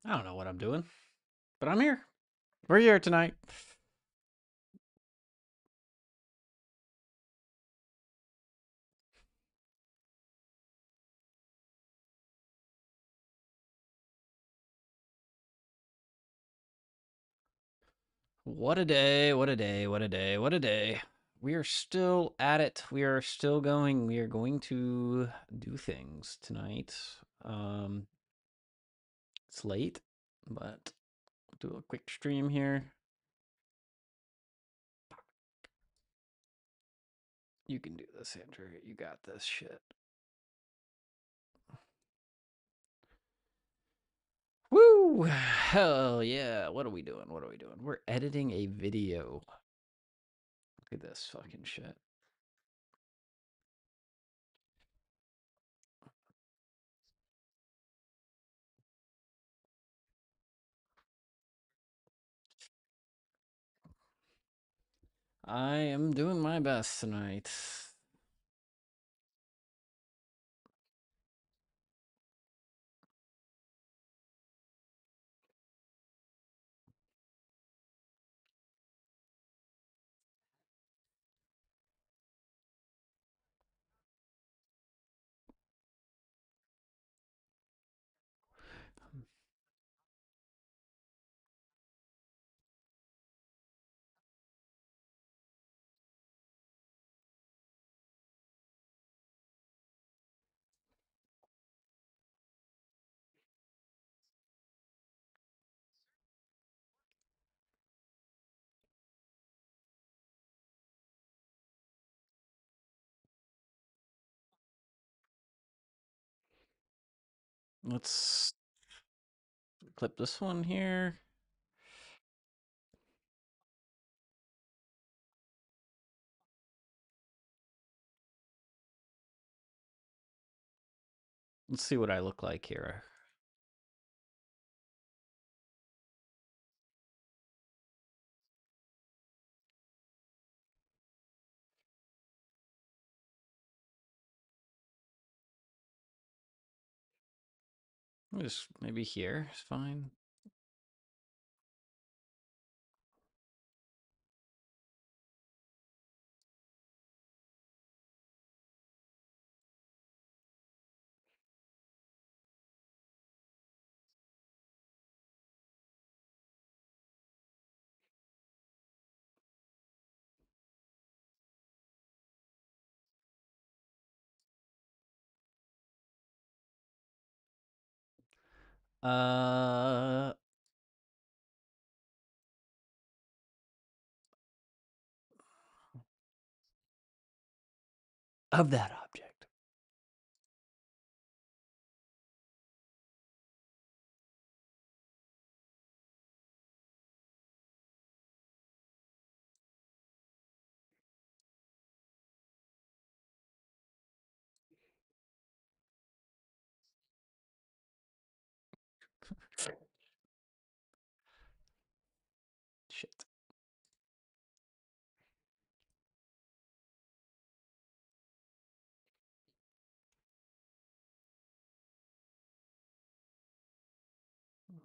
I don't know what I'm doing, but I'm here. We're here tonight. What a day, what a day, what a day, what a day. We are still at it. We are still going. We are going to do things tonight. Um, it's late, but do a quick stream here. You can do this, Andrew. You got this shit. Woo! Hell yeah. What are we doing? What are we doing? We're editing a video. Look at this fucking shit. I am doing my best tonight. Let's clip this one here. Let's see what I look like here. Just maybe here is fine. Uh, of that object. Shit.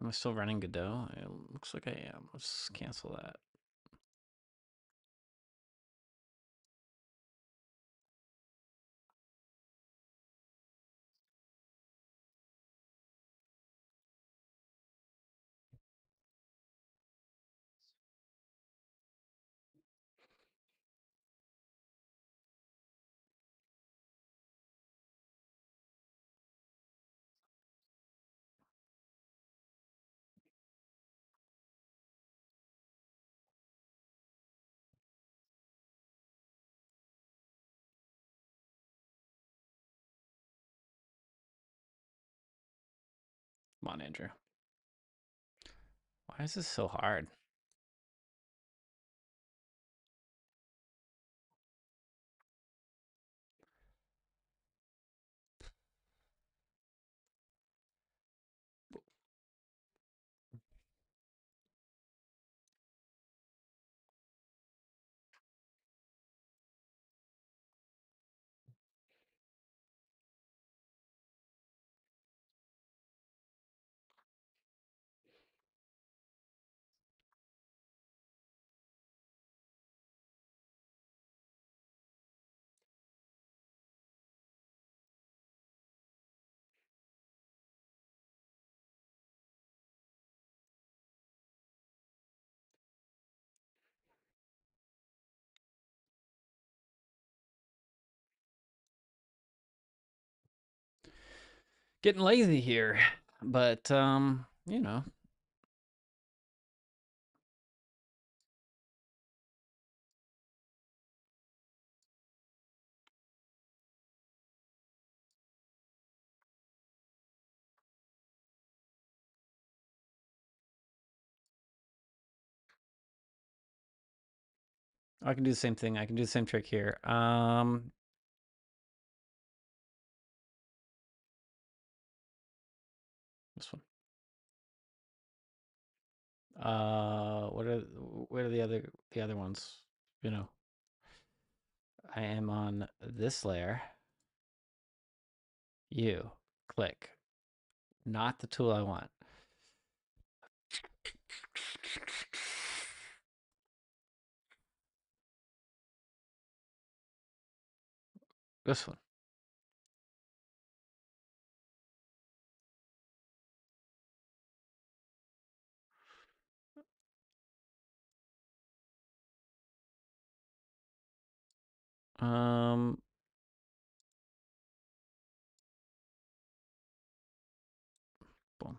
Am I still running Godot? It looks like I am. Let's cancel that. Come on, Andrew. Why is this so hard? Getting lazy here, but you know, I can do the same thing. I can do the same trick here. This one. What are the other ones? You know, I am on this layer. You click. Not the tool I want. This one. Um, boom.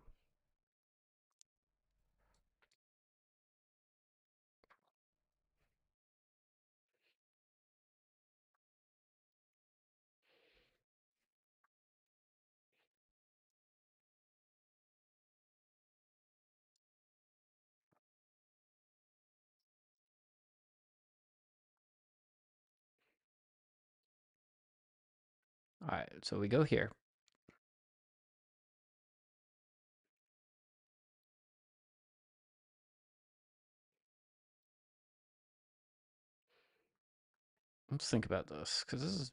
All right, so we go here. Let's think about this because this is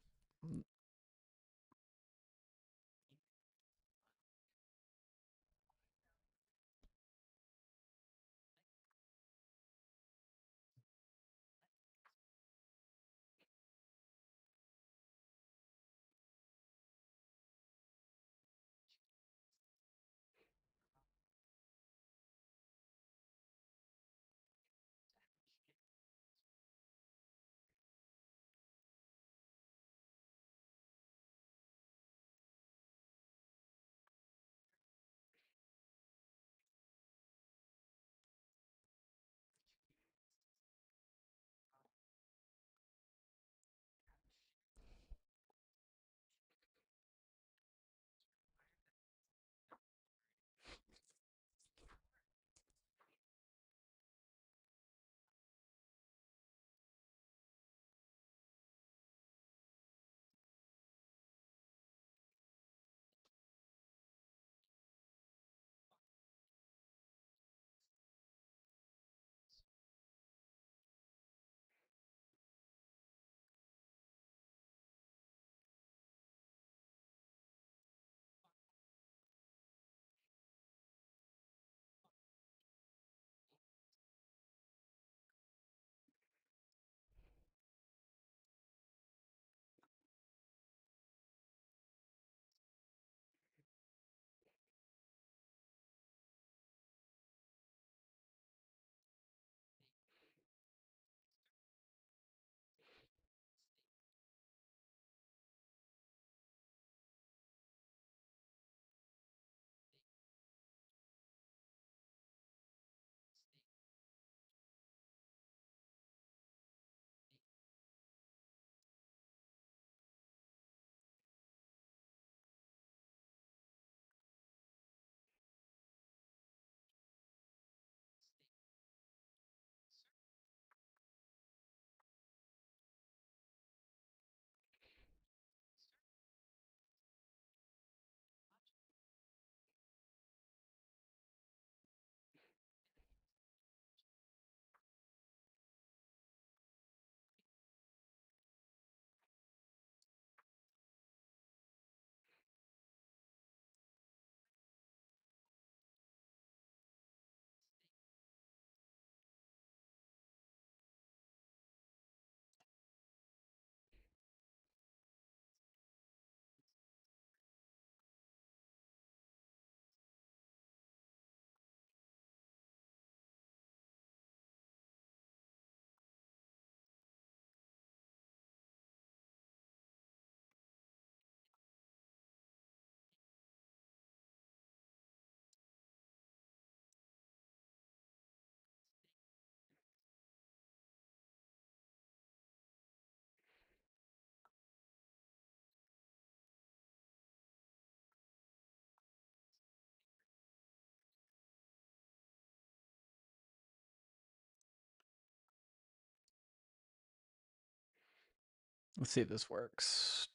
Let's see if this works.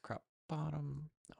Crop bottom. No.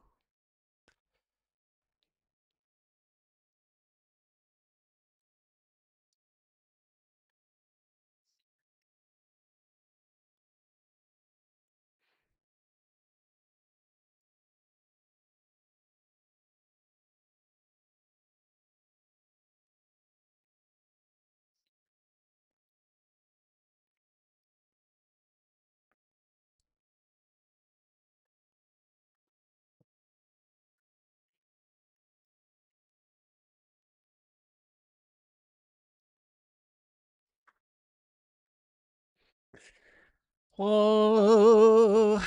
Whoa.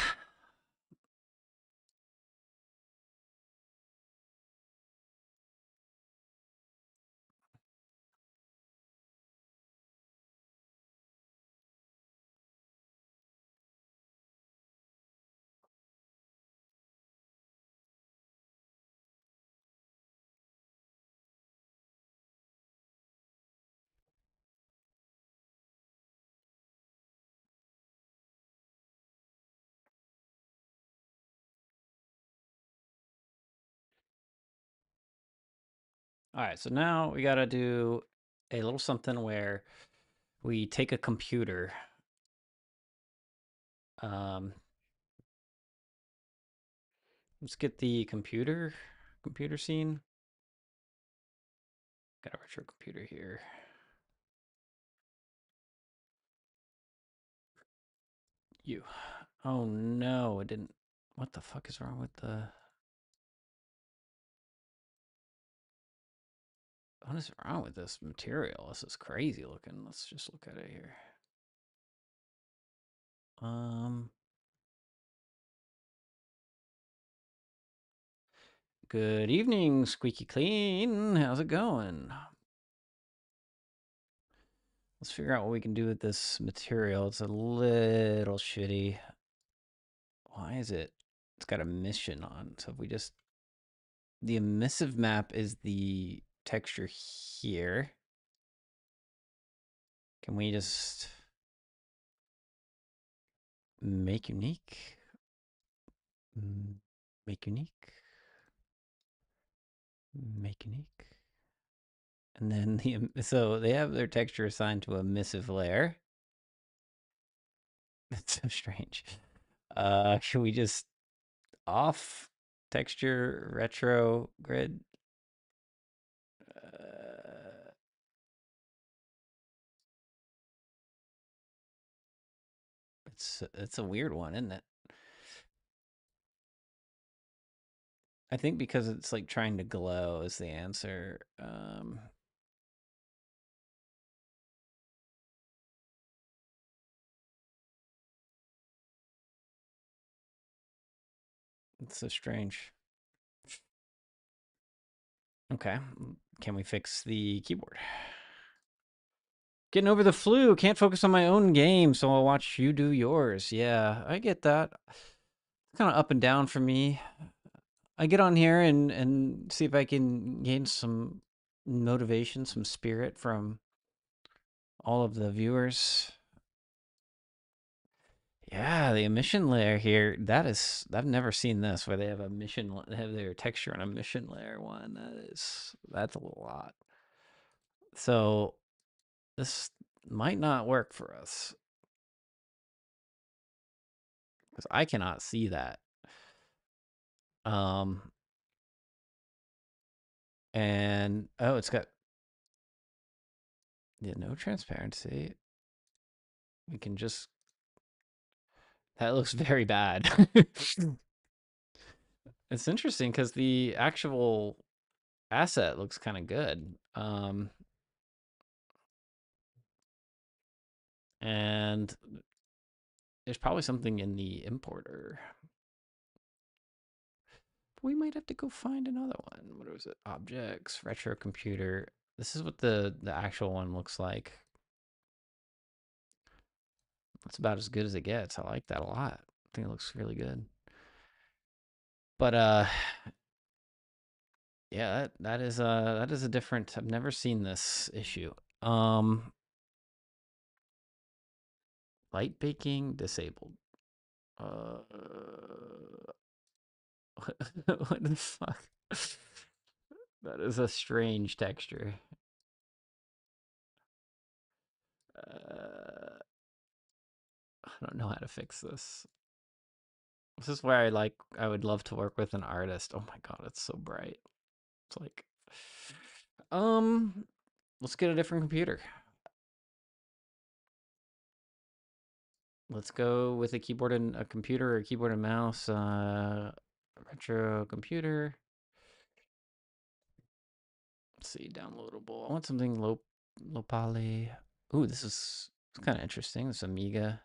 All right, so now we got to do a little something where we take a computer. Um, let's get the computer scene. Got a retro computer here. You. Oh no, it didn't. What the fuck is wrong with the? What is wrong with this material? This is crazy looking. Let's just look at it here. Um, Good evening, Squeaky Clean. How's it going? Let's figure out what we can do with this material. It's a little shitty. Why is it? It's got a mission on. So if we just... The emissive map is the texture here. Can we just... Make unique? Make unique? Make unique? And then so they have their texture assigned to a emissive layer. That's so strange. Should we just off texture retro grid? Uh, it's a weird one, isn't it? I think because it's like trying to glow is the answer. It's so strange. Okay, can we fix the keyboard? Getting over the flu. Can't focus on my own game, so I'll watch you do yours. Yeah, I get that. Kind of up and down for me. I get on here and see if I can gain some motivation, some spirit from all of the viewers. Yeah, the emission layer here, that is, I've never seen this where they have a mission, they have their texture on a mission layer one. That's a lot. So this might not work for us because I cannot see that. Um, and oh, it's got, yeah, no transparency. We can just, that looks very bad. It's interesting because the actual asset looks kind of good. And there's probably something in the importer. We might have to go find another one. What was it? Objects, retro computer. This is what the actual one looks like. That's about as good as it gets. I like that a lot. I think it looks really good. But yeah, that is a different. I've never seen this issue. Light baking disabled. Uh, what the fuck? That is a strange texture. I don't know how to fix this. This is where I would love to work with an artist. Oh my god, it's so bright. It's like, um, let's get a different computer. Let's go with a keyboard and a computer, or a keyboard and mouse. Retro computer. Let's see, downloadable. I want something low poly. Ooh, this is kind of interesting. This Amiga.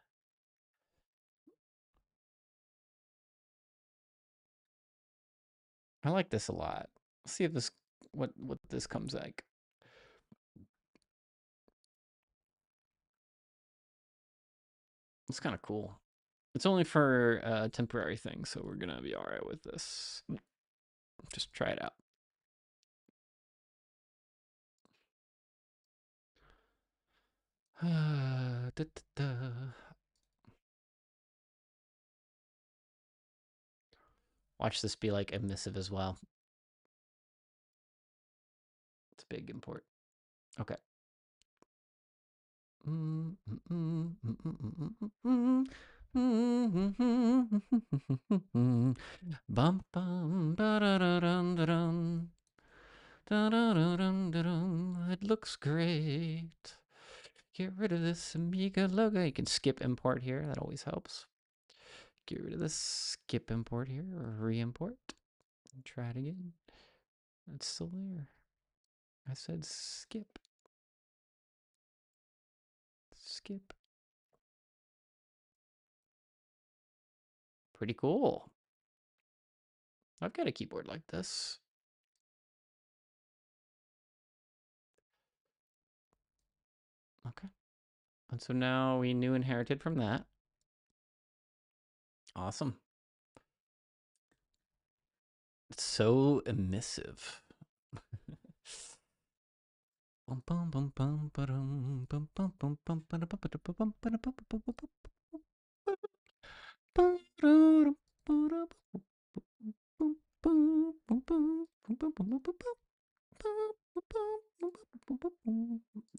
I like this a lot. Let's see if this what this comes like. It's kind of cool. It's only for a temporary thing, so we're gonna be all right with this. Just try it out. Da, da, da. Watch this be like emissive as well. It's a big import. Okay. Bum bum ba da da dun da dun. Da da da dun da dun. It looks great. Get rid of this Amiga logo. You can skip import here. That always helps. Get rid of this. Skip import here or re-import. Try it again. It's still there. I said skip. Skip. Pretty cool. I've got a keyboard like this. Okay. And so now we new inherited from that. Awesome. It's so emissive.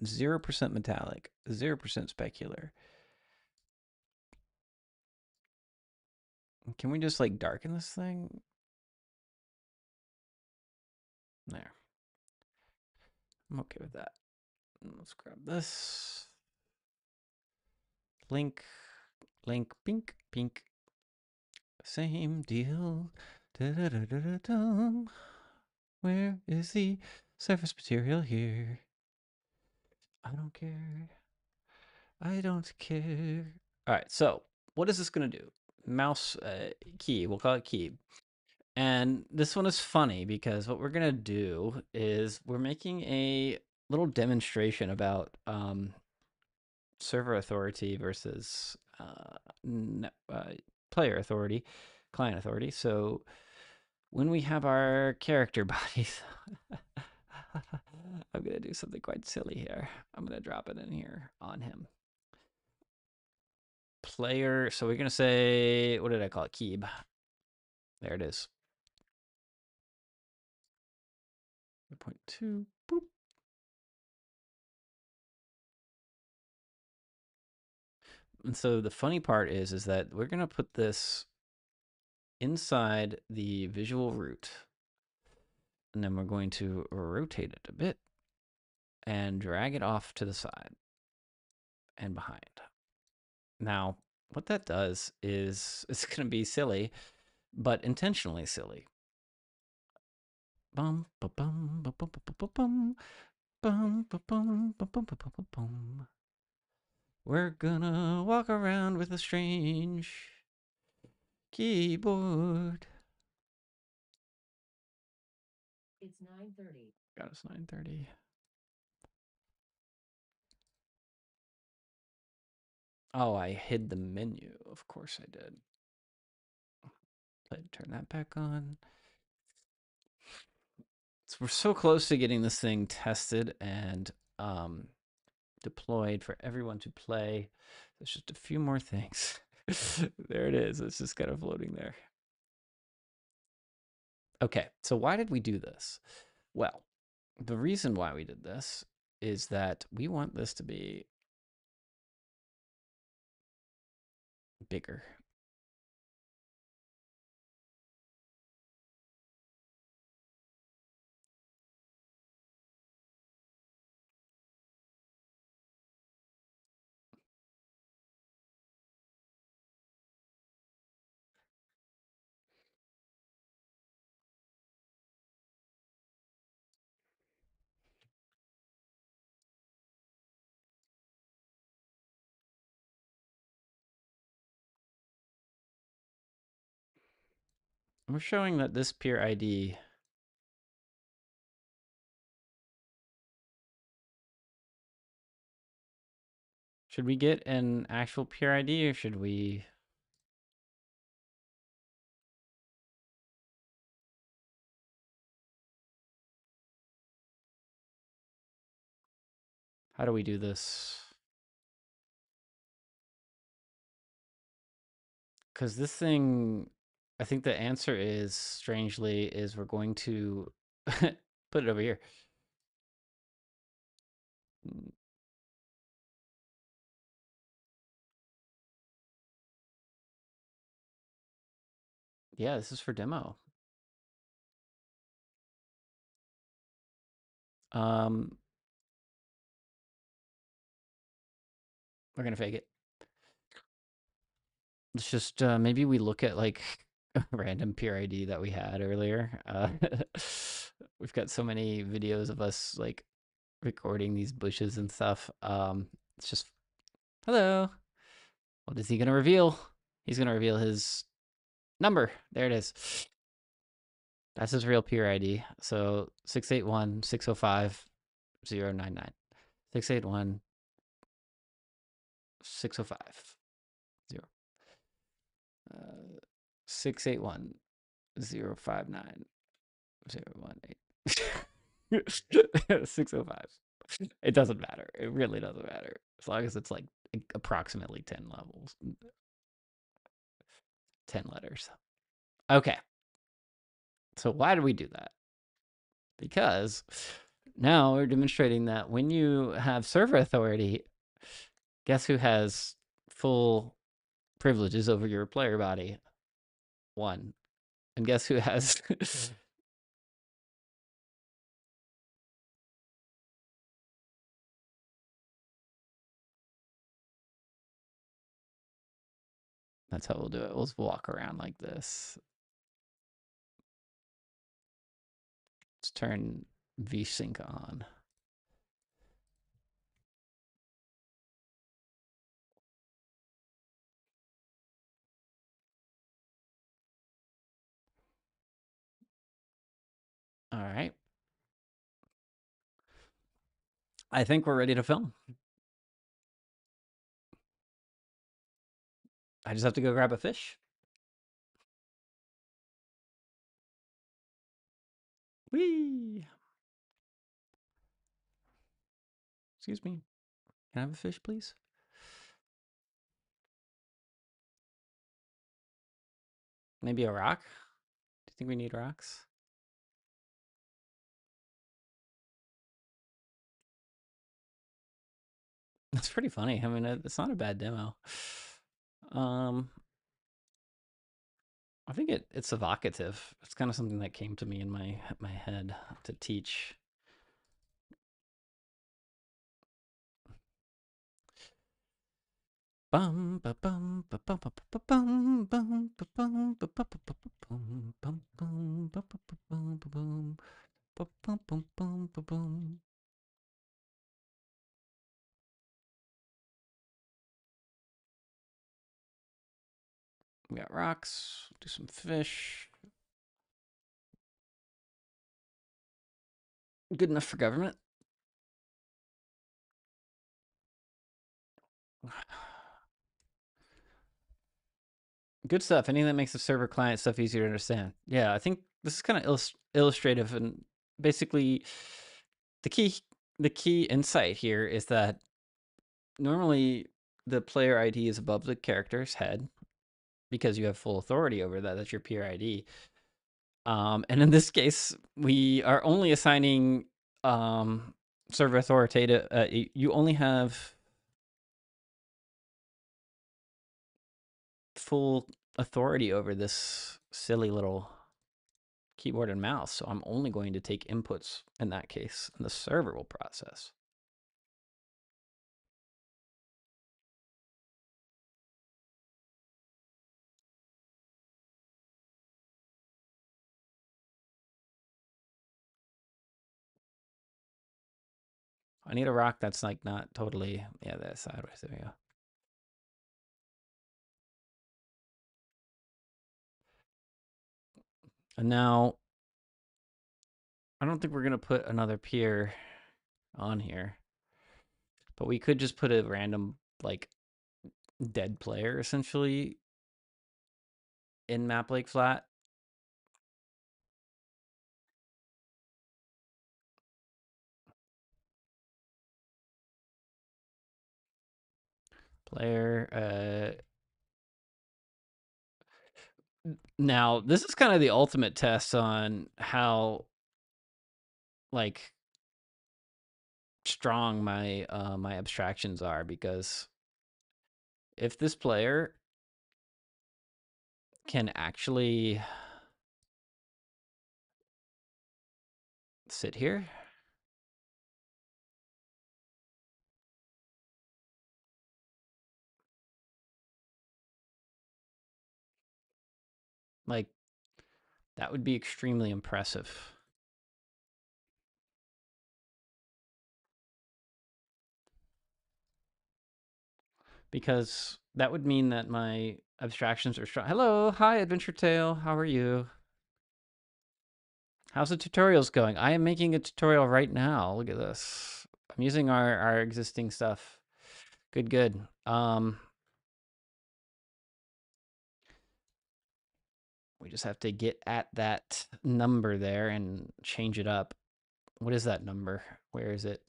Zero percent metallic, 0% specular. Can we just like darken this thing? There. I'm okay with that. Let's grab this. Link, pink, pink. Same deal. Da -da -da -da -da -da. Where is the surface material here? I don't care. I don't care. All right, so what is this going to do? Mouse key, we'll call it key. And this one is funny because what we're going to do is we're making a little demonstration about server authority versus player authority, client authority. So when we have our character bodies, I'm going to do something quite silly here. I'm going to drop it in here on him. Player, so we're going to say, what did I call it? Keeb. There it is. 0.2, boop. And so the funny part is that we're going to put this inside the visual root. And then we're going to rotate it a bit and drag it off to the side and behind. Now, what that does is it's going to be silly, but intentionally silly. Bum, ba, bum, ba, bum, ba, ba, bum, bum, ba, bum, ba, bum, ba, ba, bum. We're gonna walk around with a strange keyboard. It's 9:30. God, it's 9:30. Oh, I hid the menu. Of course I did. Let's turn that back on. So we're so close to getting this thing tested and deployed for everyone to play. There's just a few more things. There it is. It's just kind of floating there. Okay, so why did we do this? Well, the reason why we did this is that we want this to be bigger. We're showing that this peer ID should we get an actual peer ID or should we? How do we do this? Because this thing, I think the answer is, strangely, is we're going to put it over here. Yeah, this is for demo. Um, we're gonna fake it. It's just maybe we look at like a random peer ID that we had earlier. We've got so many videos of us like recording these bushes and stuff. It's just hello. What is he gonna reveal? He's gonna reveal his number. There it is. That's his real peer ID. So 681 605 099. 681 605 0. 681 059 018. 605. It doesn't matter. It really doesn't matter. As long as it's like approximately 10 levels, 10 letters. Okay. So why did we do that? Because now we're demonstrating that when you have server authority, guess who has full privileges over your player body? One. And guess who has That's how we'll do it. We'll just walk around like this. Let's turn vsync on. All right. I think we're ready to film. I just have to go grab a fish. Whee! Excuse me. Can I have a fish, please? Maybe a rock? Do you think we need rocks? That's pretty funny. I mean, it's not a bad demo. Um, I think it's evocative. It's kind of something that came to me in my head to teach. Bum ba bum ba bum ba ba bum bum ba bum ba ba ba ba bum bum bum ba ba ba bum ba bum ba bum bum bum ba bum. We got rocks. Do some fish. Good enough for government. Good stuff. Anything that makes the server client stuff easier to understand. Yeah, I think this is kind of illustrative, and basically the key insight here is that normally the player ID is above the character's head, because you have full authority over that. That's your peer ID. And in this case, we are only assigning server authoritative. You only have full authority over this silly little keyboard and mouse. So I'm only going to take inputs in that case, and the server will process. I need a rock that's like not totally, yeah, that's sideways. There we go. And now, I don't think we're going to put another pier on here, but we could just put a random, like, dead player essentially in Map Lake Flat. Player, now this is kind of the ultimate test on how, like, strong my abstractions are, because if this player can actually sit here, like, that would be extremely impressive. Because that would mean that my abstractions are strong. Hello, hi, Adventure Tale. How are you? How's the tutorials going? I am making a tutorial right now. Look at this. I'm using our existing stuff. Good, good. We just have to get at that number there and change it up. What is that number? Where is it?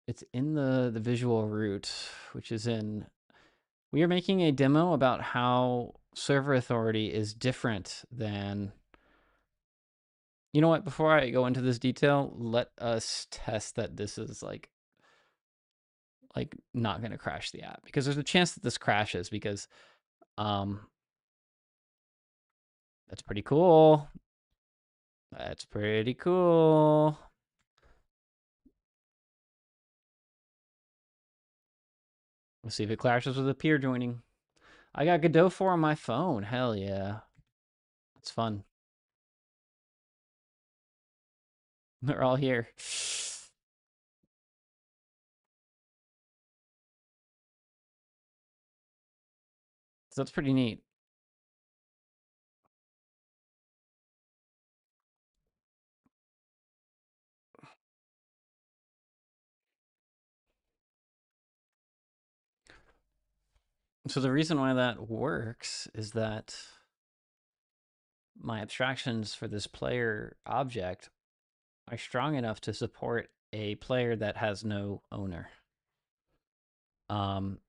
It's in the visual root, which is in. We are making a demo about how server authority is different than. You know what? Before I go into this detail, let us test that this is like not going to crash the app, because there's a chance that this crashes, because um that's pretty cool. That's pretty cool. Let's see if it clashes with a peer joining. I got Godot 4 on my phone. Hell yeah. It's fun. They're all here. So that's pretty neat. So the reason why that works is that my abstractions for this player object are strong enough to support a player that has no owner. Um,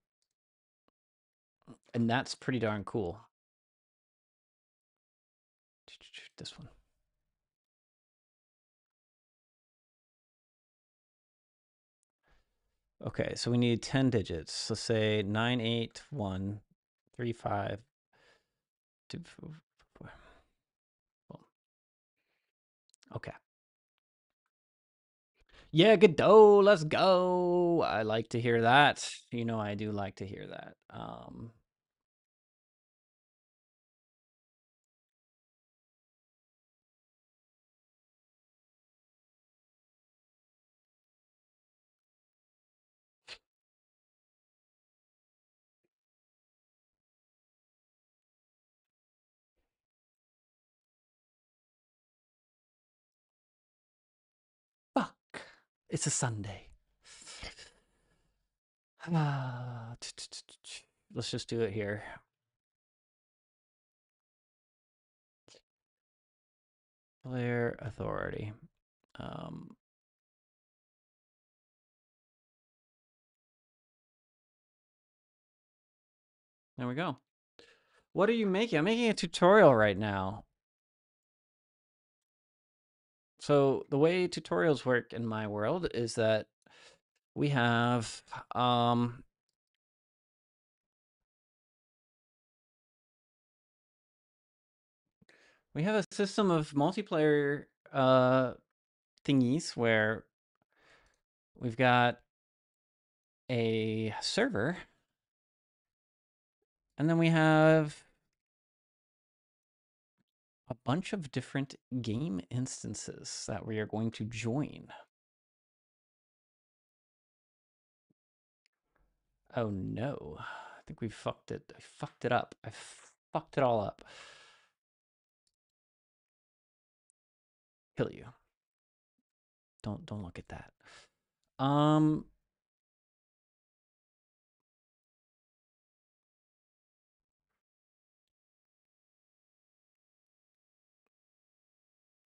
and that's pretty darn cool. This one. Okay, so we need 10 digits. Let's say 98135. Okay. Yeah, Godot, let's go. I like to hear that. You know, I do like to hear that. Fuck. It's a Sunday. Let's just do it here. Player authority. Um, There we go. What are you making? I'm making a tutorial right now. So the way tutorials work in my world is that we have a system of multiplayer thingies where we've got a server, and then we have a bunch of different game instances that we are going to join. Oh no. I think we fucked it. I fucked it up. I fucked it all up. Kill you. Don't look at that.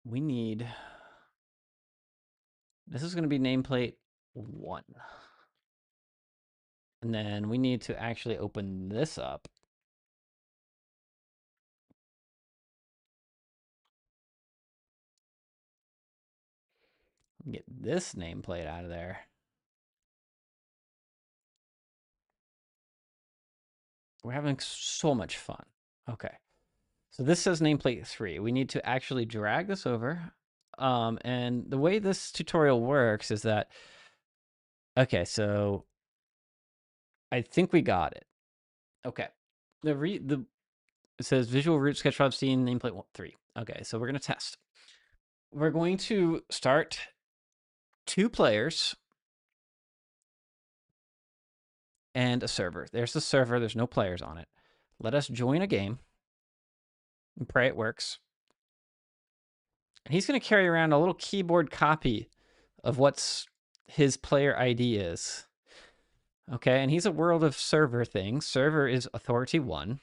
We need, this is going to be nameplate 1. And then we need to actually open this up. Get this nameplate out of there. We're having so much fun. Okay. So this says nameplate 3. We need to actually drag this over. And the way this tutorial works is that, okay, so I think we got it. Okay. It says Visual Root Sketchfab scene nameplate 3. Okay, so we're going to test. We're going to start 2 players and a server. There's the server. There's no players on it. Let us join a game and pray it works. And he's going to carry around a little keyboard copy of what's his player ID is. Okay, and he's a World of Server thing. Server is Authority 1.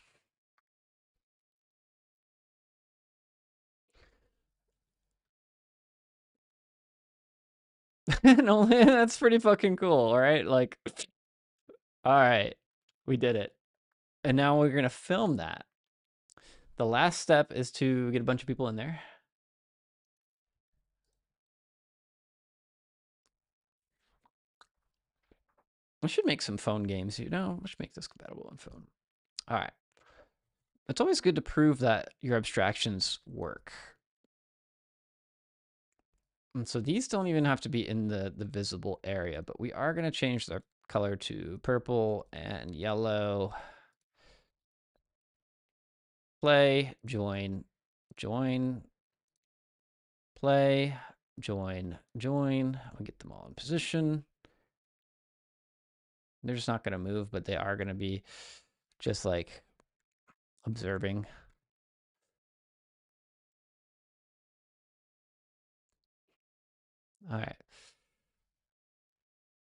No, that's pretty fucking cool, all right? Like, all right, we did it. And now we're going to film that. The last step is to get a bunch of people in there. We should make some phone games, you know? We should make this compatible on phone. All right. It's always good to prove that your abstractions work. And so these don't even have to be in the visible area, but we are going to change their color to purple and yellow. Play, join, join, play, join, join. I'll get them all in position. They're just not going to move, but they are going to be just like observing. All right.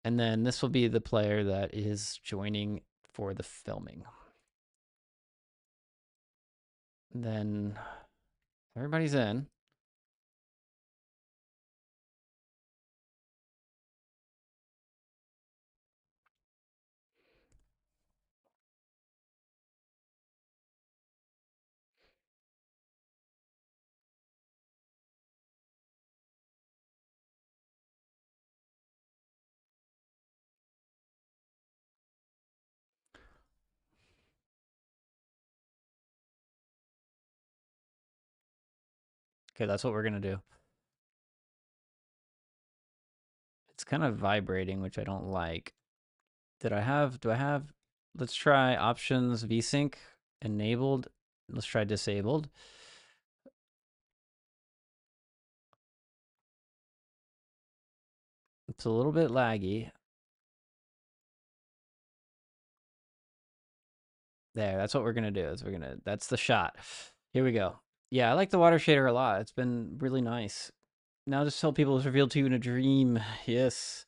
And then this will be the player that is joining for the filming. And then everybody's in. Okay, that's what we're going to do. It's kind of vibrating, which I don't like. Do I have, let's try options VSync enabled. Let's try disabled. It's a little bit laggy. There, that's what we're going to do. That's the shot. Here we go. Yeah, I like the water shader a lot. It's been really nice. Now just tell people it's revealed to you in a dream. Yes.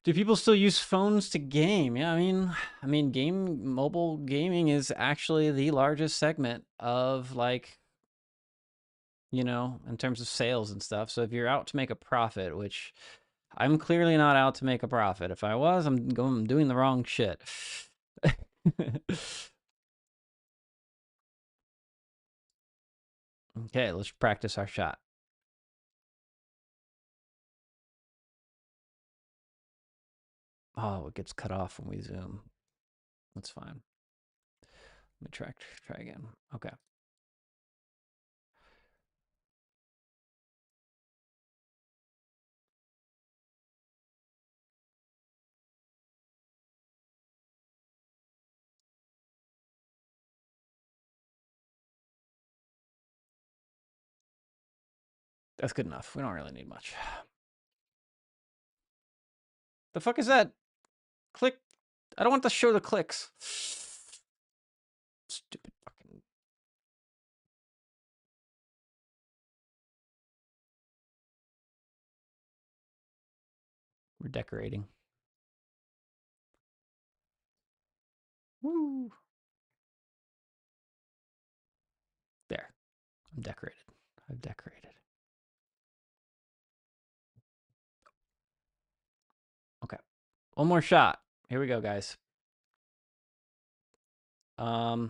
Do people still use phones to game? Yeah, I mean, mobile gaming is actually the largest segment of like, you know, in terms of sales and stuff. So if you're out to make a profit, which I'm clearly not out to make a profit. If I was, I'm doing the wrong shit. Okay, let's practice our shot. Oh, it gets cut off when we zoom. That's fine. Let me try again. Okay. That's good enough. We don't really need much. The fuck is that? Click. I don't want to show the clicks. Stupid fucking. We're decorating. Woo. There. I'm decorated. I've decorated. Okay. One more shot. Here we go, guys. How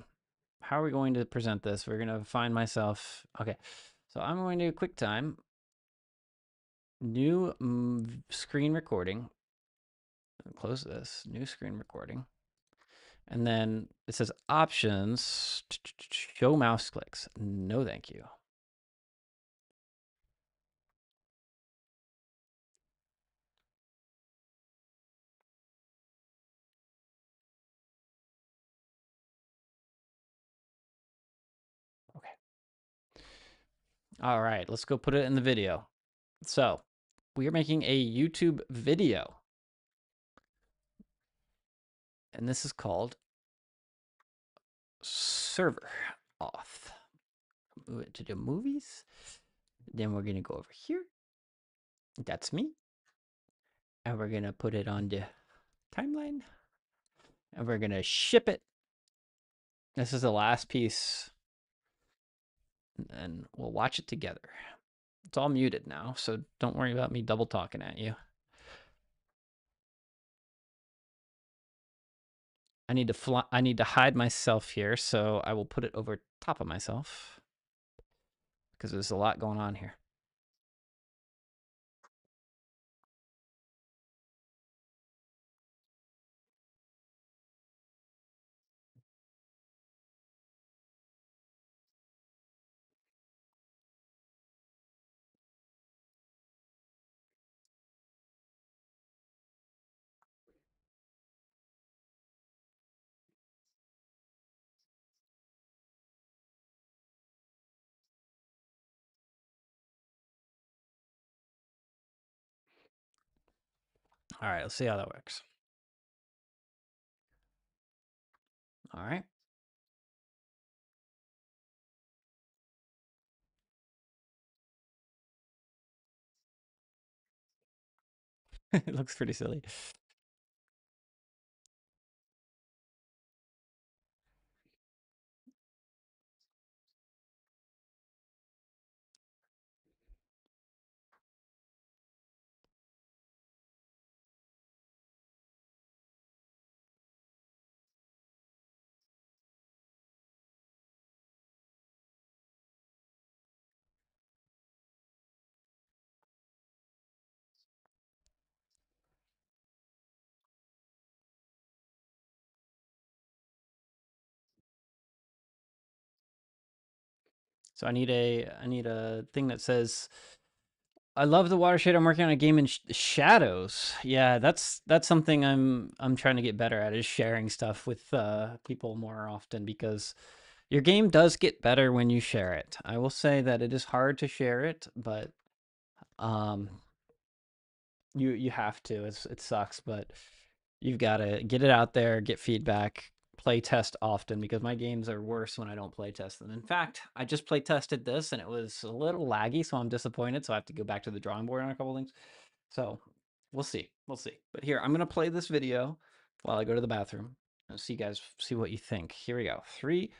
are we going to present this? We're gonna find myself. Okay. So I'm going to QuickTime. New screen recording. Close this. New screen recording. And then it says options. Show mouse clicks. No, thank you. Okay. All right, let's go put it in the video. So we are making a YouTube video. And this is called Server Auth. Move it to the movies. Then we're going to go over here. That's me. And we're going to put it on the timeline. And we're going to ship it. This is the last piece. And we'll watch it together. It's all muted now, so don't worry about me double talking at you. I need to hide myself here, so I will put it over top of myself because there's a lot going on here. All right, let's see how that works. All right. It looks pretty silly. So I need a thing that says I love the watershed. I'm working on a game in shadows. Yeah, that's something I'm trying to get better at, is sharing stuff with people more often, because your game does get better when you share it. I will say that it is hard to share it, but um you have to. It sucks, but you've got to get it out there, get feedback, play test often, because my games are worse when I don't play test them. In fact, I just play tested this and it was a little laggy, so I'm disappointed. So I have to go back to the drawing board on a couple things. So we'll see. We'll see. But here, I'm gonna play this video while I go to the bathroom and see, guys, see what you think. Here we go. 3,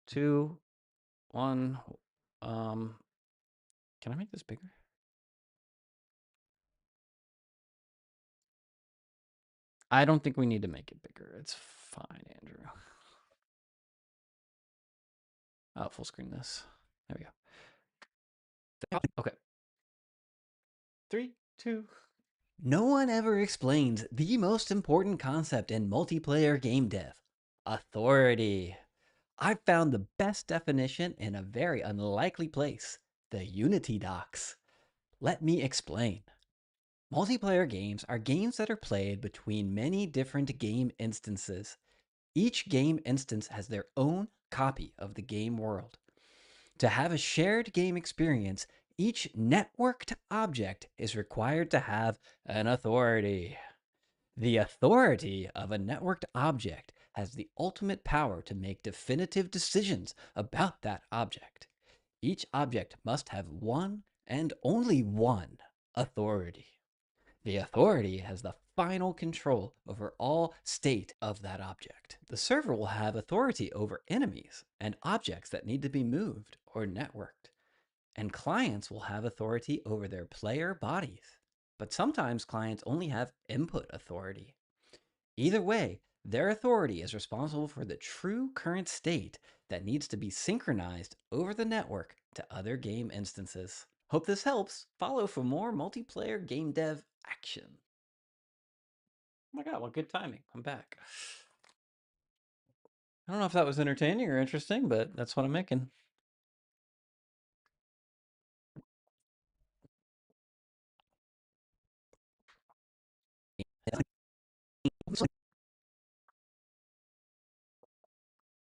2, 1. Can I make this bigger? I don't think we need to make it bigger. It's fine, Andrew. I'll full screen this. There we go. Okay. 3, 2. No one ever explains the most important concept in multiplayer game dev: authority. I've found the best definition in a very unlikely place: the Unity docs. Let me explain. Multiplayer games are games that are played between many different game instances. Each game instance has their own copy of the game world. To have a shared game experience, each networked object is required to have an authority. The authority of a networked object has the ultimate power to make definitive decisions about that object. Each object must have one and only one authority. The authority has the final control over all state of that object. The server will have authority over enemies and objects that need to be moved or networked. And clients will have authority over their player bodies. But sometimes clients only have input authority. Either way, their authority is responsible for the true current state that needs to be synchronized over the network to other game instances. Hope this helps. Follow for more multiplayer game dev action. Oh my god, what good timing. I'm back. I don't know if that was entertaining or interesting, but that's what I'm making.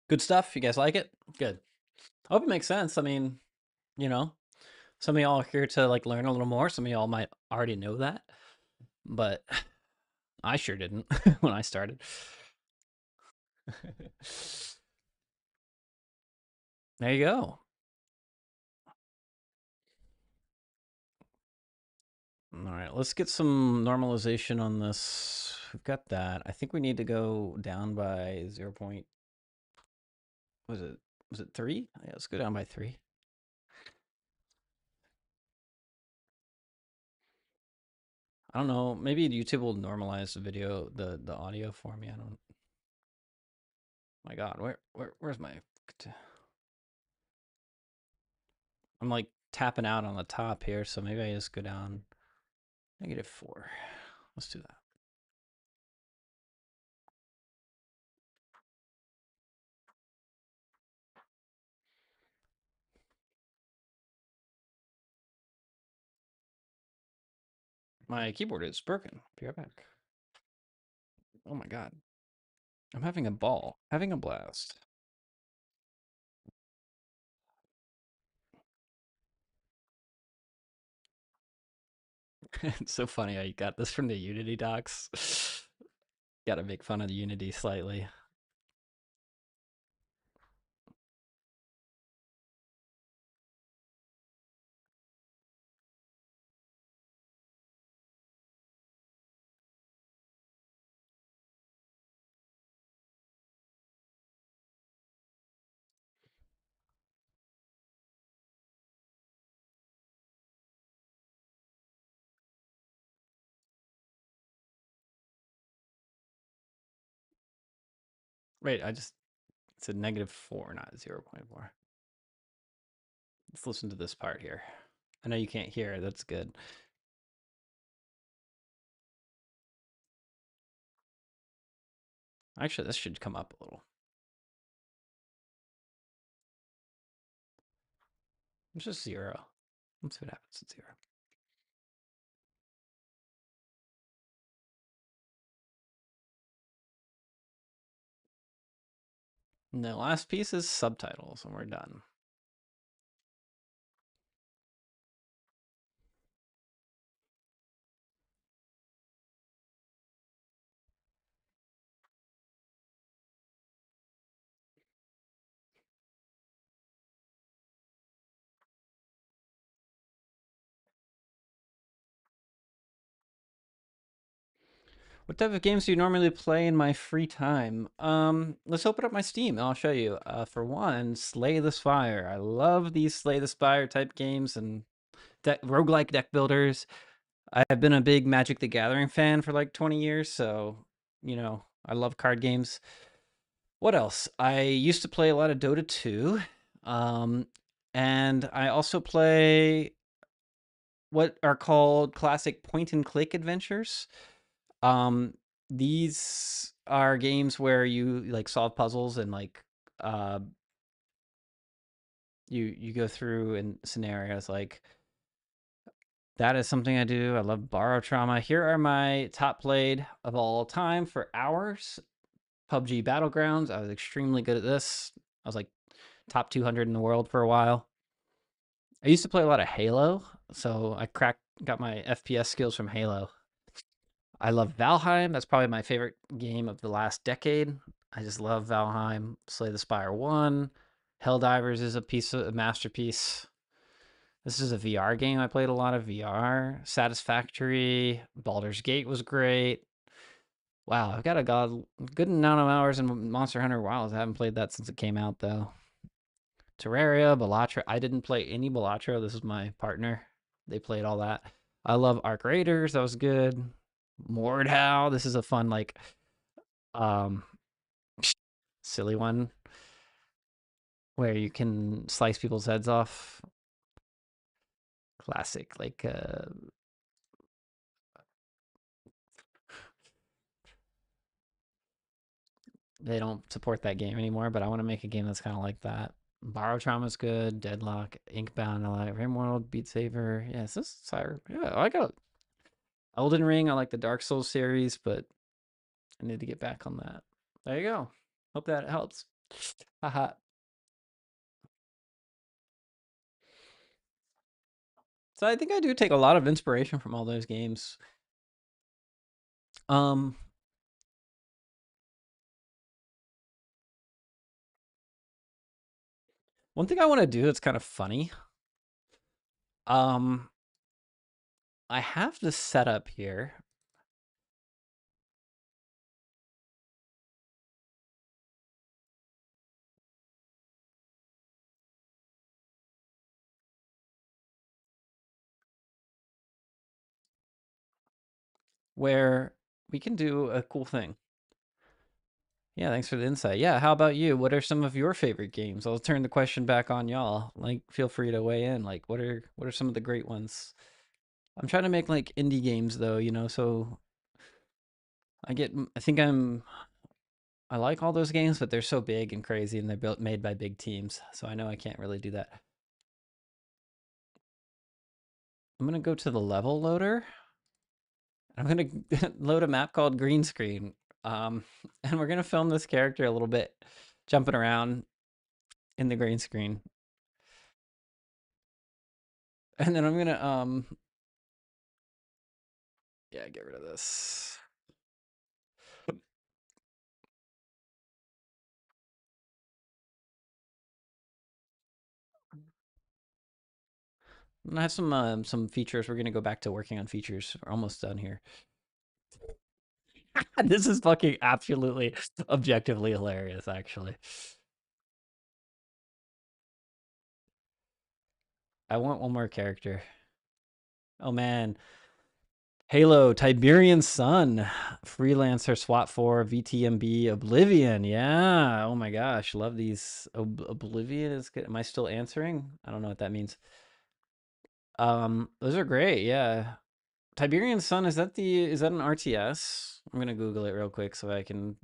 Good stuff. You guys like it? Good. I hope it makes sense. I mean, you know, some of y'all are here to like learn a little more. Some of y'all might already know that, but I sure didn't when I started. There you go. All right, let's get some normalization on this. We've got that. I think we need to go down by 0. Was it 3? Yeah, let's go down by 3. I don't know. Maybe YouTube will normalize the video, the audio for me. I don't. My God, where's my? I'm like tapping out on the top here, so maybe I just go down -4. Let's do that. My keyboard is broken. Be right back. Oh my God, I'm having a ball, having a blast. It's so funny. I got this from the Unity docs. Got to make fun of the Unity slightly. Wait, I just said -4, not 0.4. Let's listen to this part here. I know you can't hear it. That's good. Actually, this should come up a little. It's just 0. Let's see what happens at 0. And the last piece is subtitles, and we're done. What type of games do you normally play in my free time? Let's open up my Steam and I'll show you. For one, Slay the Spire. I love these Slay the Spire type games and roguelike deck builders. I have been a big Magic the Gathering fan for like 20 years, so, I love card games. What else? I used to play a lot of Dota 2. Um, And I also play what are called classic point and click adventures. Um, these are games where you like solve puzzles and like uh you go through in scenarios like that is something I do. I love Borrow Trauma. Here are my top played of all time for hours. PUBG Battlegrounds. I was extremely good at this. I was like top 200 in the world for a while. I used to play a lot of Halo, so I got my FPS skills from Halo. I love Valheim. That's probably my favorite game of the last decade. I just love Valheim. Slay the Spire 1. Helldivers is a masterpiece. This is a VR game. I played a lot of VR. Satisfactory. Baldur's Gate was great. Wow, I've got a good amount of hours in Monster Hunter Wilds. I haven't played that since it came out though. Terraria, Balatro. I didn't play any Balatro. This is my partner. They played all that. I love Arc Raiders. That was good. Mordhau. This is a fun um silly one where you can slice people's heads off. Classic. They don't support that game anymore, but I want to make a game that's kind of like that. Borrow Trauma's good. Deadlock, Inkbound, I like Rimworld, Beat Saber. Yeah, this is Sire. Yeah, I got Elden Ring. I like the Dark Souls series, but I need to get back on that. There you go. Hope that helps. Haha. So I think I do take a lot of inspiration from all those games. Um, One thing I want to do that's kind of funny. Um, I have this setup here where we can do a cool thing. Yeah, thanks for the insight. Yeah, how about you? What are some of your favorite games? I'll turn the question back on y'all. Like, feel free to weigh in. Like, what are some of the great ones? I'm trying to make like indie games though, so I think I like all those games, but they're so big and crazy and they're made by big teams. So I know I can't really do that. I'm gonna go to the level loader. I'm gonna load a map called Green Screen. And we're gonna film this character a little bit, jumping around in the green screen. And then I'm gonna yeah, get rid of this. I have some features. We're gonna go back to working on features. We're almost done here. This is fucking absolutely objectively hilarious, actually. I want one more character. Oh man. Halo, Tiberian Sun, Freelancer, SWAT 4, VTMB, Oblivion. Yeah. Oh my gosh. Love these. Oblivion is good. Am I still answering? I don't know what that means. Those are great. Yeah. Tiberian Sun, is that an RTS? I'm gonna Google it real quick so I can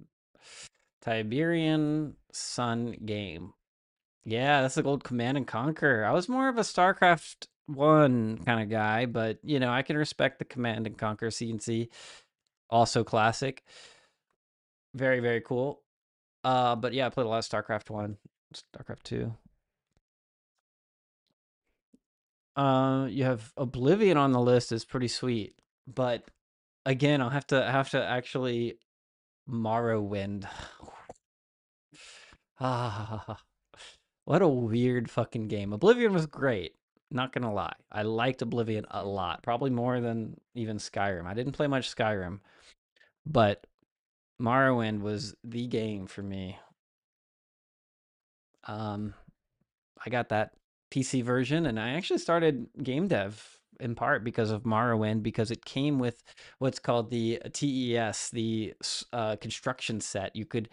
Tiberian Sun game. Yeah, that's the old Command and Conquer. I was more of a StarCraft 1 kind of guy, but I can respect the Command and Conquer CNC. Also classic. Very, very cool. But yeah, I played a lot of StarCraft 1, StarCraft 2. You have Oblivion on the list is pretty sweet, but again, I'll have to actually Morrowind. Ah, what a weird fucking game. Oblivion was great. Not gonna lie. I liked Oblivion a lot. Probably more than even Skyrim. I didn't play much Skyrim, but Morrowind was the game for me. Um, I got that PC version, and I actually started game dev in part because of Morrowind, because it came with what's called the TES, the construction set. You could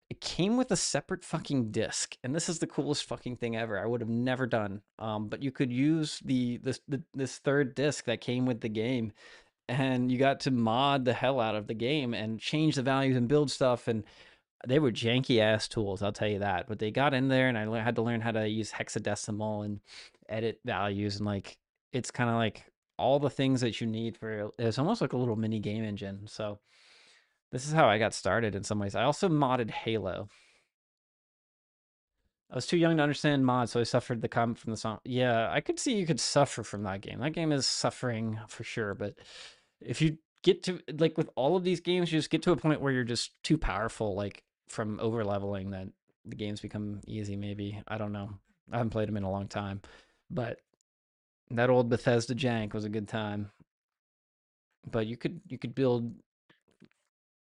It came with a separate fucking disc, and this is the coolest fucking thing ever. I would have never done. But you could use this third disc that came with the game, and you got to mod the hell out of the game and change the values and build stuff. And they were janky ass tools, I'll tell you that. But they got in there, and I had to learn how to use hexadecimal and edit values, and like it's kind of like all the things that you need for. It's almost like a little mini game engine. So this is how I got started in some ways. I also modded Halo. I was too young to understand mods, so I suffered the comment from the song. Yeah, I could see you could suffer from that game. That game is suffering for sure, but if you get to like with all of these games, you just get to a point where you're just too powerful, like from over leveling, that the games become easy. Maybe I don't know. I haven't played them in a long time, but that old Bethesda jank was a good time. But you could build.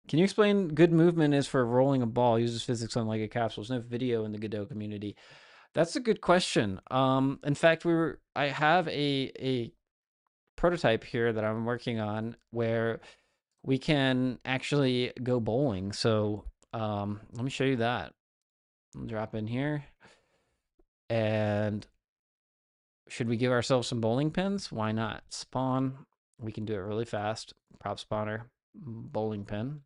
Can you explain good movement is for rolling a ball? Uses physics unlike a capsule. There's no video in the Godot community. That's a good question. In fact, I have a prototype here that I'm working on where we can actually go bowling. So let me show you that. I'll drop in here. And should we give ourselves some bowling pins? Why not? Spawn. We can do it really fast. Prop spawner, bowling pin.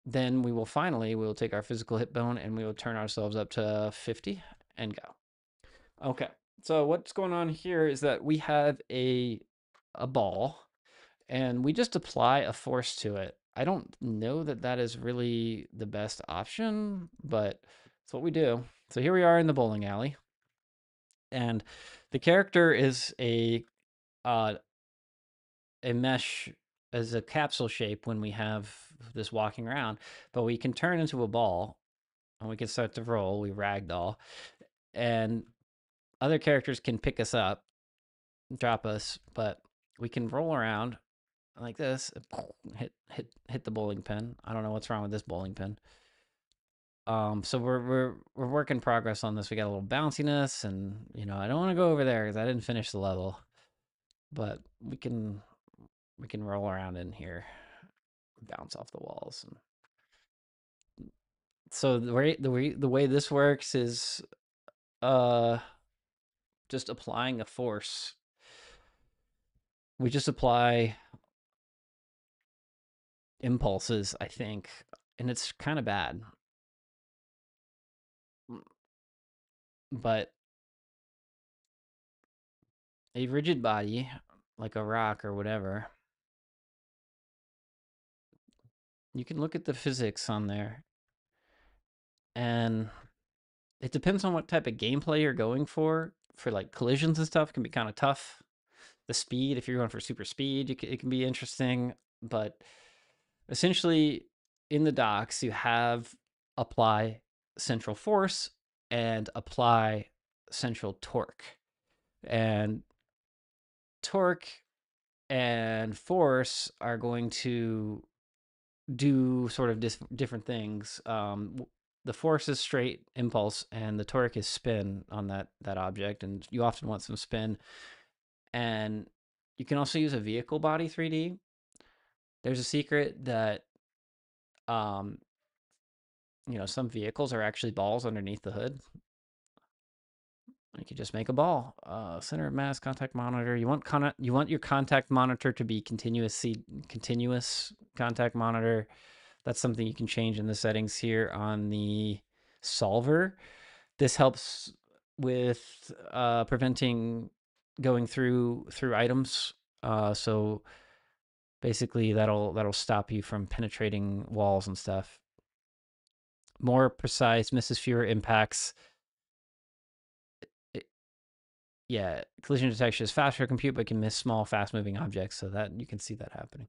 Then we will take our physical hit bone and we will turn ourselves up to 50 and go. Okay. So what's going on here is that we have a ball and we just apply a force to it. I don't know that that is really the best option, but it's what we do. So here we are in the bowling alley, and the character is uh, a mesh as a capsule shape when we have this walking around, but we can turn into a ball and we can start to roll. We ragdoll, and other characters can pick us up, drop us, but we can roll around like this, hit the bowling pin. I don't know what's wrong with this bowling pin. So we're work in progress on this. We got a little bounciness, and I don't want to go over there because I didn't finish the level, but we can roll around in here, bounce off the walls. And so the way this works is uh just applying a force. We just apply impulses, I think, and it's kind of bad. But a rigid body, like a rock or whatever, you can look at the physics on there, and it depends on what type of gameplay you're going for. For like collisions and stuff, can be kind of tough. The speed, if you're going for super speed, it can be interesting. But essentially, in the docs, you have apply central force and apply central torque. And torque and force are going to do sort of different things. The force is straight impulse, and the torque is spin on that object, and you often want some spin. And you can also use a vehicle body 3D. There's a secret that um, some vehicles are actually balls underneath the hood. You could just make a ball. Center of mass contact monitor. You want your contact monitor to be continuous contact monitor. That's something you can change in the settings here on the solver. This helps with preventing going through items. So basically, that'll stop you from penetrating walls and stuff. More precise, misses fewer impacts. Yeah, collision detection is faster to compute, but can miss small, fast-moving objects. So that you can see that happening.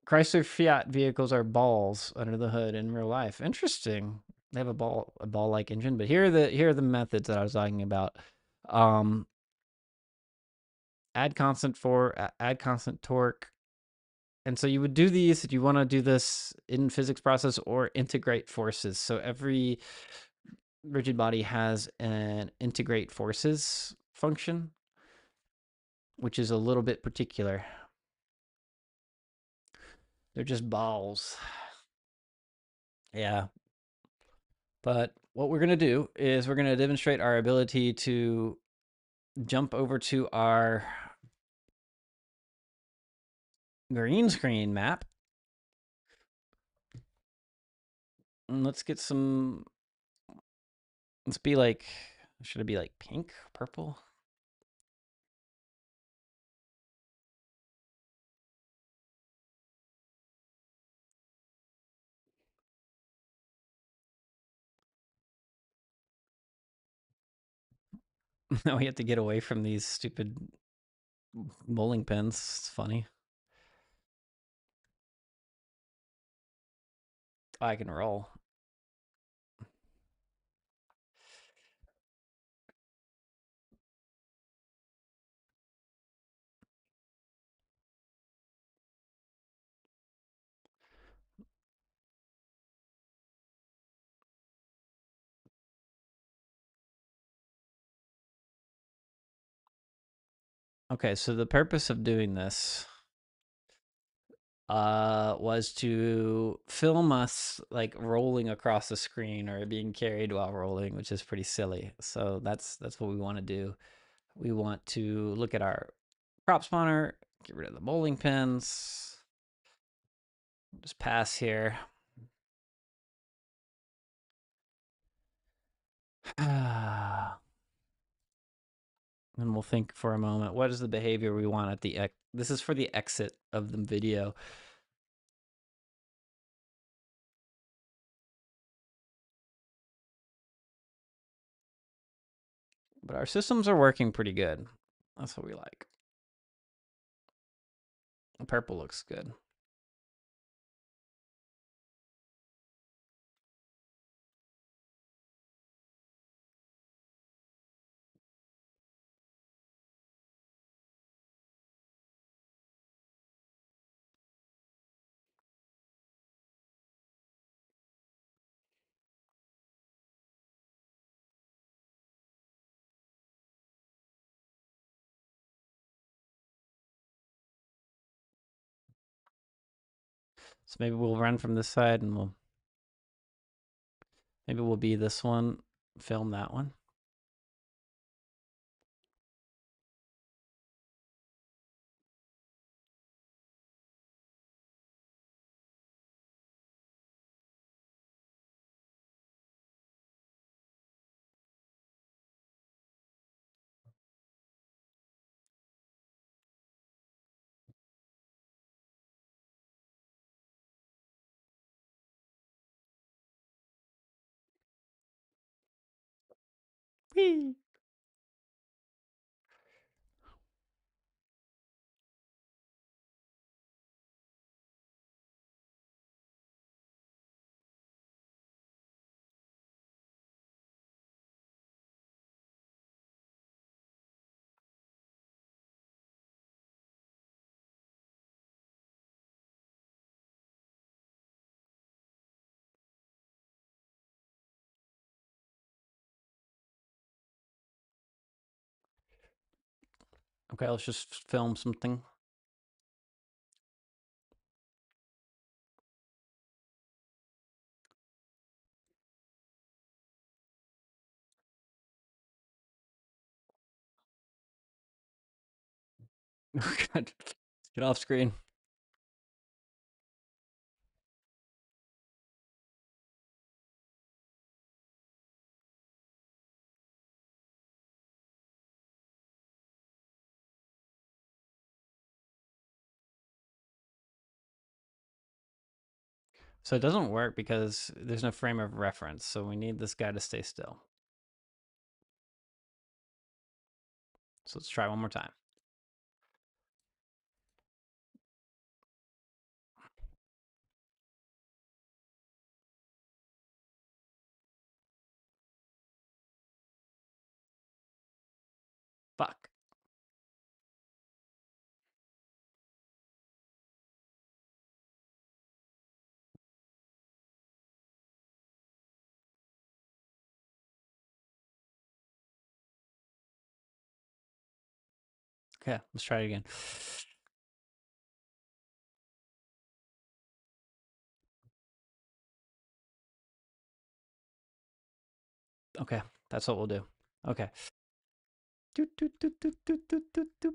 Chrysler Fiat vehicles are balls under the hood in real life. Interesting. They have a ball-like engine, but here are the methods that I was talking about. Add constant torque. And so you would do these if you want to do this in physics process or integrate forces. So every rigid body has an integrate forces function, which is a little bit particular. They're just balls. Yeah. But what we're going to do is we're going to demonstrate our ability to jump over to our green screen map. And let's get some. Let's be like. Should it be like pink, purple? Now we have to get away from these stupid bowling pins. It's funny. I can roll. Okay, so the purpose of doing this was to film us like rolling across the screen or being carried while rolling, which is pretty silly. So that's what we want to do. We want to look at our prop spawner, get rid of the bowling pins, just pass here. And we'll think for a moment, what is the behavior we want at the this is for the exit of the video. But our systems are working pretty good. That's what we like. The purple looks good. So maybe we'll run from this side and we'll be this one, film that one. Whee! Okay, let's just film something. Oh God, get off screen. So it doesn't work because there's no frame of reference. So we need this guy to stay still. So let's try one more time. Fuck. Okay, let's try it again. Okay, that's what we'll do. Okay. Doot, doot, doot, doot, doot, doot, doot, doot.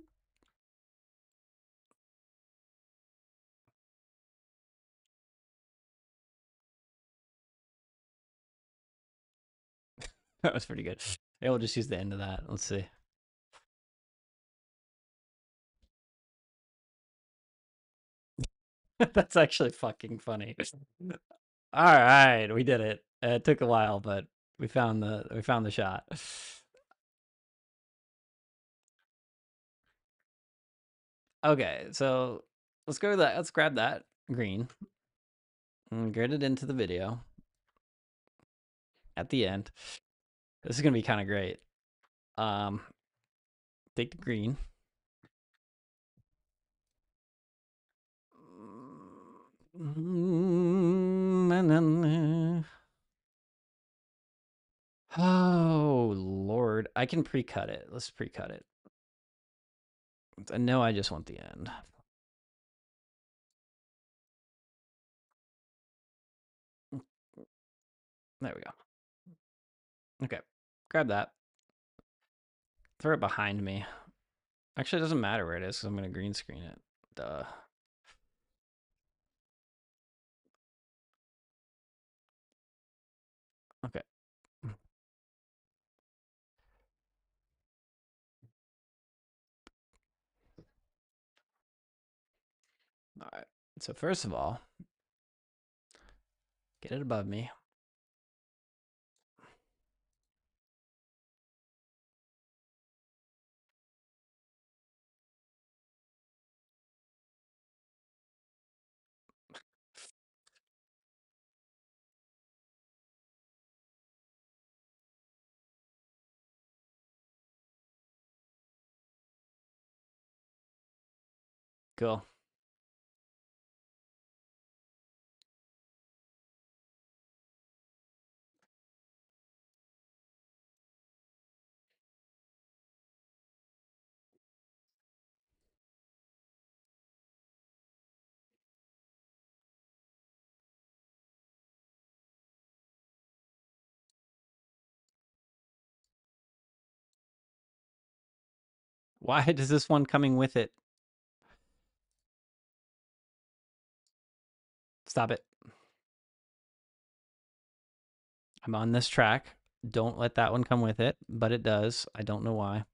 That was pretty good. Yeah, we'll just use the end of that. Let's see. That's actually fucking funny. All right, we did it. It took a while, but we found the shot. Okay, so let's go to that. Let's grab that green and get it into the video at the end. This is gonna be kind of great. Um, take the green. Oh Lord, I can pre-cut it. Let's pre-cut it. I know I just want the end. There we go. Okay, grab that. Throw it behind me. Actually, it doesn't matter where it is because I'm going to green screen it. Duh. Okay. All right. So first of all, get it above me. Cool. Why does this one coming with it? Stop it. I'm on this track. Don't let that one come with it, but it does. I don't know why.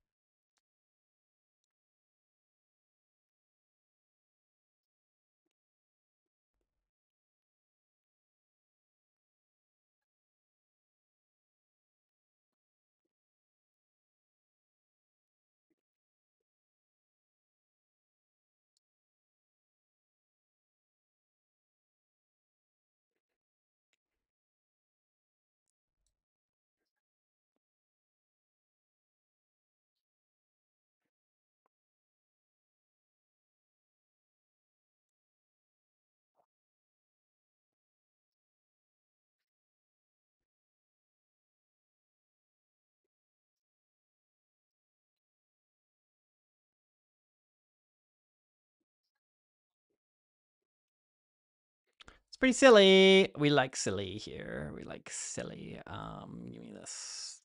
It's pretty silly. We like silly here. We like silly. Give me this.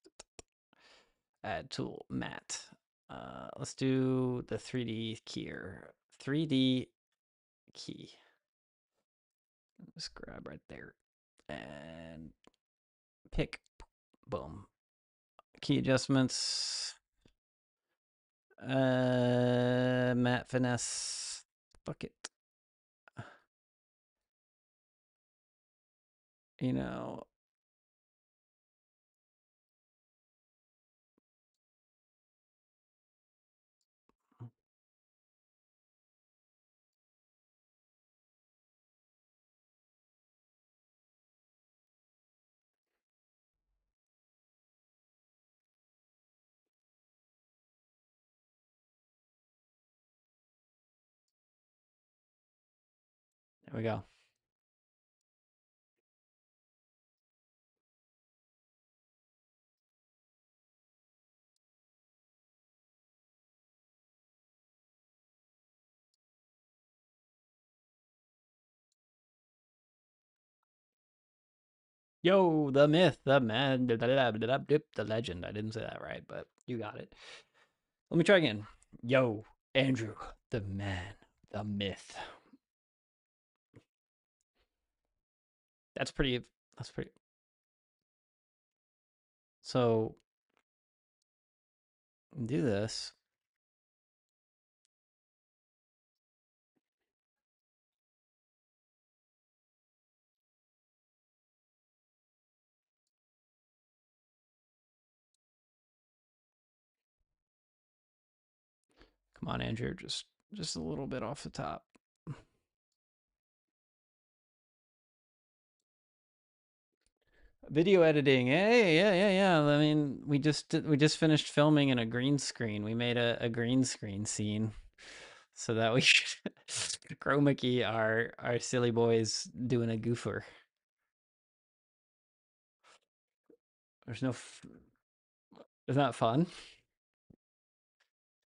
Add tool, matte. Let's do the 3D keyer. 3D key. Just grab right there and pick. Boom. Key adjustments. Matte finesse. Bucket. You know. There we go. Yo, the myth, the man, the legend. I didn't say that right, but you got it. Let me try again. Yo, Andrew, the man, the myth. That's pretty. That's pretty. So do this. Come on, Andrew. Just a little bit off the top. Video editing. Hey, yeah. I mean, we just finished filming in a green screen. We made a green screen scene so that we could chroma key our silly boys doing a goofer. There's no Isn't that fun?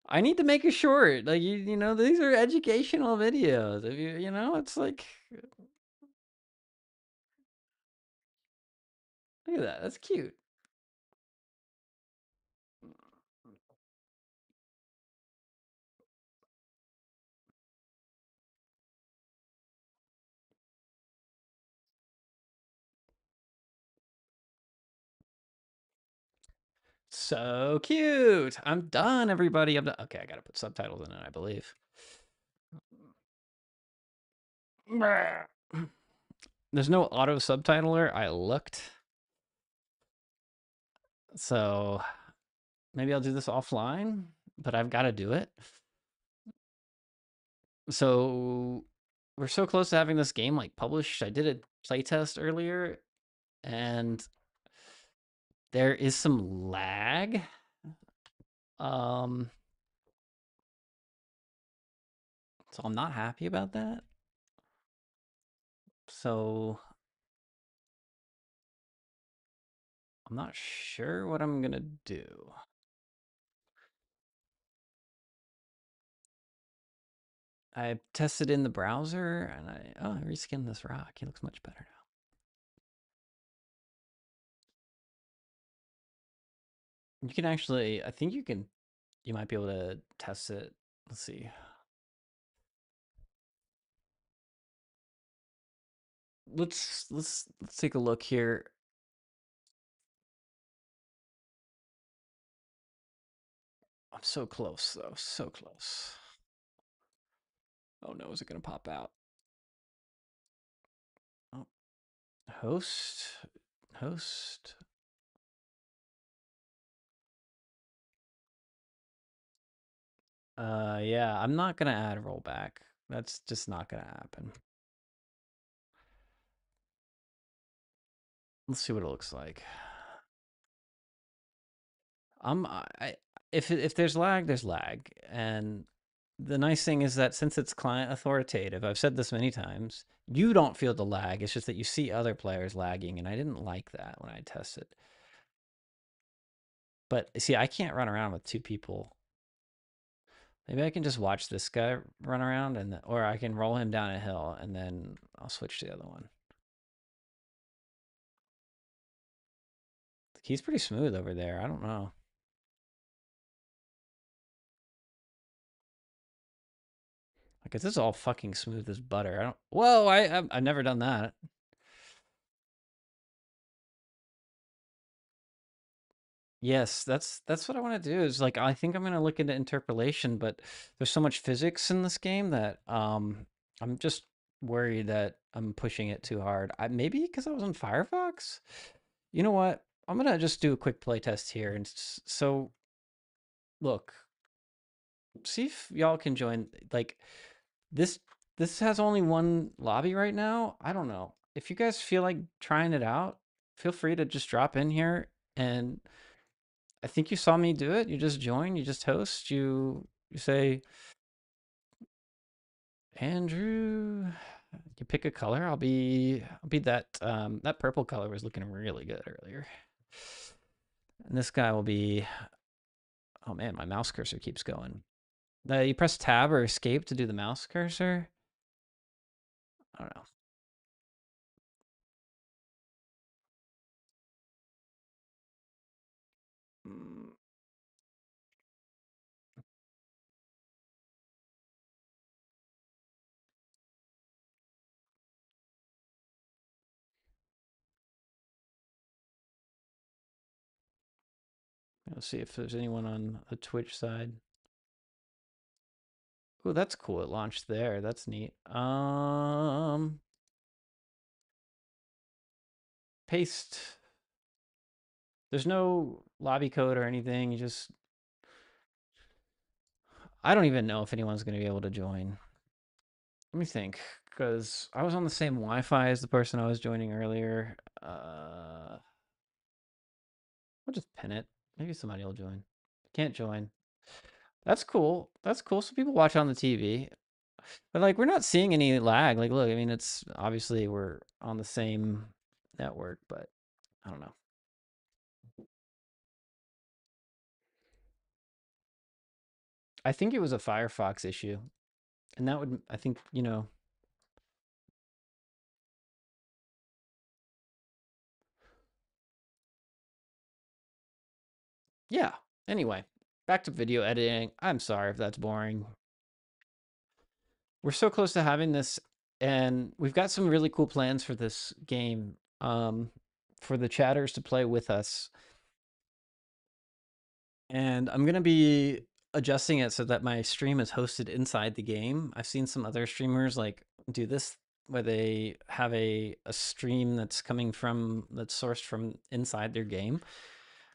I need to make a short. Like you know, these are educational videos. If you know, it's like look at that. That's cute. So cute. I'm done, everybody. I'm done. Okay, I gotta put subtitles in it, I believe. There's no auto subtitler. I looked. So maybe I'll do this offline, but I've got to do it. So we're so close to having this game like published. I did a playtest earlier and there is some lag. Um so I'm not happy about that. So I'm not sure what I'm going to do. I tested in the browser and I reskinned this rock. He looks much better now. You can actually, I think you might be able to test it. Let's see. Let's take a look here. I'm so close though, so close. Oh no, is it gonna pop out? Oh, host, host. Yeah, I'm not gonna add rollback. That's just not gonna happen. Let's see what it looks like. I if there's lag, there's lag, and the nice thing is that since it's client authoritative, I've said this many times, you don't feel the lag. It's just that you see other players lagging, and I didn't like that when I tested. But see, I can't run around with two people. Maybe I can just watch this guy run around, or I can roll him down a hill, and then I'll switch to the other one. He's pretty smooth over there. I don't know. Like, this is all fucking smooth as butter. I don't. Whoa! I've never done that. Yes, that's what I want to do. Is like I think I'm gonna look into interpolation, but there's so much physics in this game that I'm just worried that I'm pushing it too hard. Maybe because I was on Firefox. You know what? I'm gonna just do a quick play test here, and so look, see if y'all can join. Like this, this has only one lobby right now. I don't know if you guys feel like trying it out. Feel free to just drop in here and I think you saw me do it. You just join, you just host, you say, Andrew, you pick a color. I'll be that that purple color was looking really good earlier. And this guy will be oh man, my mouse cursor keeps going. You press tab or escape to do the mouse cursor. I don't know. Mm, let's see if there's anyone on the Twitch side. Oh, that's cool. It launched there. That's neat. Paste. There's no lobby code or anything. You just I don't even know if anyone's going to be able to join. Let me think, because I was on the same Wi-Fi as the person I was joining earlier. I'll just pin it. Maybe somebody will join. Can't join. That's cool. That's cool. So people watch on the TV. But like we're not seeing any lag. Like look, I mean it's obviously we're on the same network, but I don't know. I think it was a Firefox issue. And that would I think, yeah. Anyway, back to video editing. I'm sorry if that's boring. We're so close to having this and we've got some really cool plans for this game for the chatters to play with us. And I'm going to be adjusting it so that my stream is hosted inside the game. I've seen some other streamers like do this where they have a stream that's coming from that's sourced from inside their game.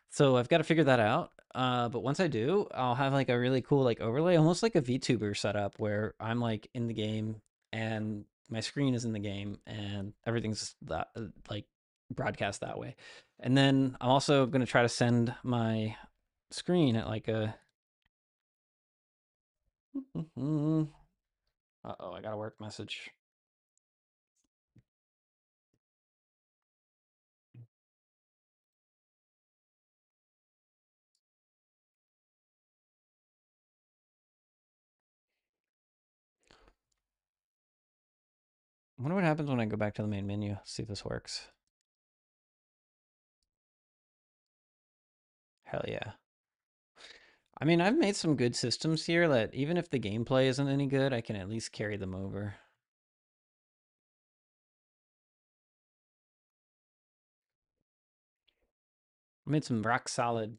So I've got to figure that out. But once I do, I'll have like a really cool like overlay, almost like a VTuber setup where I'm like in the game and my screen is in the game and everything's that like broadcast that way. And then I'm also going to try to send my screen at like a uh-oh, I got a work message. I wonder what happens when I go back to the main menu. See if this works. Hell yeah. I mean, I've made some good systems here that even if the gameplay isn't any good, I can at least carry them over. I made some rock solid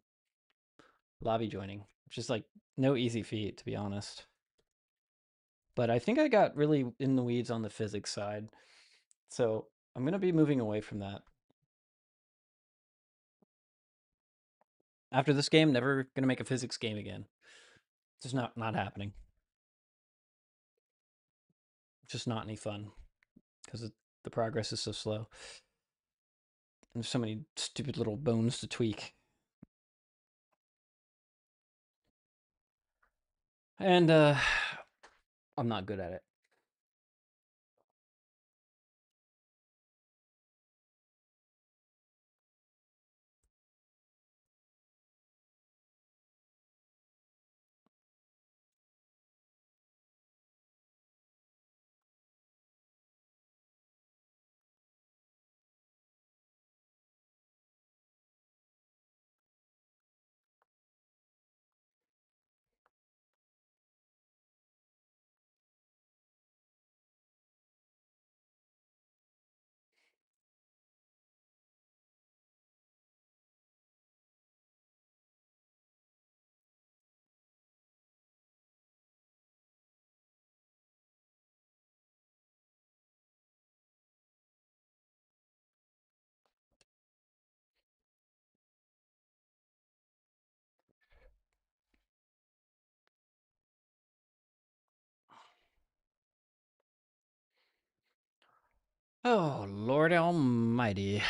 lobby joining, which is like no easy feat, to be honest. But I think I got really in the weeds on the physics side. So I'm going to be moving away from that. After this game, never going to make a physics game again. It's just not happening. It's just not any fun because the progress is so slow. And there's so many stupid little bones to tweak. And I'm not good at it. Oh, Lord Almighty.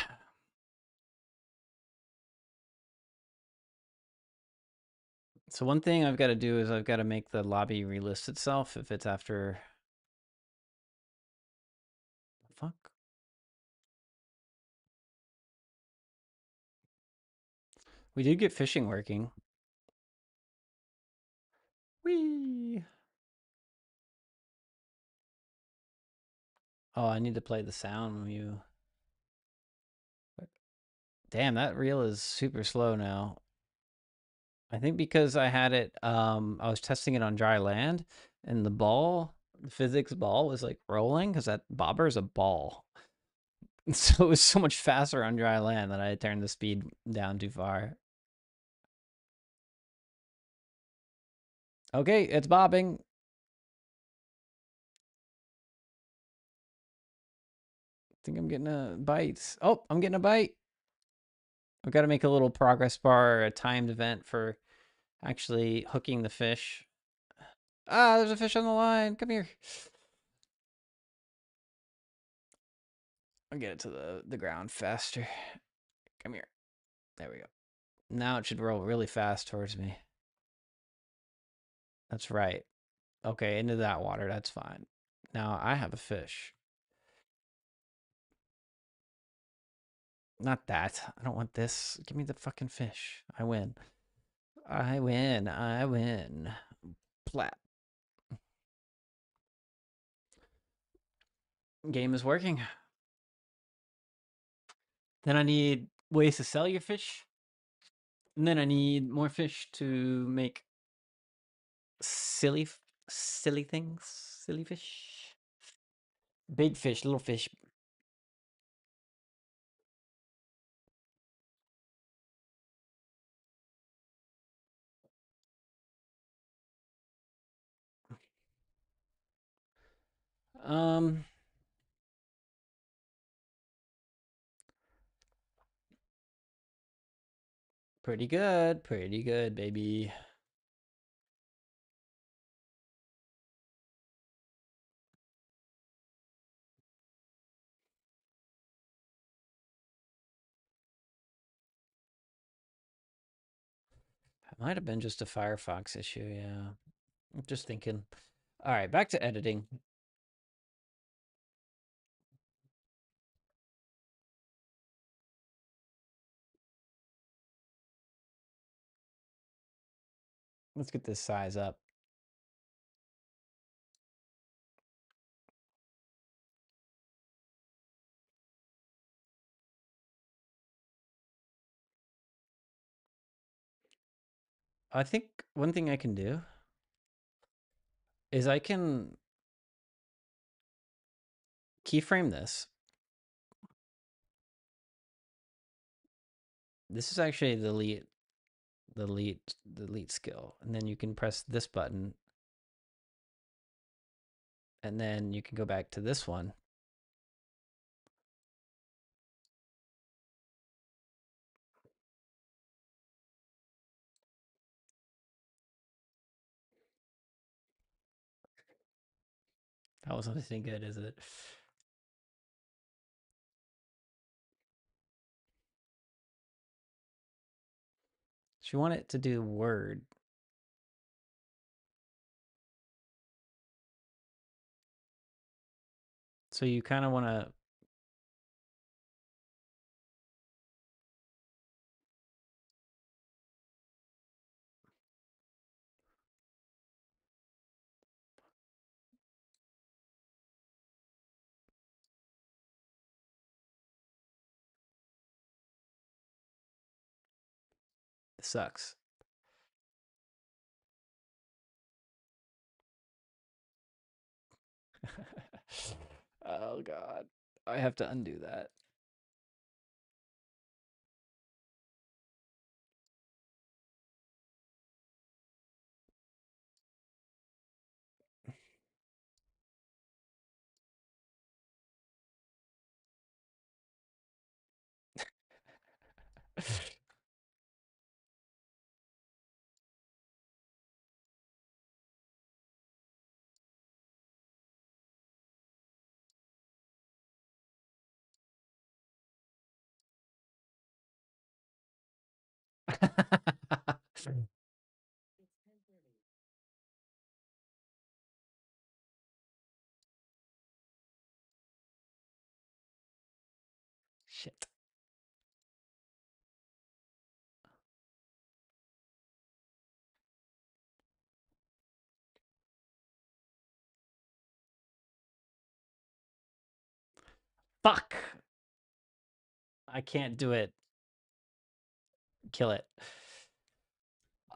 So one thing I've got to do is I've got to make the lobby relist itself if it's after... Fuck. We did get fishing working. Whee! Oh, I need to play the sound when you... Damn, that reel is super slow now. I think because I had it, I was testing it on dry land, and the physics ball was like rolling because that bobber is a ball. So it was so much faster on dry land that I turned the speed down too far. Okay, it's bobbing. I think I'm getting a bite. Oh, I'm getting a bite. I've got to make a little progress bar, a timed event for actually hooking the fish. Ah, there's a fish on the line. Come here. I'll get it to the ground faster. Come here. There we go. Now it should roll really fast towards me. That's right. Okay, into that water. That's fine. Now I have a fish. Not that. I don't want this. Give me the fucking fish. I win. I win. I win. Plat. Game is working. Then I need ways to sell your fish. And then I need more fish to make silly, silly things. Silly fish. Big fish, little fish. Um, pretty good, baby. It might have been just a Firefox issue, yeah. I'm just thinking. All right, back to editing. Let's get this size up. I think one thing I can do is I can keyframe this. This is actually the elite skill, and then you can press this button, and then you can go back to this one. That wasn't anything good, is it? So you want it to do word. So you kind of want to. It sucks. Oh god. I have to undo that. Shit. Fuck. I can't do it. Kill it.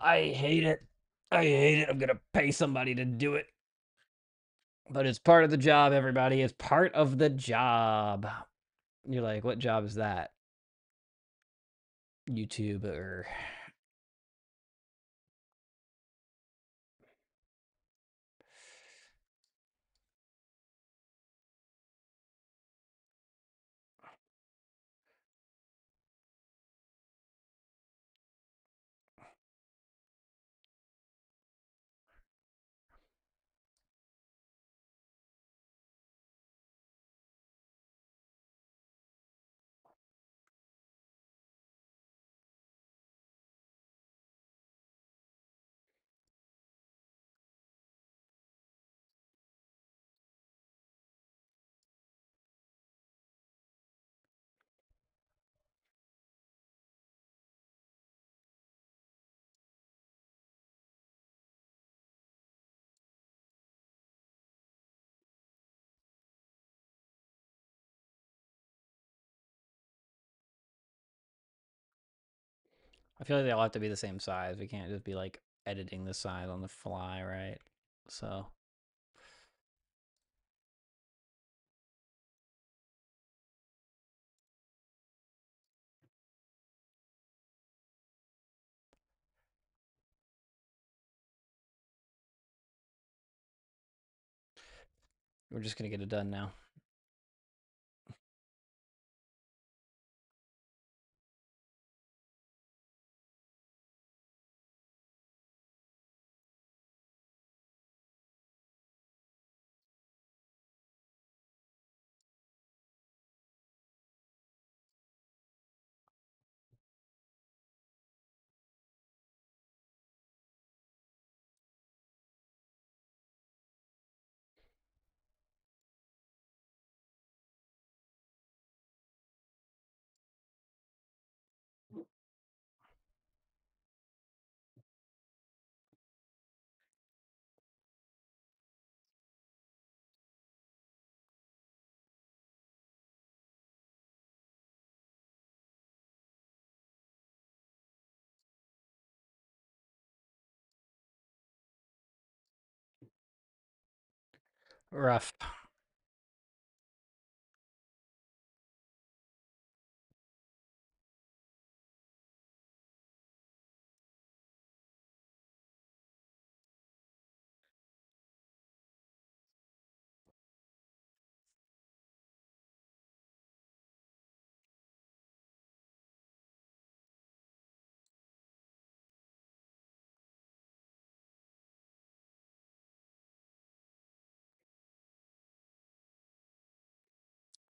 I hate it. I hate it. I'm gonna pay somebody to do it. But it's part of the job, everybody. It's part of the job. You're like, what job is that? YouTube or I feel like they all have to be the same size. We can't just be like editing the size on the fly, right? So we're just gonna get it done now. Rough.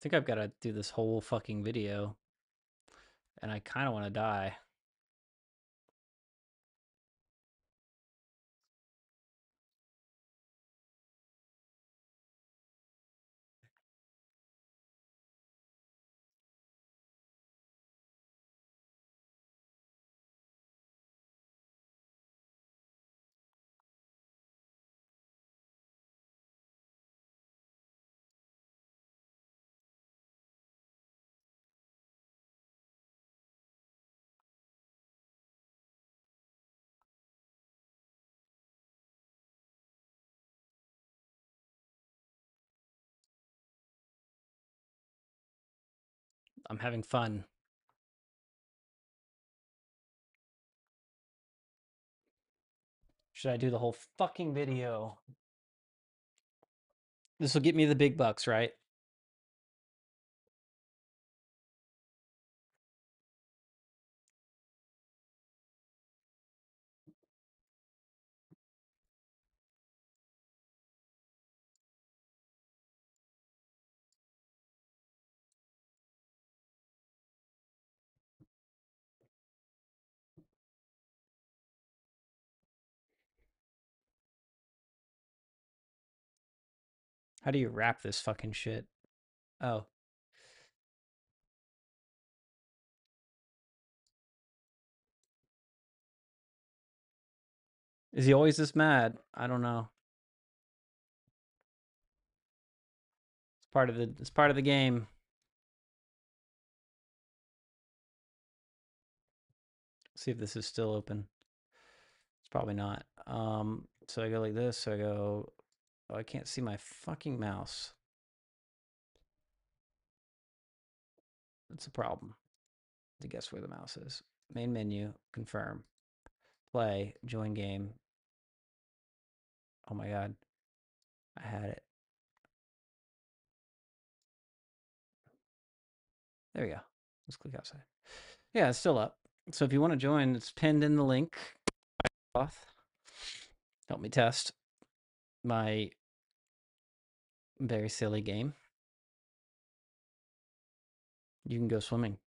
I think I've got to do this whole fucking video, and I kind of want to die. I'm having fun. Should I do the whole fucking video? This will get me the big bucks, right? How do you wrap this fucking shit? Oh, is he always this mad? I don't know. It's part of the game. See if this is still open. Probably not. So I go like this. So I go. Oh, I can't see my fucking mouse. That's a problem. To guess where the mouse is. Main menu. Confirm. Play. Join game. Oh my god. I had it. There we go. Let's click outside. Yeah, it's still up. So if you want to join, it's pinned in the link. Help me test my very silly game. You can go swimming.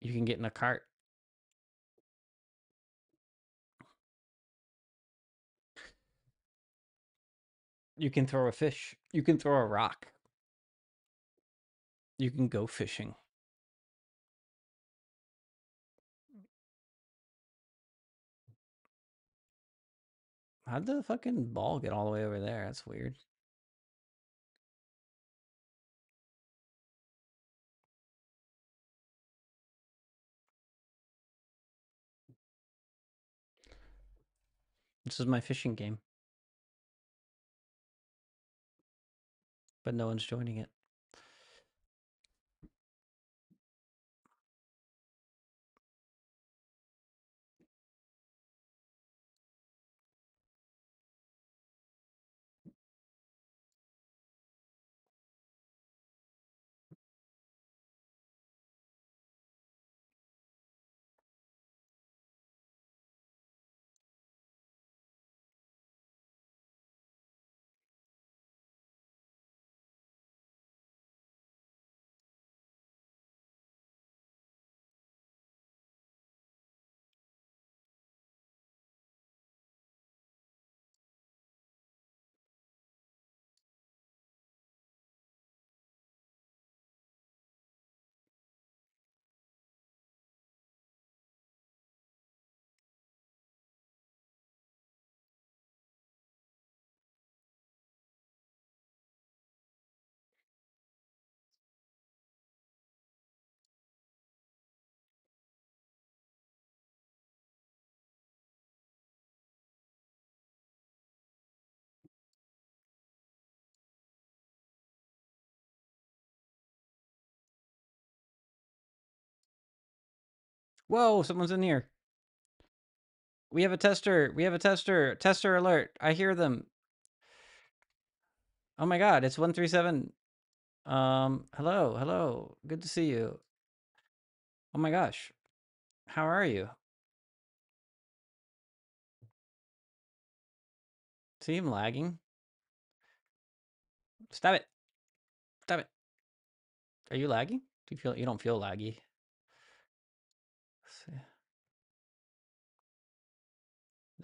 You can get in a cart. You can throw a fish. You can throw a rock. You can go fishing. How'd the fucking ball get all the way over there? That's weird. This is my fishing game, but no one's joining it. Whoa, someone's in here. We have a tester. We have a tester. Tester alert. I hear them. Oh my god, it's 137. Hello, hello. Good to see you. Oh my gosh. How are you? See him lagging? Stop it. Stop it. Are you lagging? Do you don't feel laggy?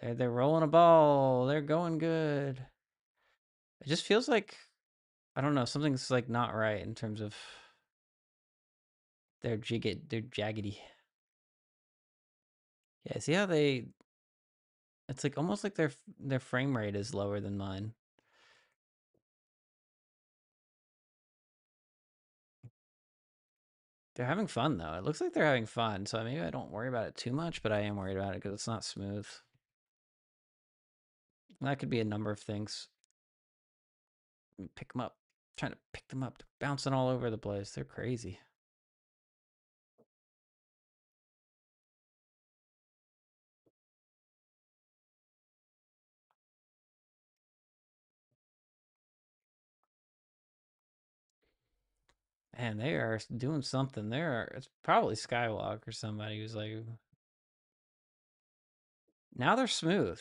They're rolling a ball. They're going good. It just feels like I don't know, something's like not right in terms of they're jaggedy. Yeah, see how they it's like almost like their frame rate is lower than mine. They're having fun though. It looks like they're having fun, so maybe I don't worry about it too much, but I am worried about it because it's not smooth. That could be a number of things. Pick them up. I'm trying to pick them up. They're bouncing all over the place. They're crazy. Man, they are doing something. It's probably Skywalk or somebody who's like, now they're smooth.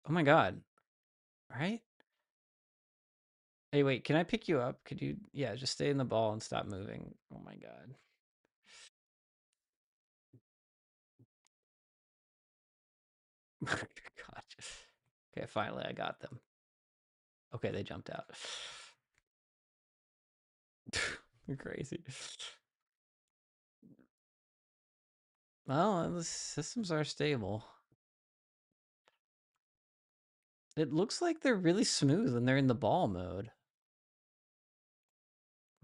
Oh my god. Right? Hey, wait, can I pick you up? Could you, yeah, just stay in the ball and stop moving. Oh my god. God. Okay, finally I got them. Okay, they jumped out. You're crazy. Well, the systems are stable. It looks like they're really smooth when they're in the ball mode.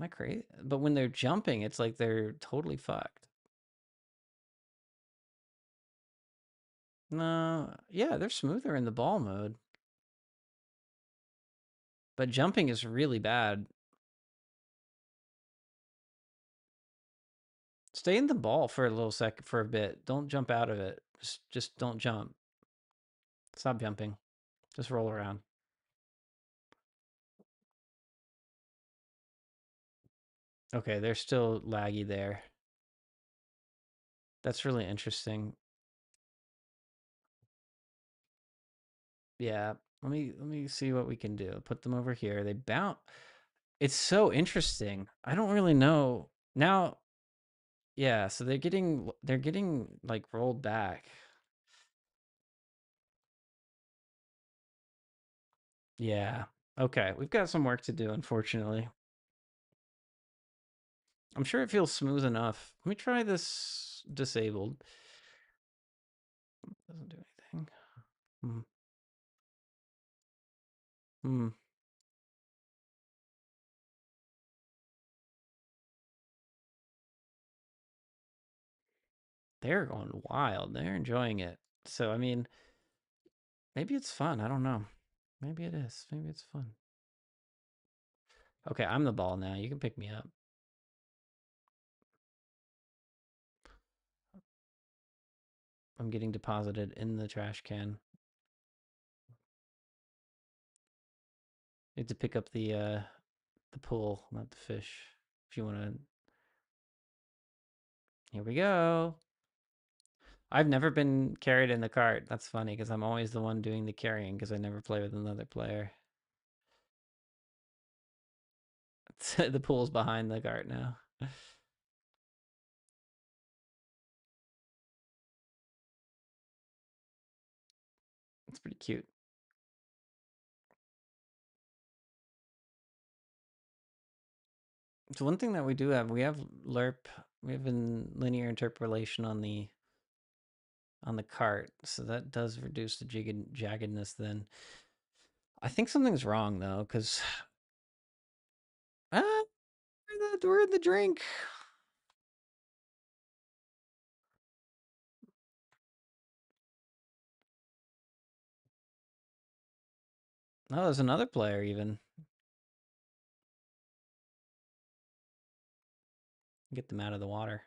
Am I crazy? But when they're jumping, it's like they're totally fucked. No, yeah, they're smoother in the ball mode, but jumping is really bad. Stay in the ball for a little second, for a bit. Don't jump out of it. Just don't jump. Stop jumping. Just roll around. Okay, they're still laggy there. That's really interesting. Yeah, let me see what we can do. Put them over here. They bounce. It's so interesting. I don't really know now. Yeah, so they're getting like rolled back. Yeah. Okay, we've got some work to do, unfortunately. I'm sure it feels smooth enough. Let me try this disabled. Doesn't do anything. Hmm. Hmm. They're going wild. They're enjoying it. So, I mean, maybe it's fun. I don't know. Maybe it is. Maybe it's fun. Okay, I'm the ball now. You can pick me up. I'm getting deposited in the trash can. You have to pick up the pool, not the fish. If you want to. Here we go. I've never been carried in the cart. That's funny because I'm always the one doing the carrying because I never play with another player. The pool's behind the cart now. It's pretty cute. So one thing that we have lerp, we have in linear interpolation on the cart, so that does reduce the jaggedness. Then I think something's wrong though, because ah, we're in the drink. Oh, there's another player even. Get them out of the water.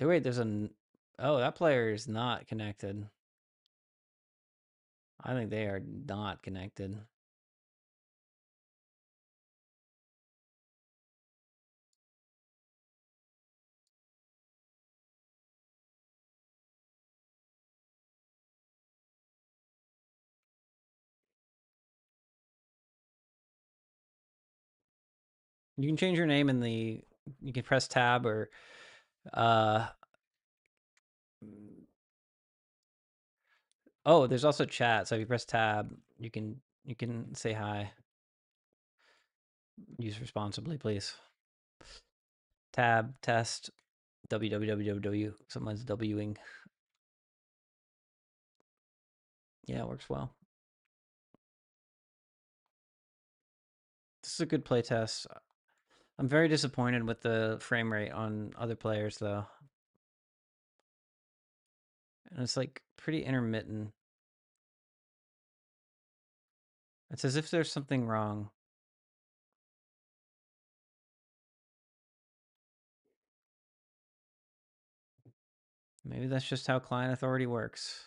Wait, there's an. Oh, that player is not connected. I think they are not connected. You can change your name in the. You can press tab or. Uh. Oh, there's also chat. So if you press tab, you can say hi. Use responsibly, please. Tab test www. Someone's Wing. Yeah, it works well. This is a good play test. I'm very disappointed with the frame rate on other players though. And it's like pretty intermittent. It's as if there's something wrong. Maybe that's just how client authority works.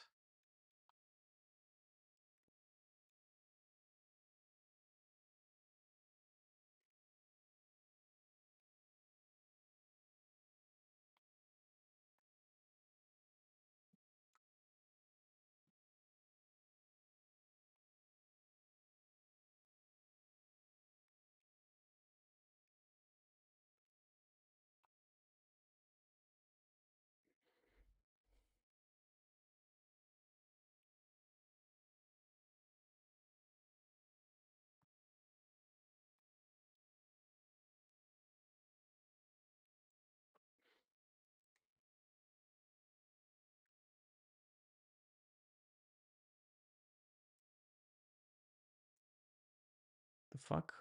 The fuck?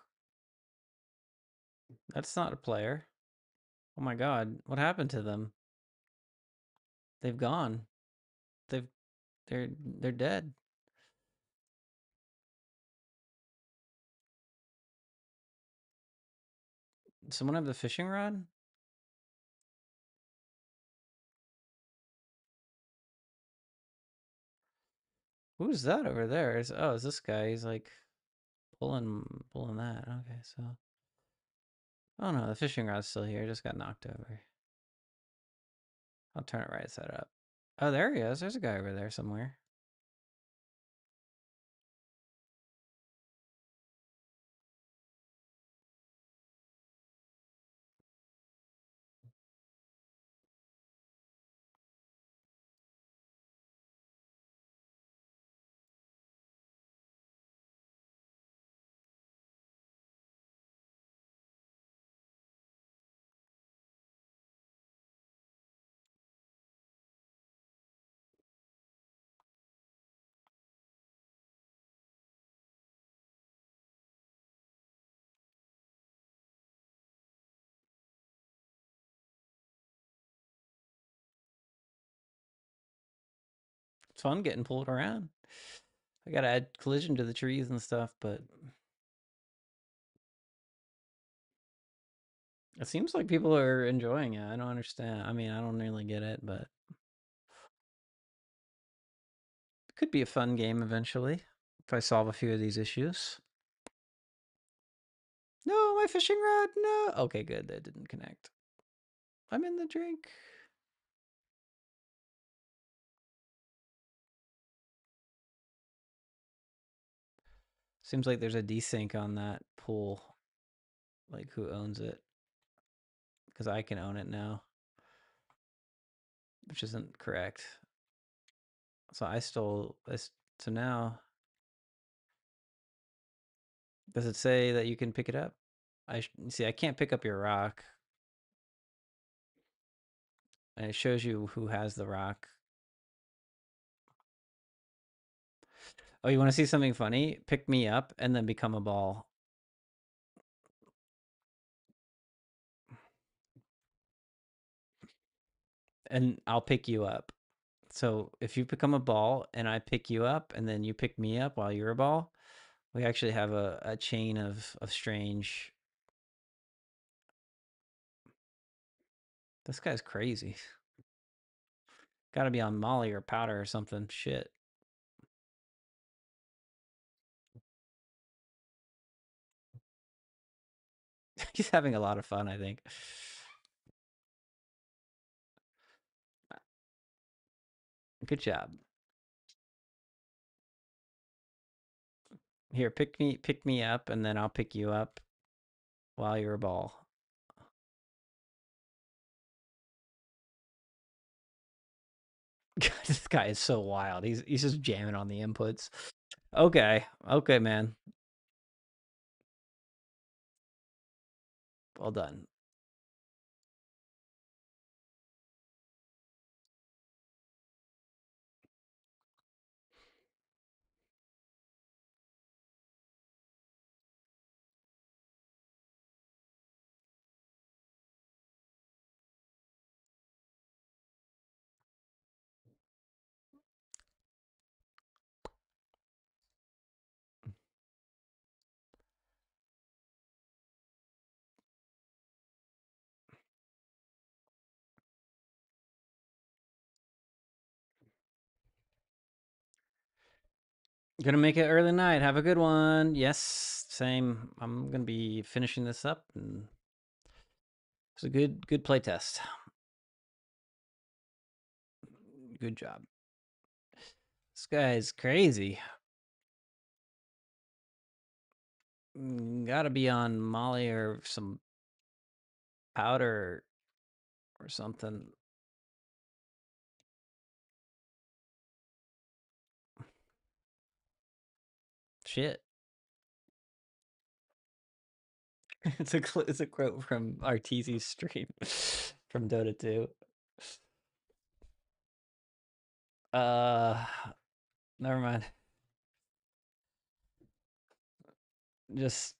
That's not a player. Oh my god, what happened to them? They've gone. They've they're dead. Someone have the fishing rod? Who's that over there? Is this guy? He's like pulling that. Okay, so oh no, the fishing rod's still here. It just got knocked over. I'll turn it right side up. Oh, there he is. There's a guy over there somewhere. It's fun getting pulled around. I gotta add collision to the trees and stuff, but it seems like people are enjoying it. I don't understand. I mean, I don't really get it, but it could be a fun game eventually if I solve a few of these issues. No, my fishing rod. No. Okay, good. That didn't connect. I'm in the drink. Seems like there's a desync on that pool. Like who owns it? Because I can own it now, which isn't correct. So I stole this. So now, does it say that you can pick it up? See. I can't pick up your rock, and it shows you who has the rock. Oh, you want to see something funny? Pick me up and then become a ball. And I'll pick you up. So if you become a ball and I pick you up and then you pick me up while you're a ball, we actually have a chain of strange. This guy's crazy. Gotta be on Molly or powder or something. Shit. He's having a lot of fun, I think. Good job. Here, pick me up, and then I'll pick you up while you're a ball. This guy is so wild. He's just jamming on the inputs. Okay, okay, man. Well done. Gonna make it early night. Have a good one. Yes, same. I'm gonna be finishing this up, and it's a good play test. Good job. This guy's crazy. Gotta be on Molly or some powder or something. Shit. It's a quote from Arteezy's stream from Dota 2. Uh, Never mind. Just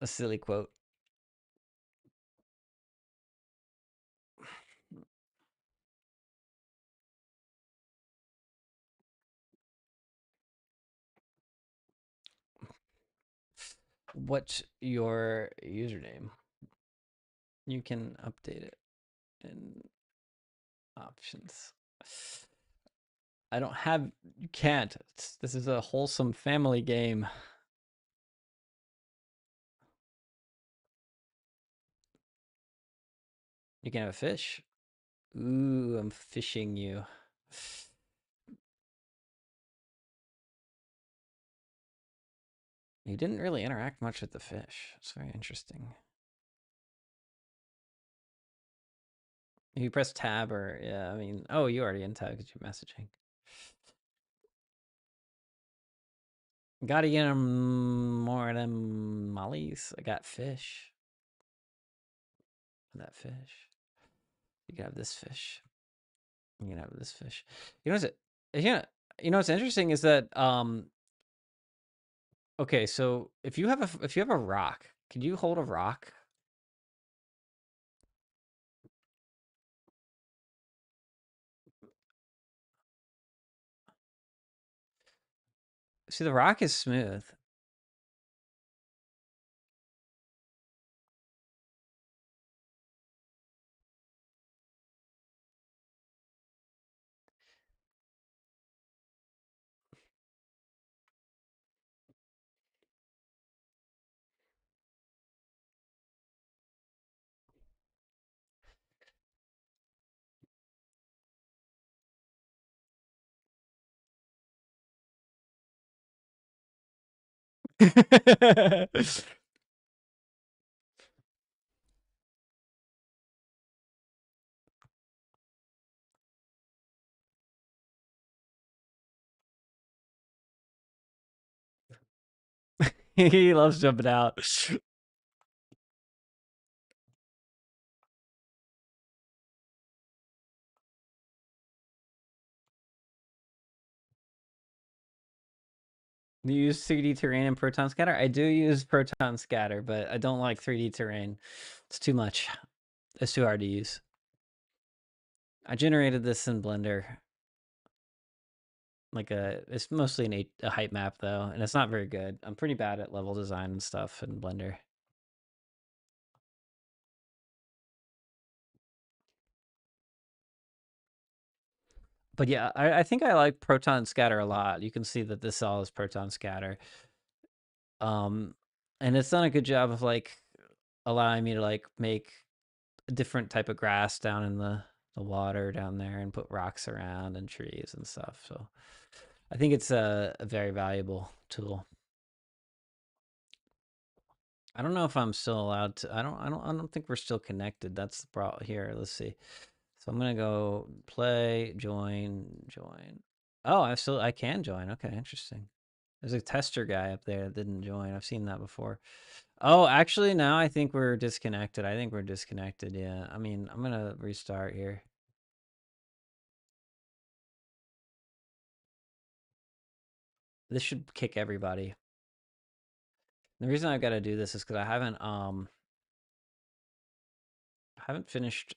A silly quote. What's your username? You can update it in options. I don't have. You can't. This is a wholesome family game. You can have a fish. Ooh, I'm fishing you. You didn't really interact much with the fish. It's very interesting. You press tab or yeah, I mean, oh, you already in tab because you're messaging. Gotta get him more of them mollies. I got fish. That fish. You can have this fish. You can have this fish. You know what's it? Yeah. You know what's interesting is that okay, so if you have a rock, can you hold a rock? See, the rock is smooth. He loves jumping out. Do you use 3D terrain and proton scatter? I do use proton scatter, but I don't like 3D terrain. It's too much. It's too hard to use. I generated this in Blender. It's mostly a height map though, and it's not very good. I'm pretty bad at level design and stuff in Blender. But yeah, I think I like proton scatter a lot. You can see that this all is proton scatter. Um, and it's done a good job of like allowing me to like make a different type of grass down in the water down there and put rocks around and trees and stuff. So I think it's a very valuable tool. I don't know if I'm still allowed to. I don't think we're still connected. That's the problem here. Let's see. So I'm gonna go play, join. Oh, I can join. Okay, interesting. There's a tester guy up there that didn't join. I've seen that before. Oh, actually, now I think we're disconnected. I think we're disconnected. Yeah. I mean, I'm gonna restart here. This should kick everybody. The reason I've got to do this is because I haven't finished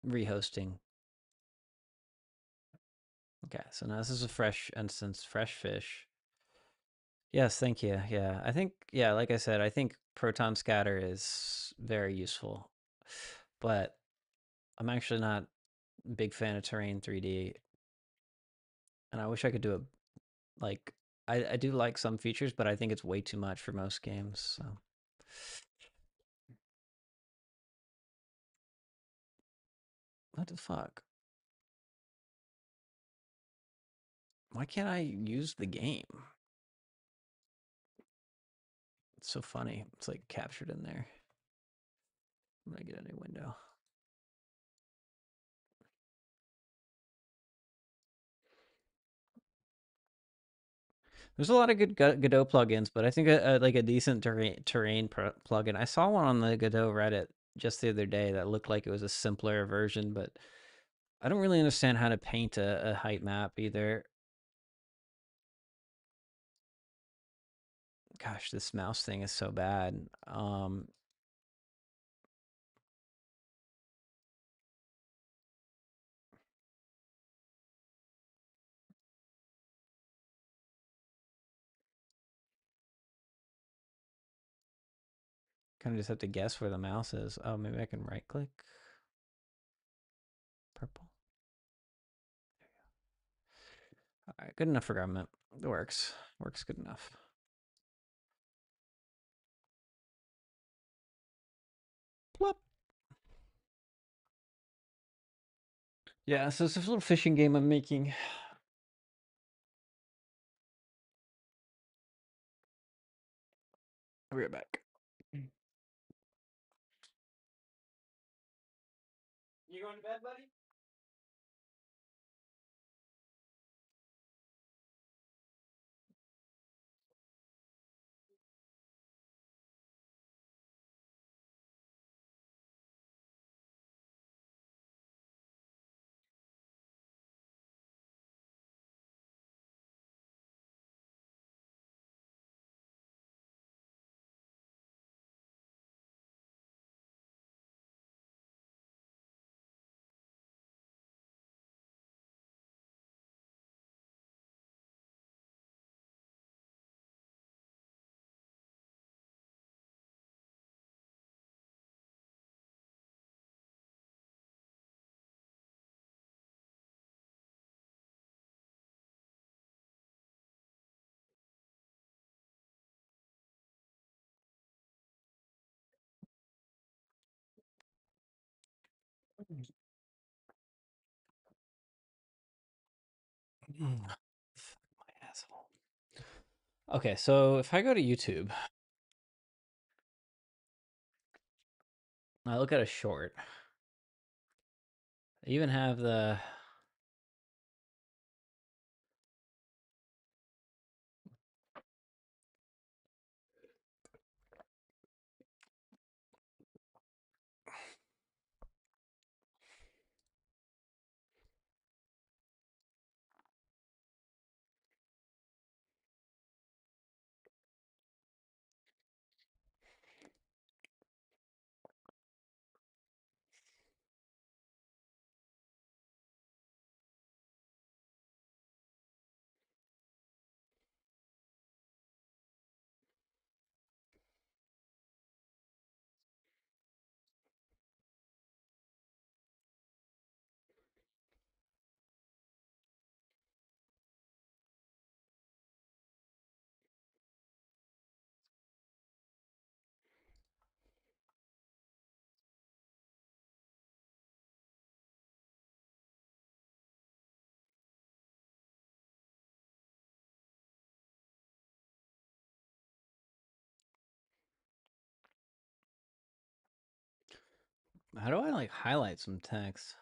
rehosting. Okay, so now this is a fresh instance, fresh fish. Yes, thank you. Yeah, I think yeah, like I said, I think proton scatter is very useful, but I'm actually not a big fan of terrain 3D, and I wish I could do it like I do like some features, but I think it's way too much for most games. So what the fuck? Why can't I use the game? It's so funny. It's like captured in there. I'm gonna get a new window. There's a lot of good Godot plugins, but I think like a decent terrain plugin. I saw one on the Godot Reddit just the other day that looked like it was a simpler version, but I don't really understand how to paint a height map either. Gosh, this mouse thing is so bad. Kind of just have to guess where the mouse is. Oh, maybe I can right click. Purple. All right, good enough for government. It works. Works good enough. Plop. Yeah, so it's a little fishing game I'm making. I'll be right back. You going to bed, buddy? My asshole. Okay, so if I go to YouTube, I look at a short. I even have the how do I like highlight some text?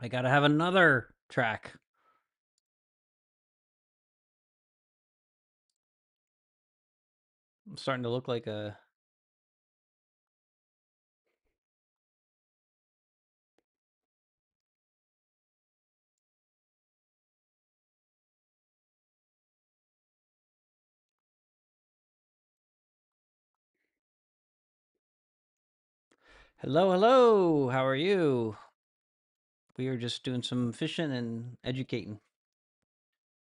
I gotta have another track. I'm starting to look like a. Hello, hello. How are you? We are just doing some fishing and educating.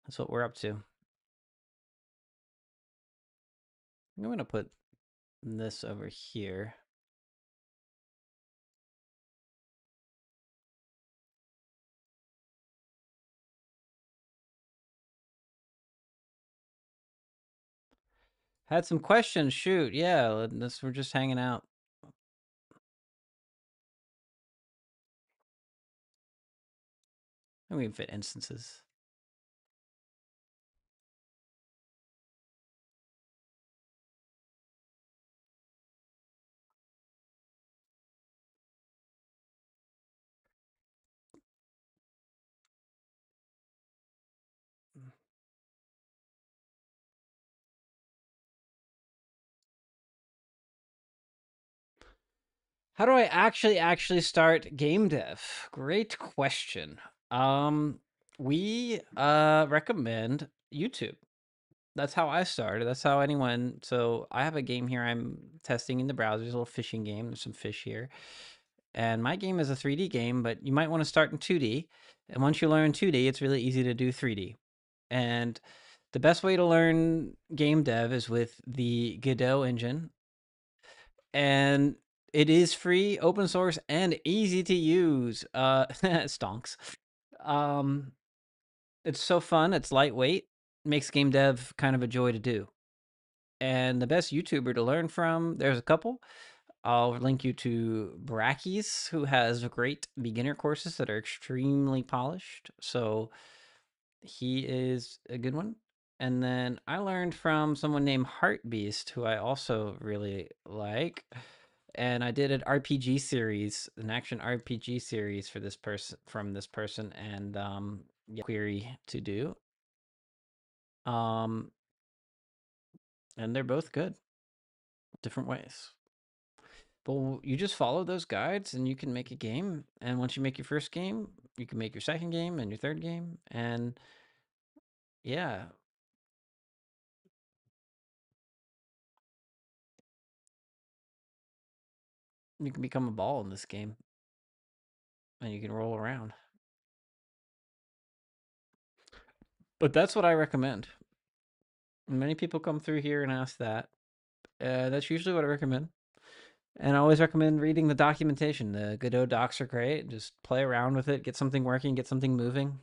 That's what we're up to. I'm gonna put this over here. Had some questions. Shoot, yeah. We're just hanging out. And we can fit instances. How do I actually start game dev? Great question. Um, we recommend YouTube. That's how I started. That's how anyone. So I have a game here. I'm testing in the browser. There's a little fishing game. There's some fish here, and my game is a 3D game. But you might want to start in 2D. And once you learn 2D, it's really easy to do 3D. And the best way to learn game dev is with the Godot engine, and it is free, open source, and easy to use. Stonks. Um, it's so fun. It's lightweight. Makes game dev kind of a joy to do. And the best YouTuber to learn from, there's a couple. I'll link you to Brackeys, who has great beginner courses that are extremely polished. So he is a good one. And then I learned from someone named Heartbeast, who I also really like. And I did an RPG series, an action RPG series for this person from this person, and yeah, query to do. Um, and they're both good, different ways. But you just follow those guides, and you can make a game. And once you make your first game, you can make your second game and your third game, and yeah, you can become a ball in this game, and you can roll around. But that's what I recommend. Many people come through here and ask that. That's usually what I recommend. And I always recommend reading the documentation. The Godot docs are great. Just play around with it, get something working, get something moving.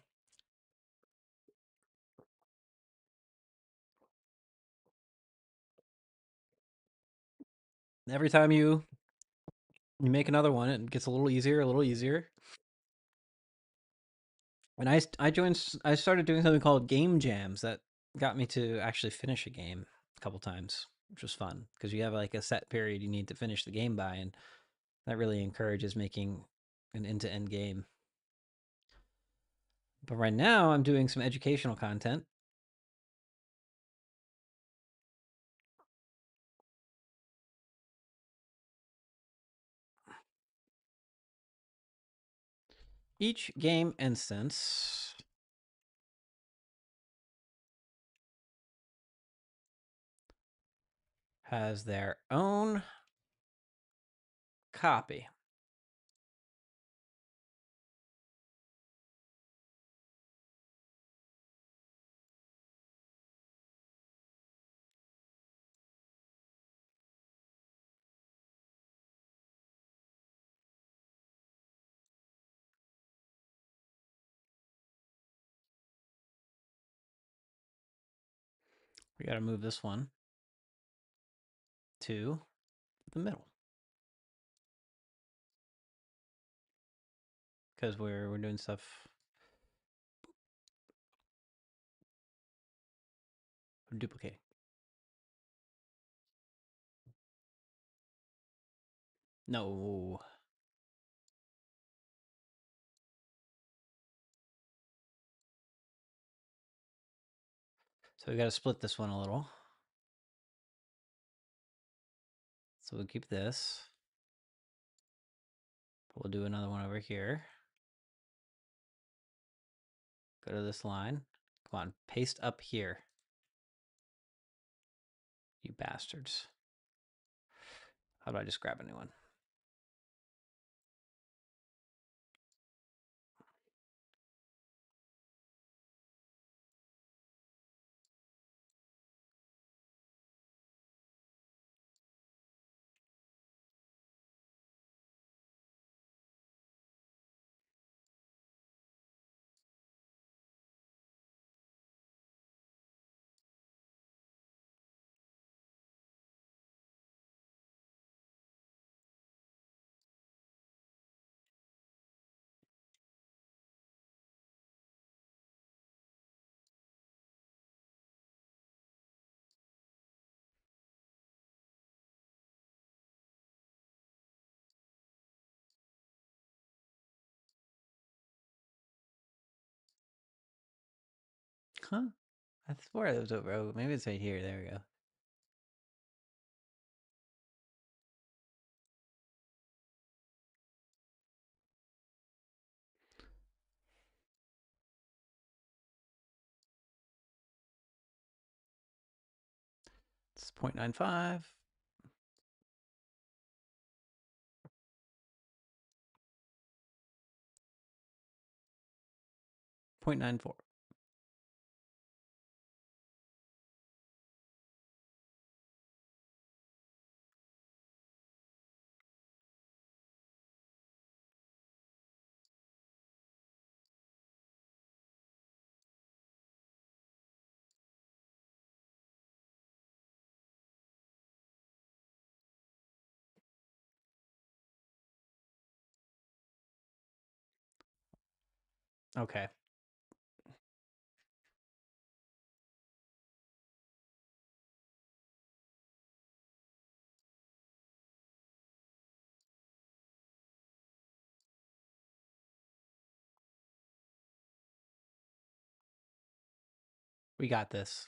Every time you make another one, it gets a little easier, a little easier. And I started doing something called game jams that got me to actually finish a game a couple times, which was fun because you have like a set period you need to finish the game by, and that really encourages making an end-to-end game. But right now, I'm doing some educational content. Each game instance has their own copy. We got to move this one to the middle because we're doing stuff. Duplicate. No. So we got to split this one a little. So we'll keep this. We'll do another one over here. Go to this line. Come on, paste up here. You bastards. How do I just grab a new one? Huh? I swore it was over. Oh, maybe it's right here. There we go. It's 0.95. 0.94. Okay. We got this.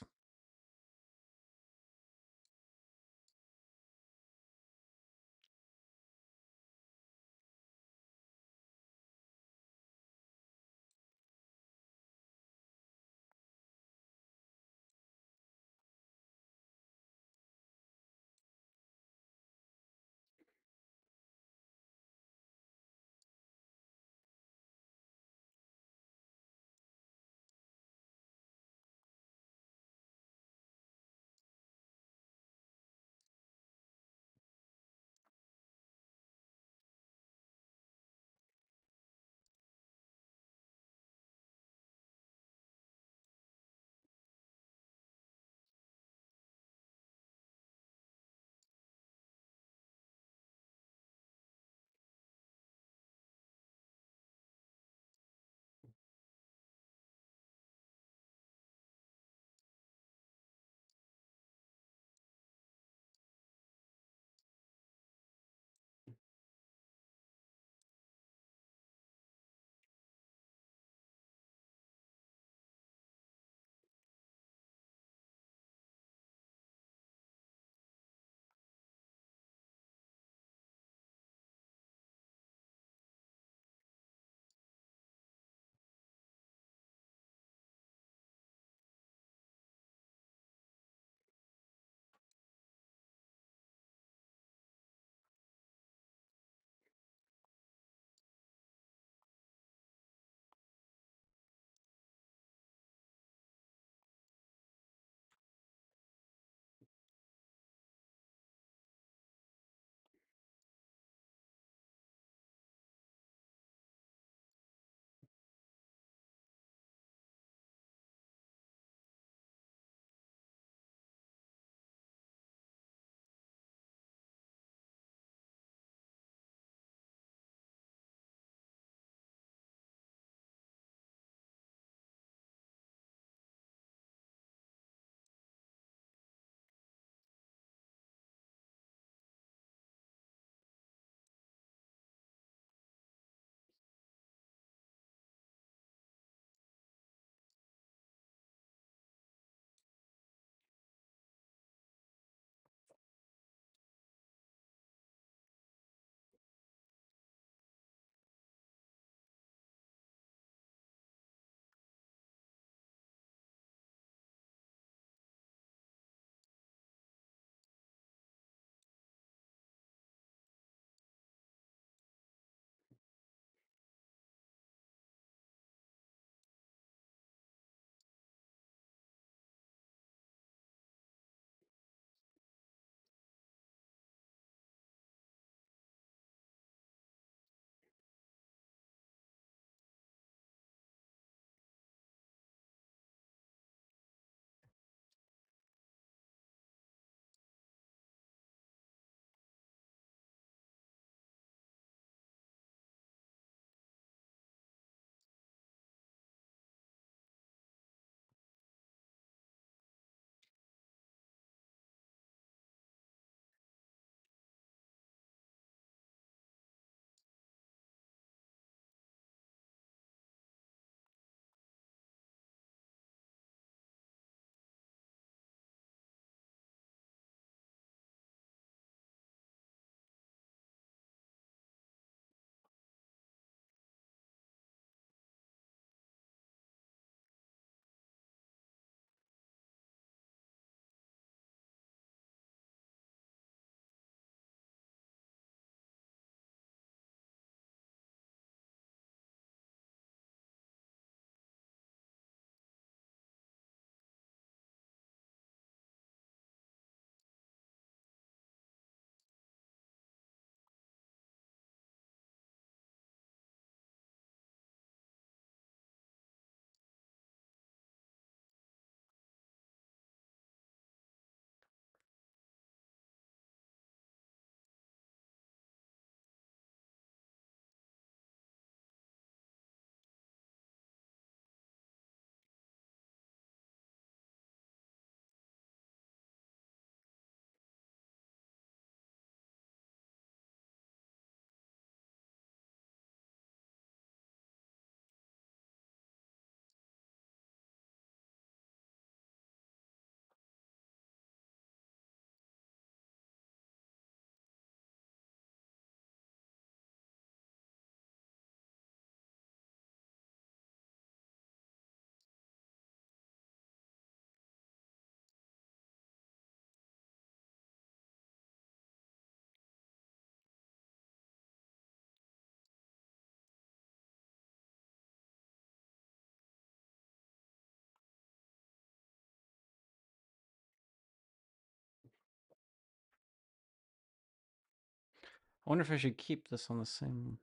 I wonder if I should keep this on the same.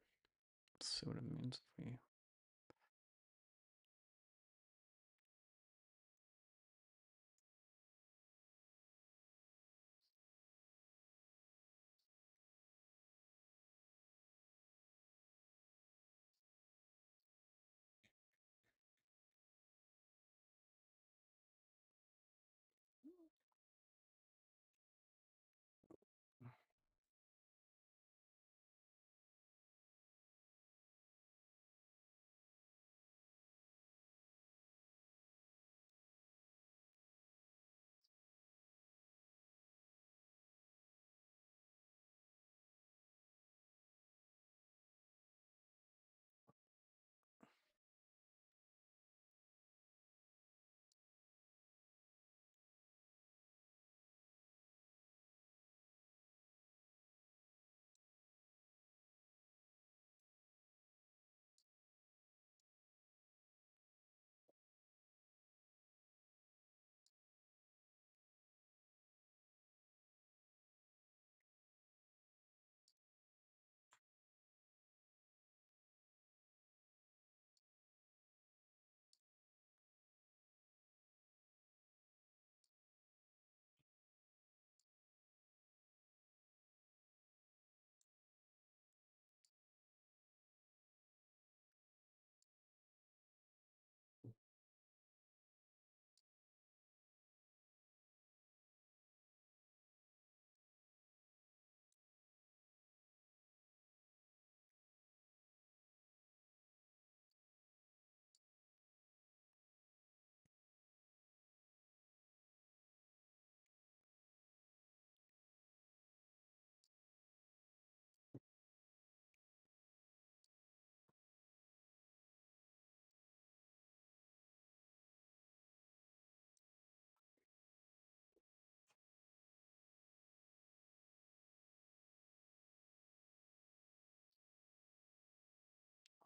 Let's see what it means if we.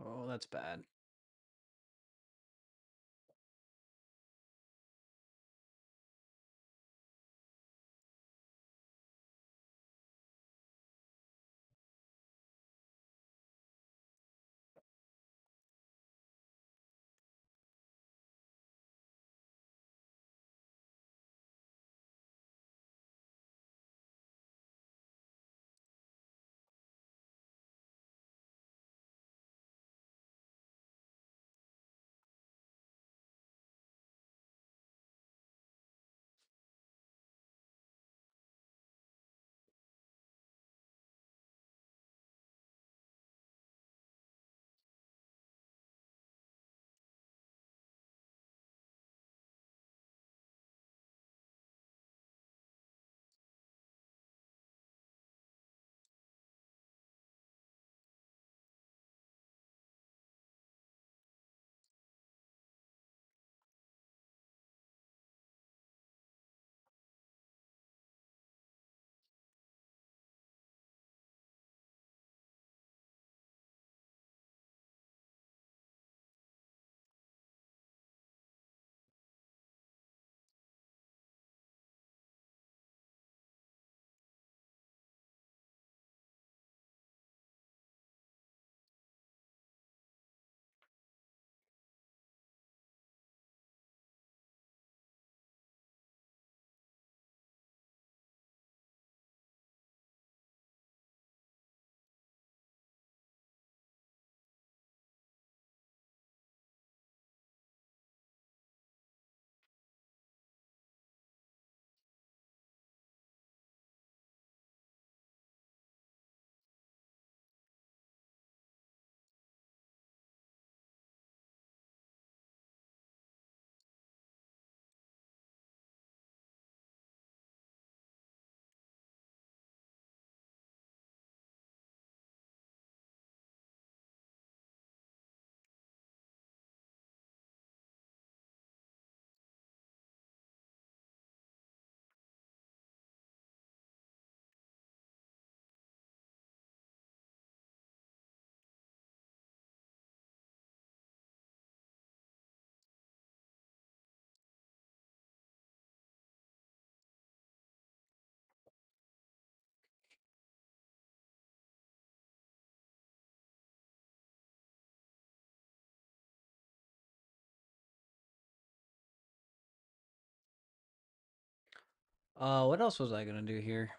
Oh, that's bad. What else was I gonna do here?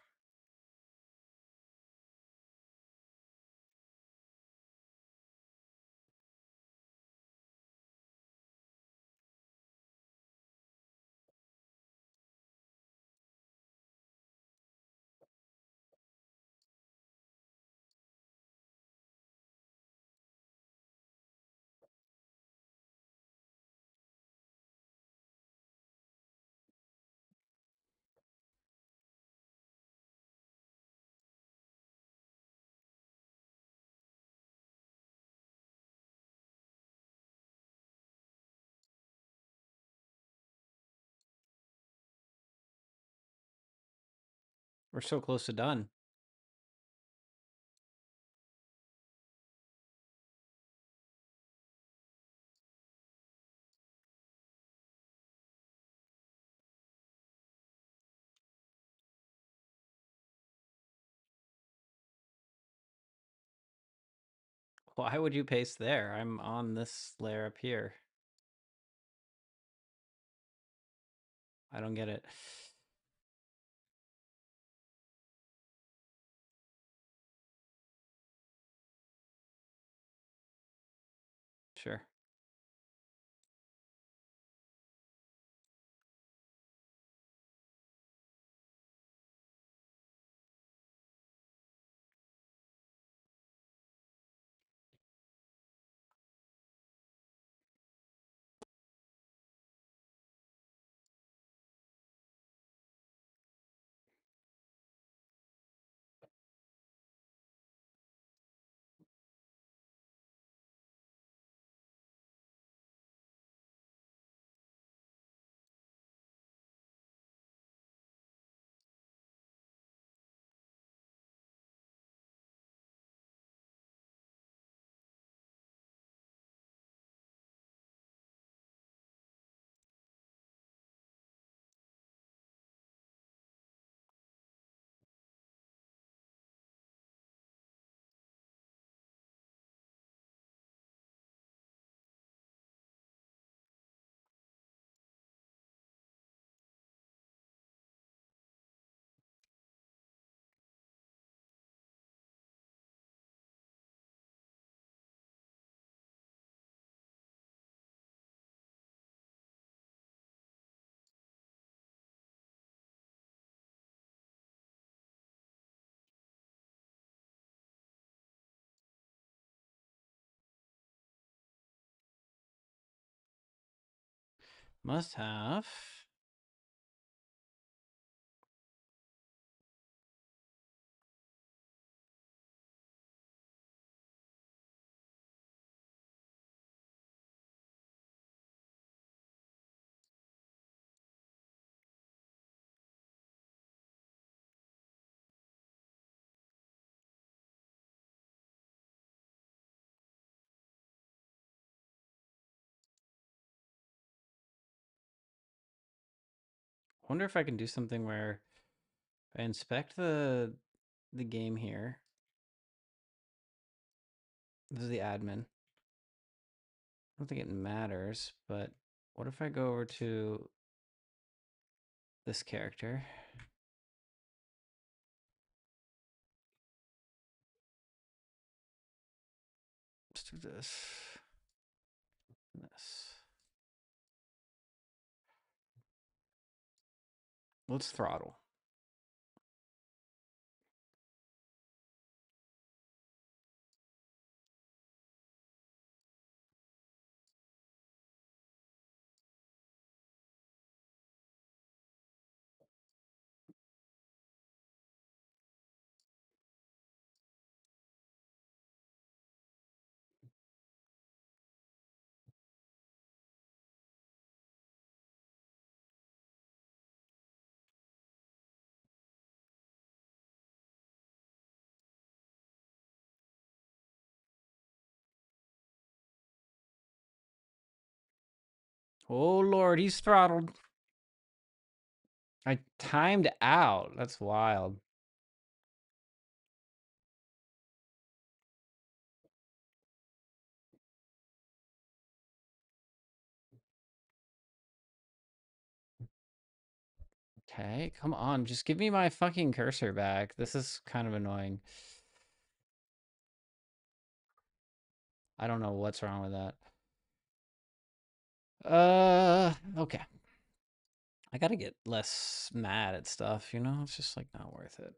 We're so close to done. Why would you paste there? I'm on this layer up here. I don't get it. Sure. Must have. I wonder if I can do something where I inspect the game here. This is the admin. I don't think it matters, but what if I go over to this character? Let's do this. This. Let's throttle. Oh Lord, he's throttled. I timed out. That's wild. Okay, come on. Just give me my fucking cursor back. This is kind of annoying. I don't know what's wrong with that. Okay. I gotta get less mad at stuff, you know? It's just like not worth it.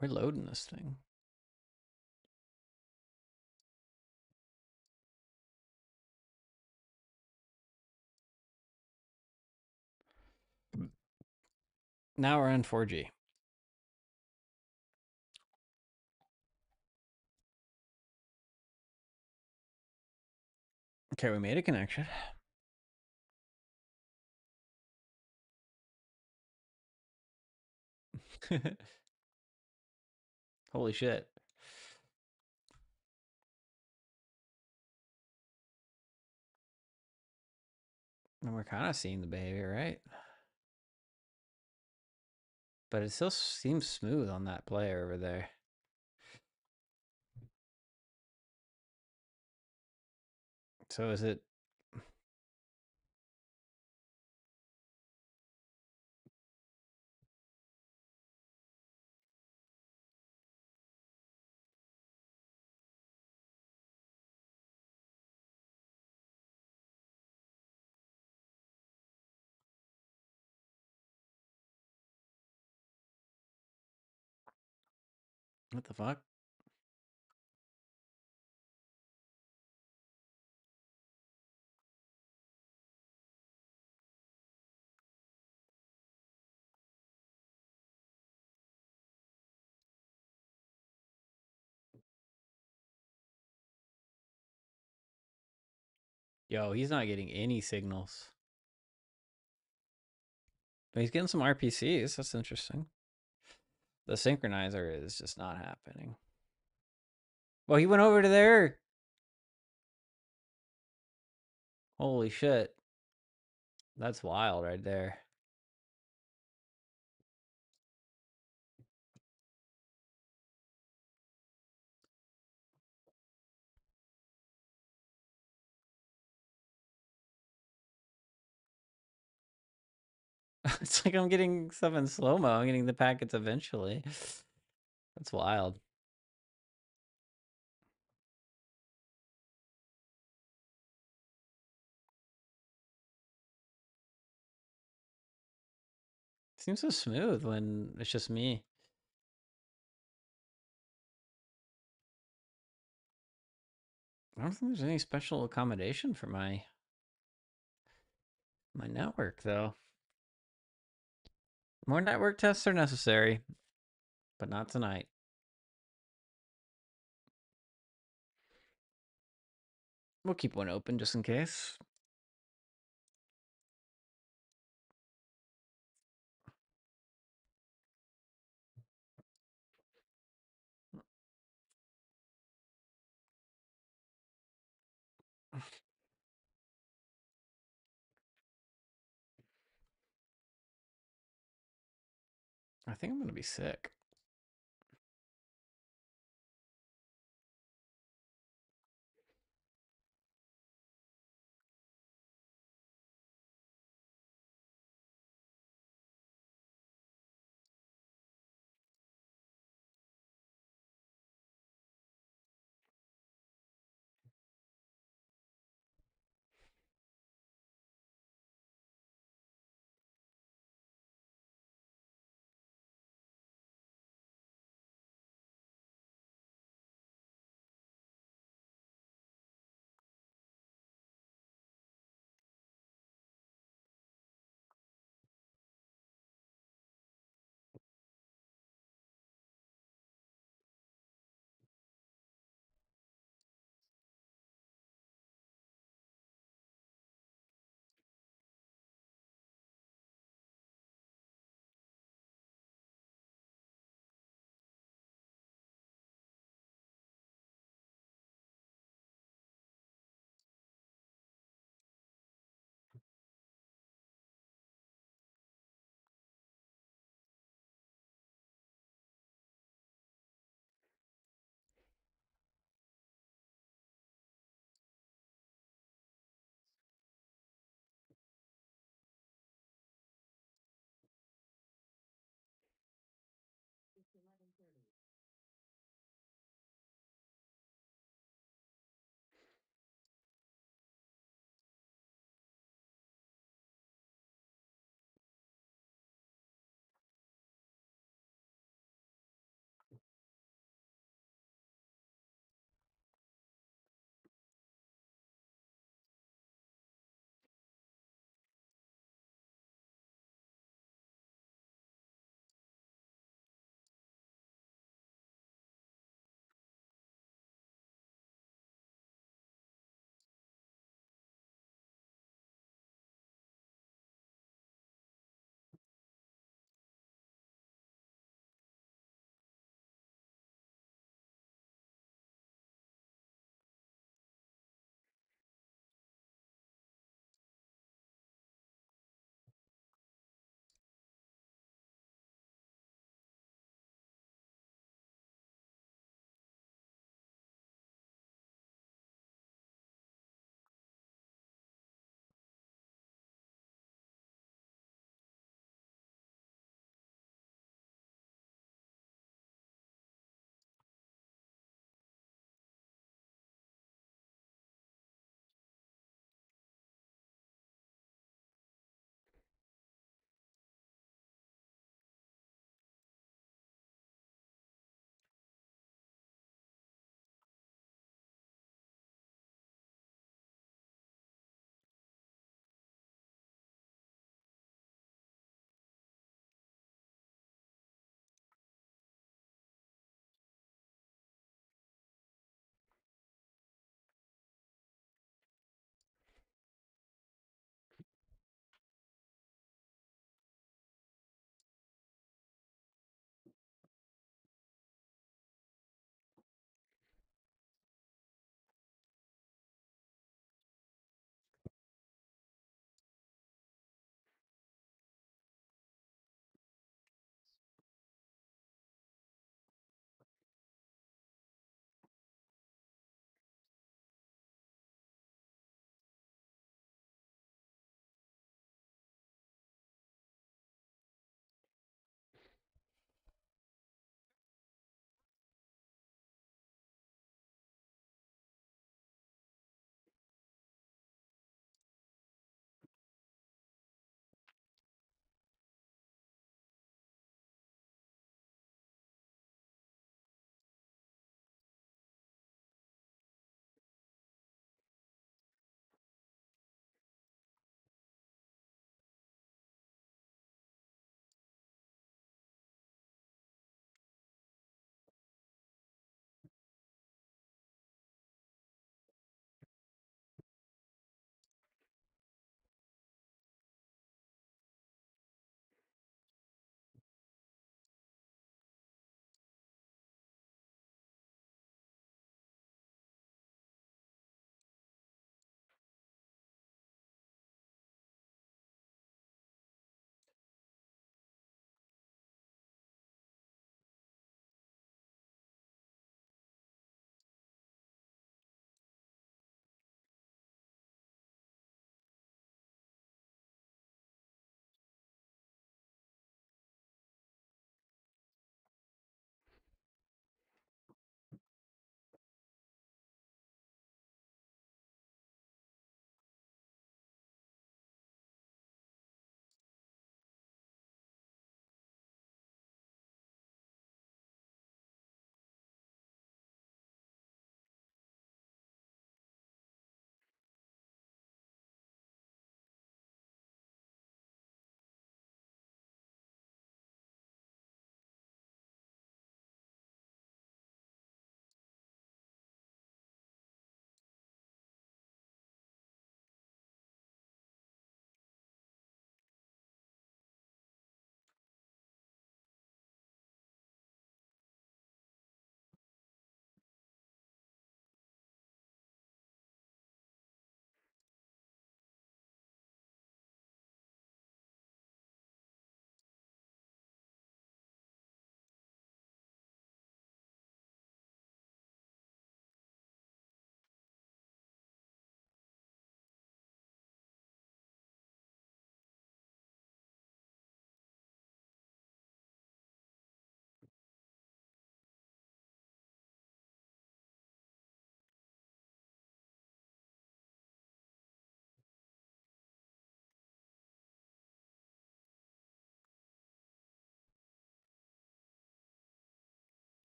We're loading this thing. Now we're in 4G. Okay, we made a connection. Holy shit. And we're kind of seeing the behavior, right? But it still seems smooth on that player over there. So is it... What the fuck? Yo, he's not getting any signals. But he's getting some RPCs. That's interesting. The synchronizer is just not happening. Well, he went over to there. Holy shit. That's wild right there. It's like I'm getting stuff in slow-mo. I'm getting the packets eventually. That's wild. Seems so smooth when it's just me. I don't think there's any special accommodation for my network though. More network tests are necessary, but not tonight. We'll keep one open just in case. I think I'm gonna be sick.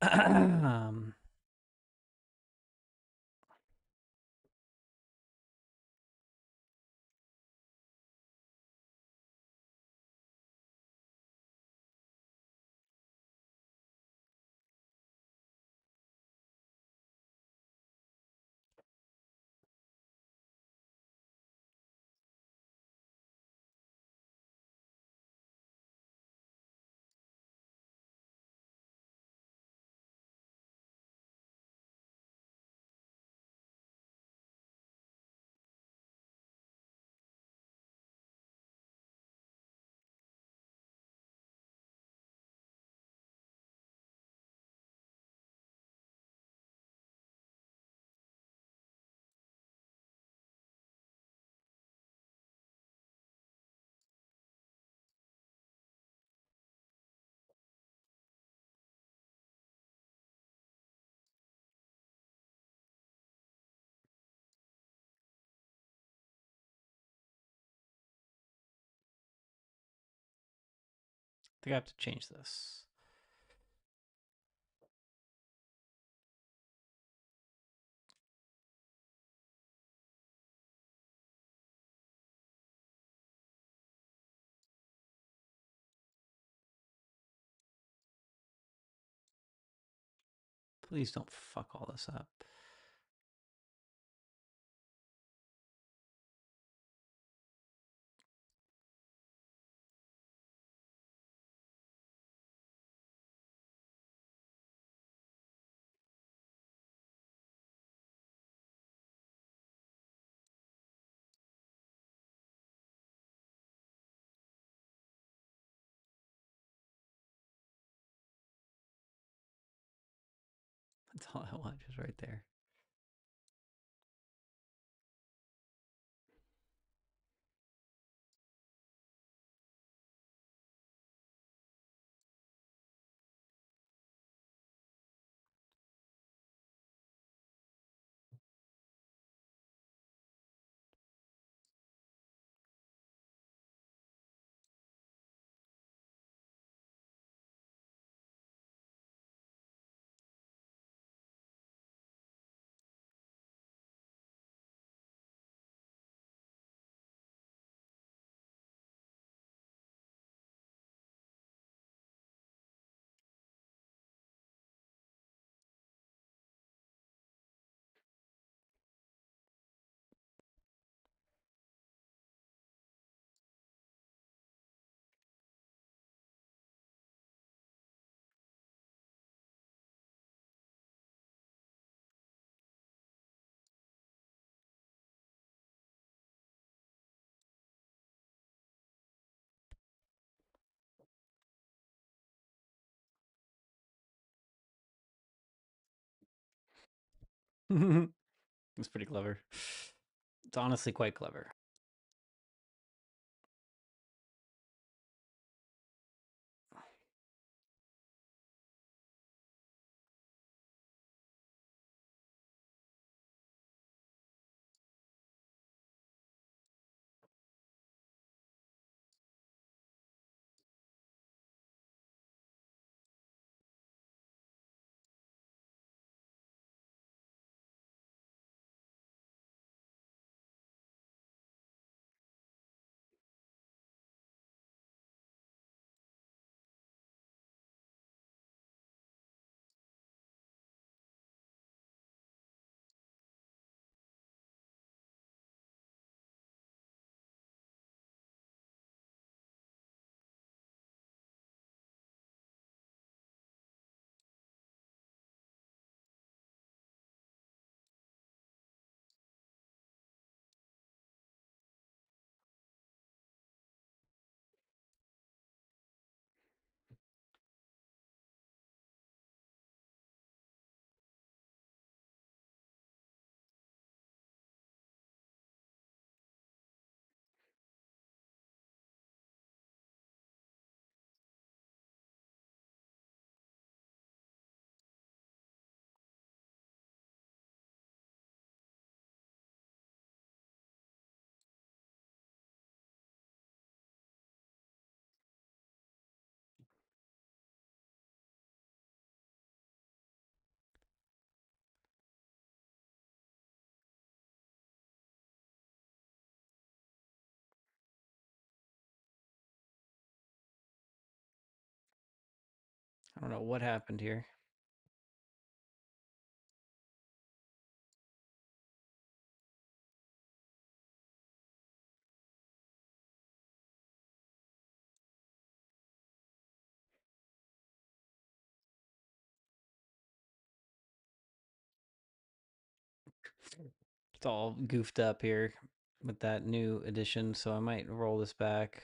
um, I think I have to change this. Please don't fuck all this up. That's all I want, just right there. It's pretty clever. It's honestly quite clever. I don't know what happened here. It's all goofed up here with that new edition, so I might roll this back.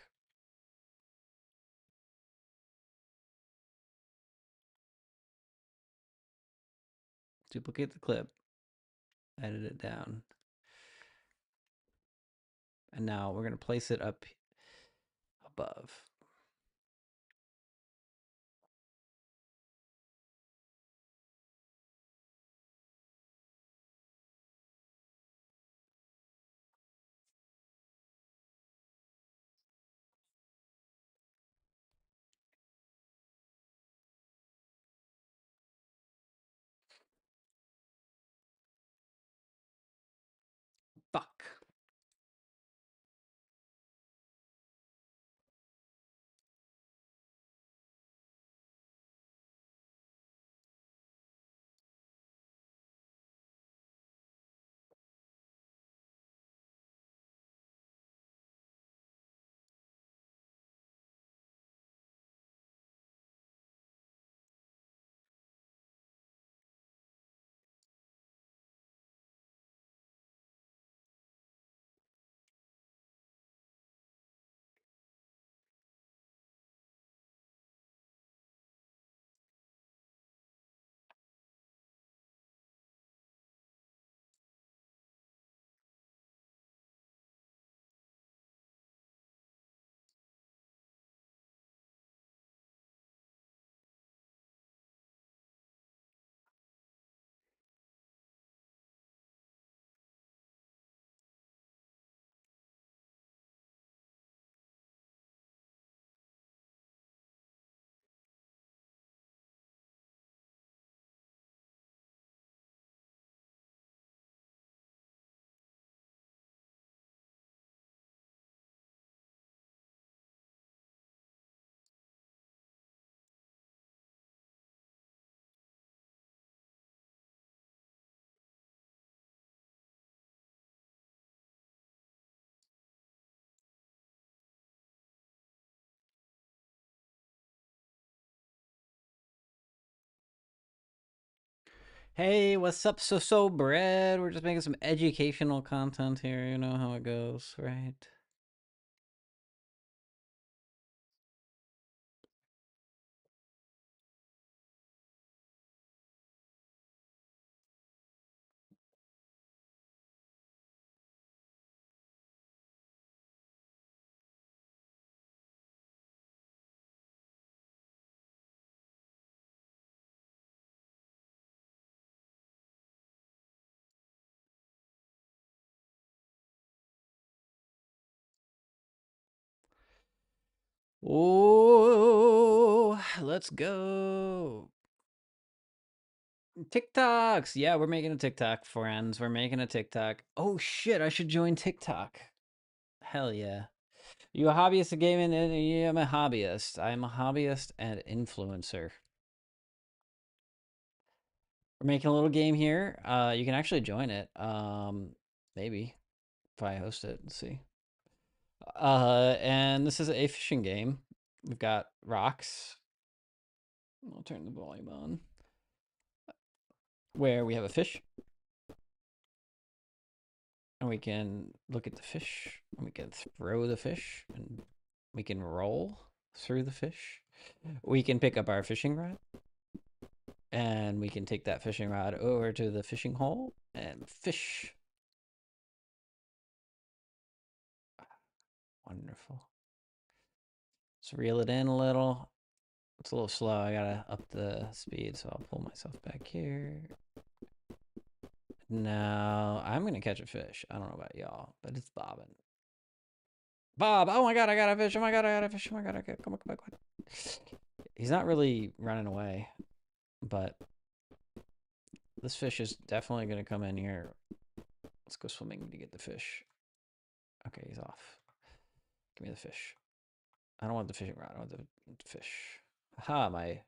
Duplicate the clip, edit it down. And now we're going to place it up above. Fuck. Hey, what's up, so bread? We're just making some educational content here. You know how it goes, right? Oh, let's go. TikToks. Yeah, we're making a TikTok, friends. We're making a TikTok. Oh shit, I should join TikTok. Hell yeah. You a hobbyist of gaming? Yeah, I'm a hobbyist. I'm a hobbyist and influencer. We're making a little game here. You can actually join it. Maybe if I host it. Let's see. And this is a fishing game. We've got rocks. I'll turn the volume on. Where we have a fish, and we can look at the fish, and we can throw the fish, and we can roll through the fish. We can pick up our fishing rod, and we can take that fishing rod over to the fishing hole and fish. Wonderful. Let's reel it in a little. It's a little slow. I gotta up the speed, so I'll pull myself back here. Now I'm gonna catch a fish. I don't know about y'all, but it's bobbing. Bob! Oh my god, I got a fish! Oh my god, I got a fish! Oh my god, come on, come on, come on. He's not really running away, but this fish is definitely gonna come in here. Let's go swimming to get the fish. Okay, he's off. Give me the fish. I don't want the fishing rod. I want the fish. Ha, my.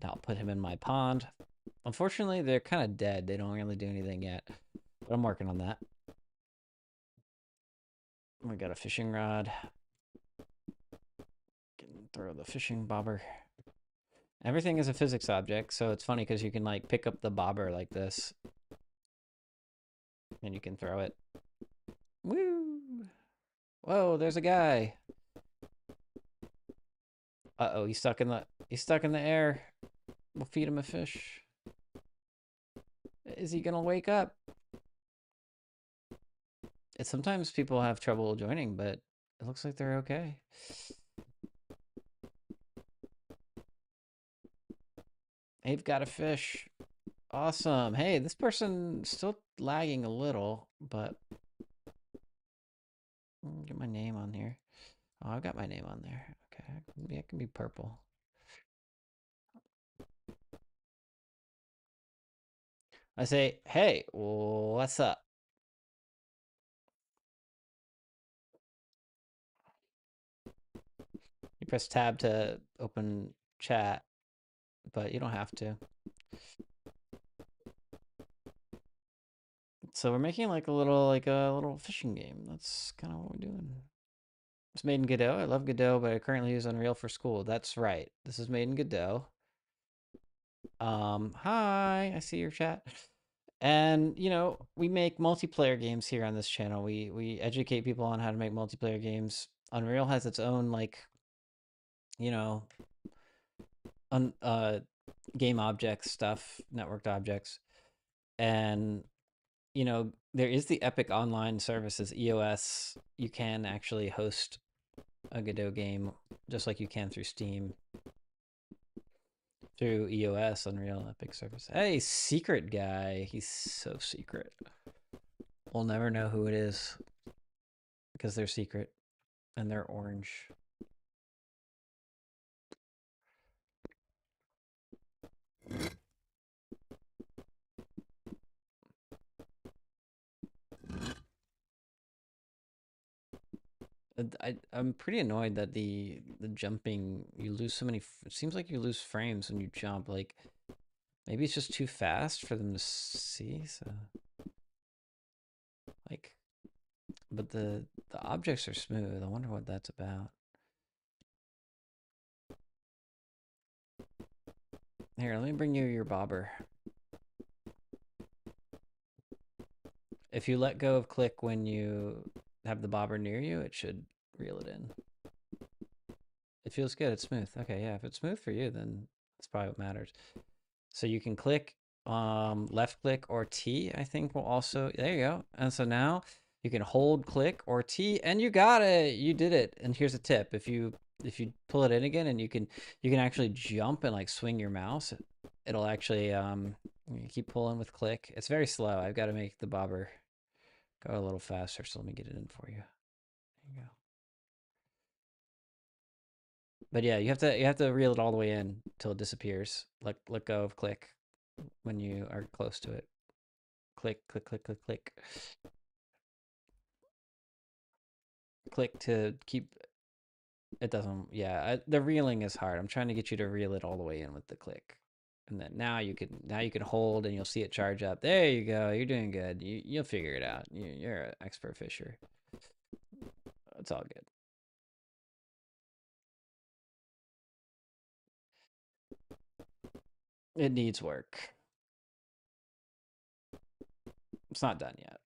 I'll put him in my pond. Unfortunately, they're kind of dead. They don't really do anything yet. But I'm working on that. We got a fishing rod. Can throw the fishing bobber. Everything is a physics object, so it's funny because you can like pick up the bobber like this, and you can throw it. Woo! Whoa, there's a guy. Uh-oh, he's stuck in the air. We'll feed him a fish. Is he gonna wake up? Sometimes people have trouble joining, but it looks like they're okay. They've got a fish. Awesome. Hey, this person still lagging a little, but get my name on here. Oh, I've got my name on there. Okay, maybe it can be purple. I say, hey, what's up? You press tab to open chat, but you don't have to. So we're making like a little fishing game. That's kind of what we're doing. It's made in Godot. I love Godot, but I currently use Unreal for school. That's right. This is made in Godot. Hi, I see your chat. And we make multiplayer games here on this channel. We educate people on how to make multiplayer games. Unreal has its own like, you know, un game objects stuff, networked objects. And there is the Epic Online services, EOS. You can actually host a Godot game just like you can through Steam, through EOS, Unreal Epic Service. Hey, secret guy. He's so secret. We'll never know who it is because they're secret and they're orange. I'm pretty annoyed that the jumping, you lose so many. It seems like you lose frames when you jump. Like maybe it's just too fast for them to see. So like, but the objects are smooth. I wonder what that's about. Here, let me bring you your bobber. If you let go of click when you have the bobber near you, it should reel it in. It feels good. It's smooth. Okay, yeah. If it's smooth for you, then that's probably what matters. So you can click left click or T, I think will also, there you go. And so now you can hold click or T and you got it. You did it. And here's a tip. If you pull it in again and you can actually jump and like swing your mouse, it'll actually you keep pulling with click. It's very slow. I've got to make the bobber go a little faster, so let me get it in for you. There you go. But yeah, you have to reel it all the way in till it disappears. Let go of click when you are close to it. Click, click, click, click, click. Click to keep it doesn't the reeling is hard. I'm trying to get you to reel it all the way in with the click. And then now you can hold and you'll see it charge up. There you go. You're doing good. You'll figure it out. You're an expert fisher. It's all good. It needs work. It's not done yet.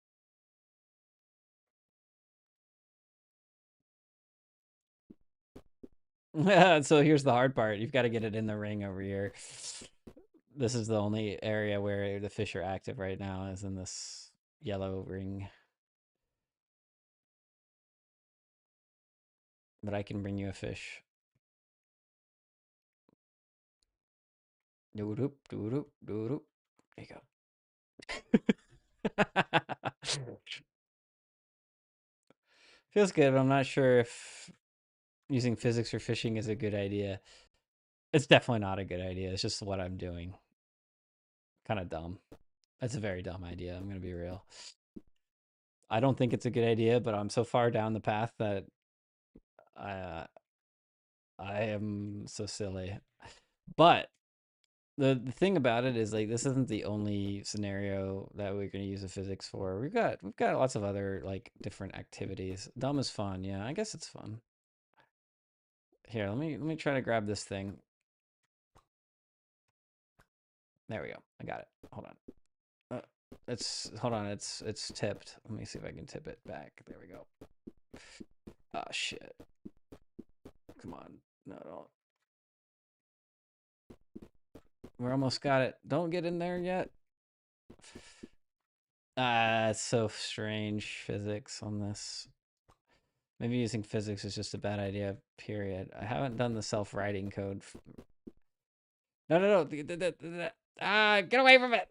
So here's the hard part. You've got to get it in the ring over here. This is the only area where the fish are active right now is in this yellow ring. But I can bring you a fish. Doo doop, doo doop, doo doop. There you go. Feels good, but I'm not sure if using physics for fishing is a good idea. It's definitely not a good idea. It's just what I'm doing. Kind of dumb. That's a very dumb idea. I'm going to be real. I don't think it's a good idea, but I'm so far down the path that I am so silly. But the thing about it is like this isn't the only scenario that we're gonna use the physics for. We've got lots of other like different activities. Dumb is fun, yeah. I guess it's fun. Here, let me try to grab this thing. There we go. I got it. Hold on. It's hold on. It's tipped. Let me see if I can tip it back. There we go. Oh shit. Come on. No, don't. We're almost got it. Don't get in there yet. Ah, it's so strange physics on this. Maybe using physics is just a bad idea, period. I haven't done the self-writing code. No, no, no. Ah, get away from it.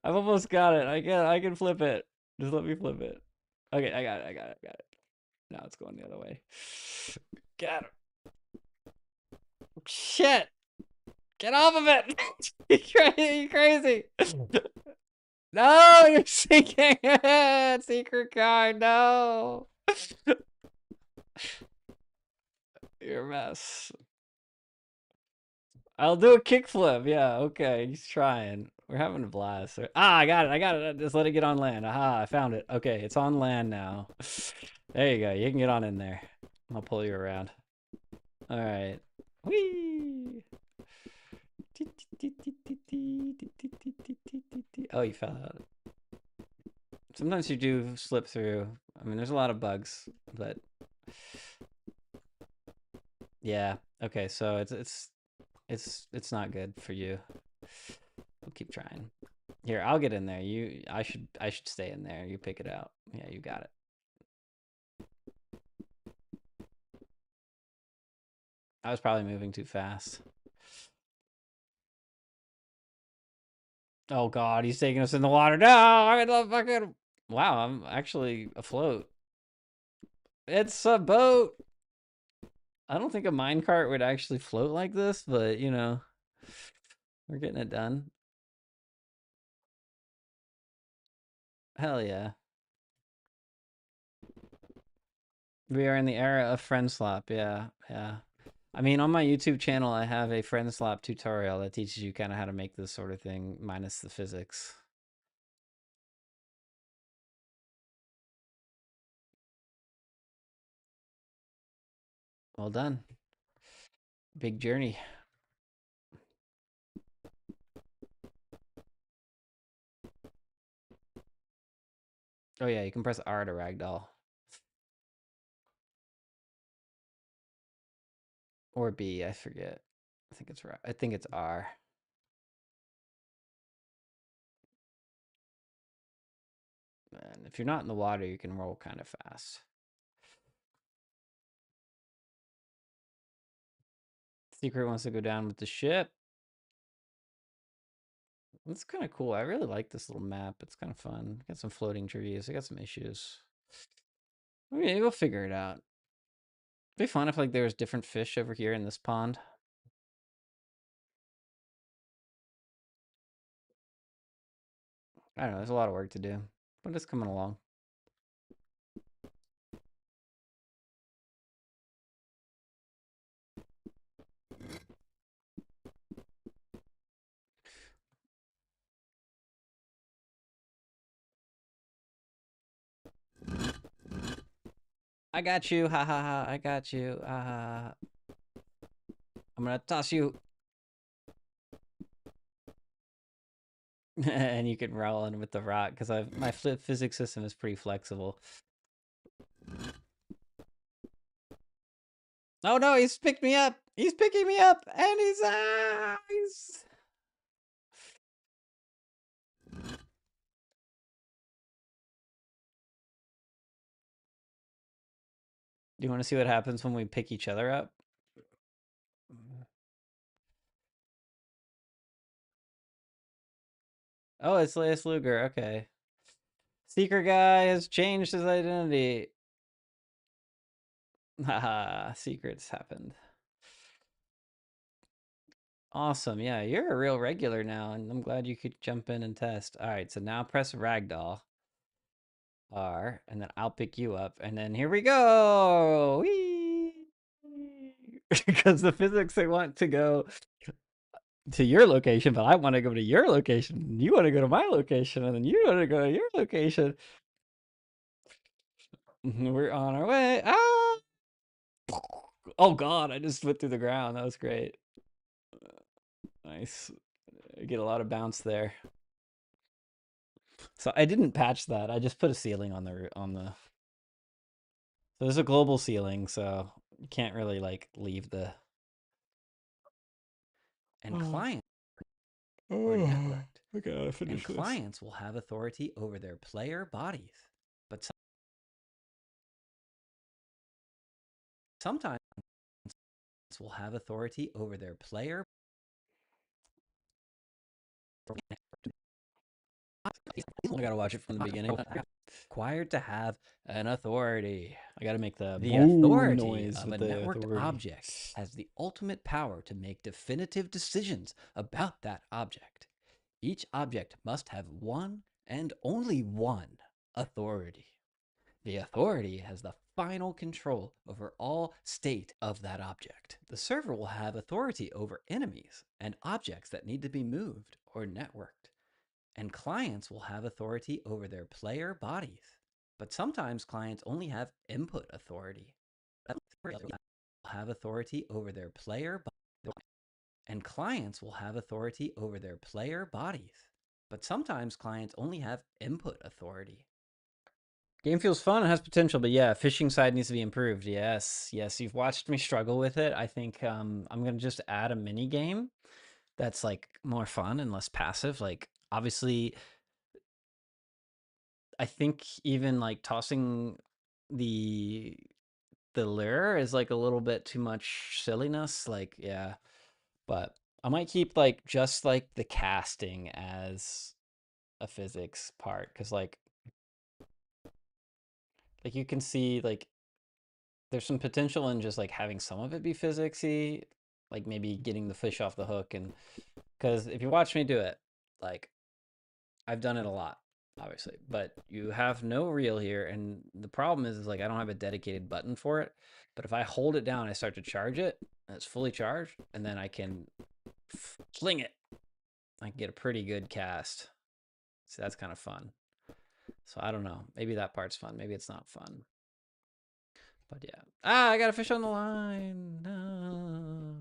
I've almost got it. I can flip it. Just let me flip it. Okay, I got it. I got it. I got it. Now it's going the other way. Got it. Shit. Get off of it. You crazy. No, you're sinking it. Secret card. No. You're a mess. I'll do a kickflip. Yeah, okay. He's trying. We're having a blast. Ah, I got it. I got it. Just let it get on land. Aha, I found it. Okay, it's on land now. There you go. You can get on in there. I'll pull you around. All right. Whee! Oh, you fell out. Sometimes you do slip through. I mean, there's a lot of bugs, but yeah. Okay, so it's not good for you. We'll keep trying. Here, I'll get in there. I should stay in there. You pick it out. Yeah, you got it. I was probably moving too fast. Oh God, he's taking us in the water. No, I'm in the fucking. Wow, I'm actually afloat. It's a boat. I don't think a minecart would actually float like this, but you know, we're getting it done. Hell yeah. We are in the era of friend slop. Yeah, yeah. I mean, on my YouTube channel, I have a friend slop tutorial that teaches you kind of how to make this sort of thing, minus the physics. Well done. Big journey. Oh yeah, you can press R to ragdoll. Or B, I forget. I think it's right. I think it's R. And if you're not in the water, you can roll kind of fast. Secret wants to go down with the ship. It's kind of cool. I really like this little map. It's kind of fun. Got some floating trees. I got some issues. I mean, we'll figure it out. It'd be fun if like there was different fish over here in this pond. I don't know. There's a lot of work to do, but it's coming along. I got you. Ha ha ha. I got you. I'm gonna toss you. And you can roll in with the rock because my physics system is pretty flexible. Oh no, he's picked me up. He's picking me up, and he's. Do you want to see what happens when we pick each other up? Oh, it's Leas Luger. Okay. Seeker guy has changed his identity. Haha, secrets happened. Awesome. Yeah, you're a real regular now, and I'm glad you could jump in and test. All right, so now press ragdoll R, and then I'll pick you up, and then here we go. Whee! because the physics they want to go to your location, but I want to go to your location. You want to go to my location, and then you want to go to your location. We're on our way. Ah! Oh God! I just went through the ground. That was great. Nice. I get a lot of bounce there. So I didn't patch that. I just put a ceiling on the. So there's a global ceiling, so you can't really like leave the. And Oh, client or oh, networked. I gotta And finish this. clients will have authority over their player bodies. But sometimes will have authority over their player. I gotta watch it from the beginning. Required to have an authority. I gotta make the Boom authority noise of with a the networked authority. object has the ultimate power to make definitive decisions about that object. Each object must have one and only one authority. The authority has the final control over all state of that object. The server will have authority over enemies and objects that need to be moved or networked. And clients will have authority over their player bodies. But sometimes clients only have input authority. Will have authority over their player bodies. And clients will have authority over their player bodies. But sometimes clients only have input authority. Game feels fun and has potential, but yeah, fishing side needs to be improved. Yes, yes, you've watched me struggle with it. I think I'm gonna just add a mini game that's like more fun and less passive. Like obviously, I think even like tossing the the lure is like a little bit too much silliness. Like yeah, but I might keep like just like the casting as a physics part because like you can see like there's some potential in just like having some of it be physicsy, like maybe getting the fish off the hook. And because if you watch me do it, like I've done it a lot, obviously, but you have no reel here, and the problem is like I don't have a dedicated button for it. But if I hold it down, I start to charge it, and it's fully charged, and then I can fling it. I can get a pretty good cast. So that's kind of fun. So I don't know. Maybe that part's fun. Maybe it's not fun. But yeah. Ah, I got a fish on the line. No.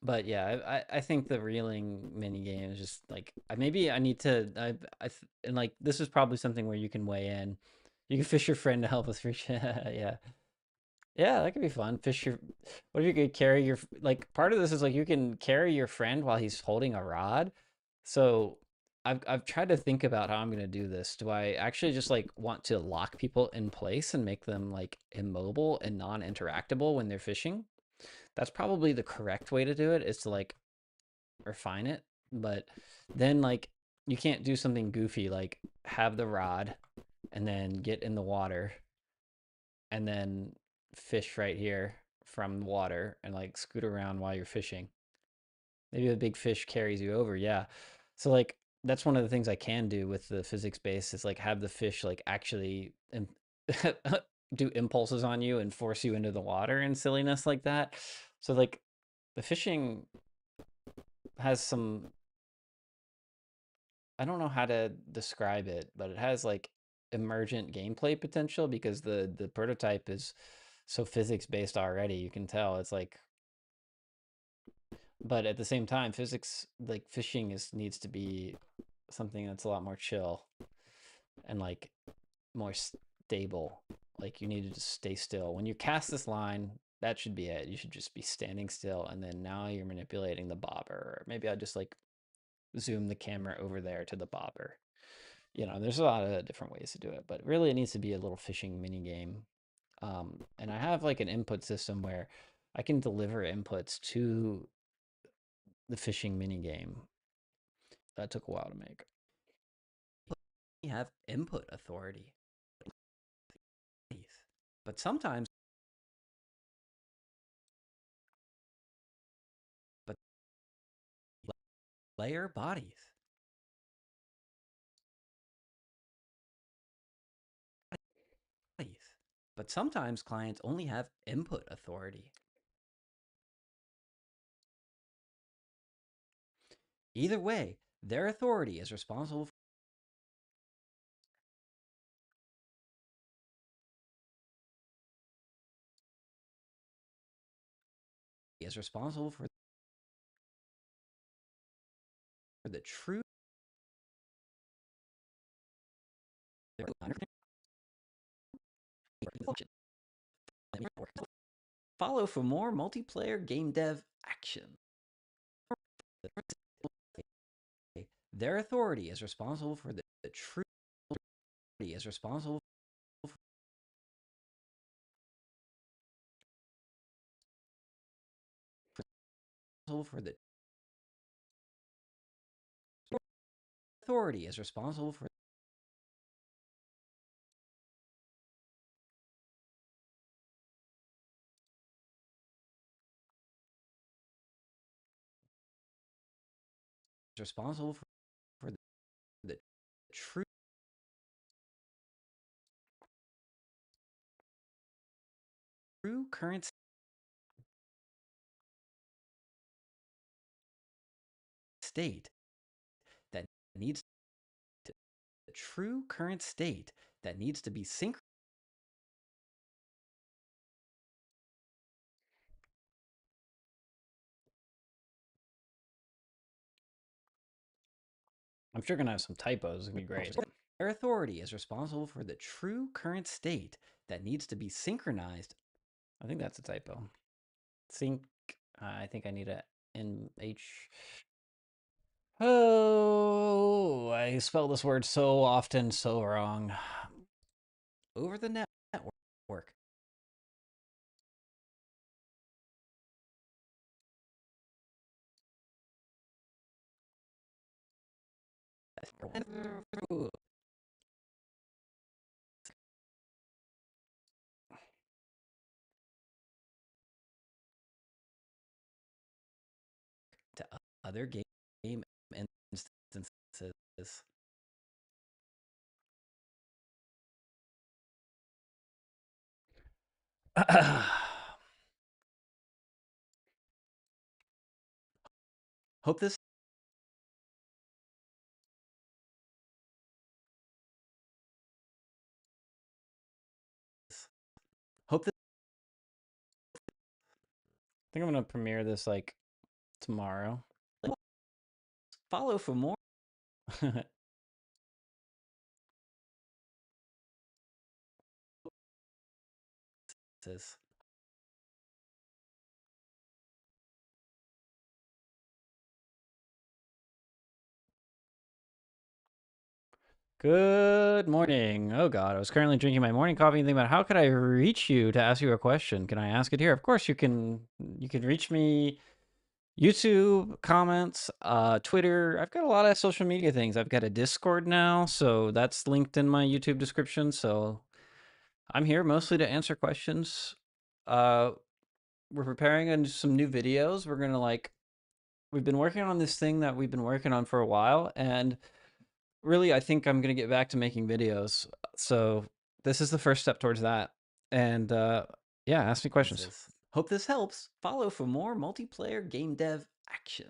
But yeah, I think the reeling mini game is just like maybe I need to and like this is probably something where you can weigh in. You can fish your friend to help with fish. Yeah, yeah, that could be fun. Fish your. What if you could carry your like part of this is like you can carry your friend while he's holding a rod. So I've tried to think about how I'm gonna do this. Do I actually just like want to lock people in place and make them like immobile and non-interactable when they're fishing? That's probably the correct way to do it is to like refine it. But then like you can't do something goofy like have the rod and then get in the water and then fish right here from the water and like scoot around while you're fishing. Maybe the big fish carries you over. Yeah. So like that's one of the things I can do with the physics base is like have the fish like actually do impulses on you and force you into the water and silliness like that. So like the fishing has some I don't know how to describe it, but it has like emergent gameplay potential because the prototype is so physics based already. You can tell it's like, but at the same time, physics like fishing is needs to be something that's a lot more chill and like more stable. Like you need to just stay still when you cast this line. That should be it. You should just be standing still, and then now you're manipulating the bobber. Or maybe I just like zoom the camera over there to the bobber. There's a lot of different ways to do it, but really it needs to be a little fishing mini game. And I have like an input system where I can deliver inputs to the fishing mini game. That took a while to make. You have input authority, but sometimes, but player bodies, but sometimes clients only have input authority. Either way, their authority is responsible for the true follow for more multiplayer game dev action. Their authority is responsible for the true is responsible for the authority is responsible for responsible for the true current state that needs to the true current state that needs to be synchronized. I'm sure gonna have some typos. It's gonna be great. Their authority is responsible for the true current state that needs to be synchronized. I think that's a typo. Sync. I think I need a NH. Oh, I spell this word so often so wrong. Over the network. To other game instances. Hope this hope this I think I'm gonna premiere this like tomorrow. Follow for more. Good morning. Oh God, I was currently drinking my morning coffee and thinking about how could I reach you to ask you a question? Can I ask it here? Of course you can. You can reach me YouTube comments, Twitter. I've got a lot of social media things. I've got a Discord now, so that's linked in my YouTube description. So I'm here mostly to answer questions. We're preparing some new videos. We've been working on this thing that we've been working on for a while, and really, I think I'm gonna get back to making videos. So this is the first step towards that. And yeah, ask me questions. Hope this helps. Follow for more multiplayer game dev action.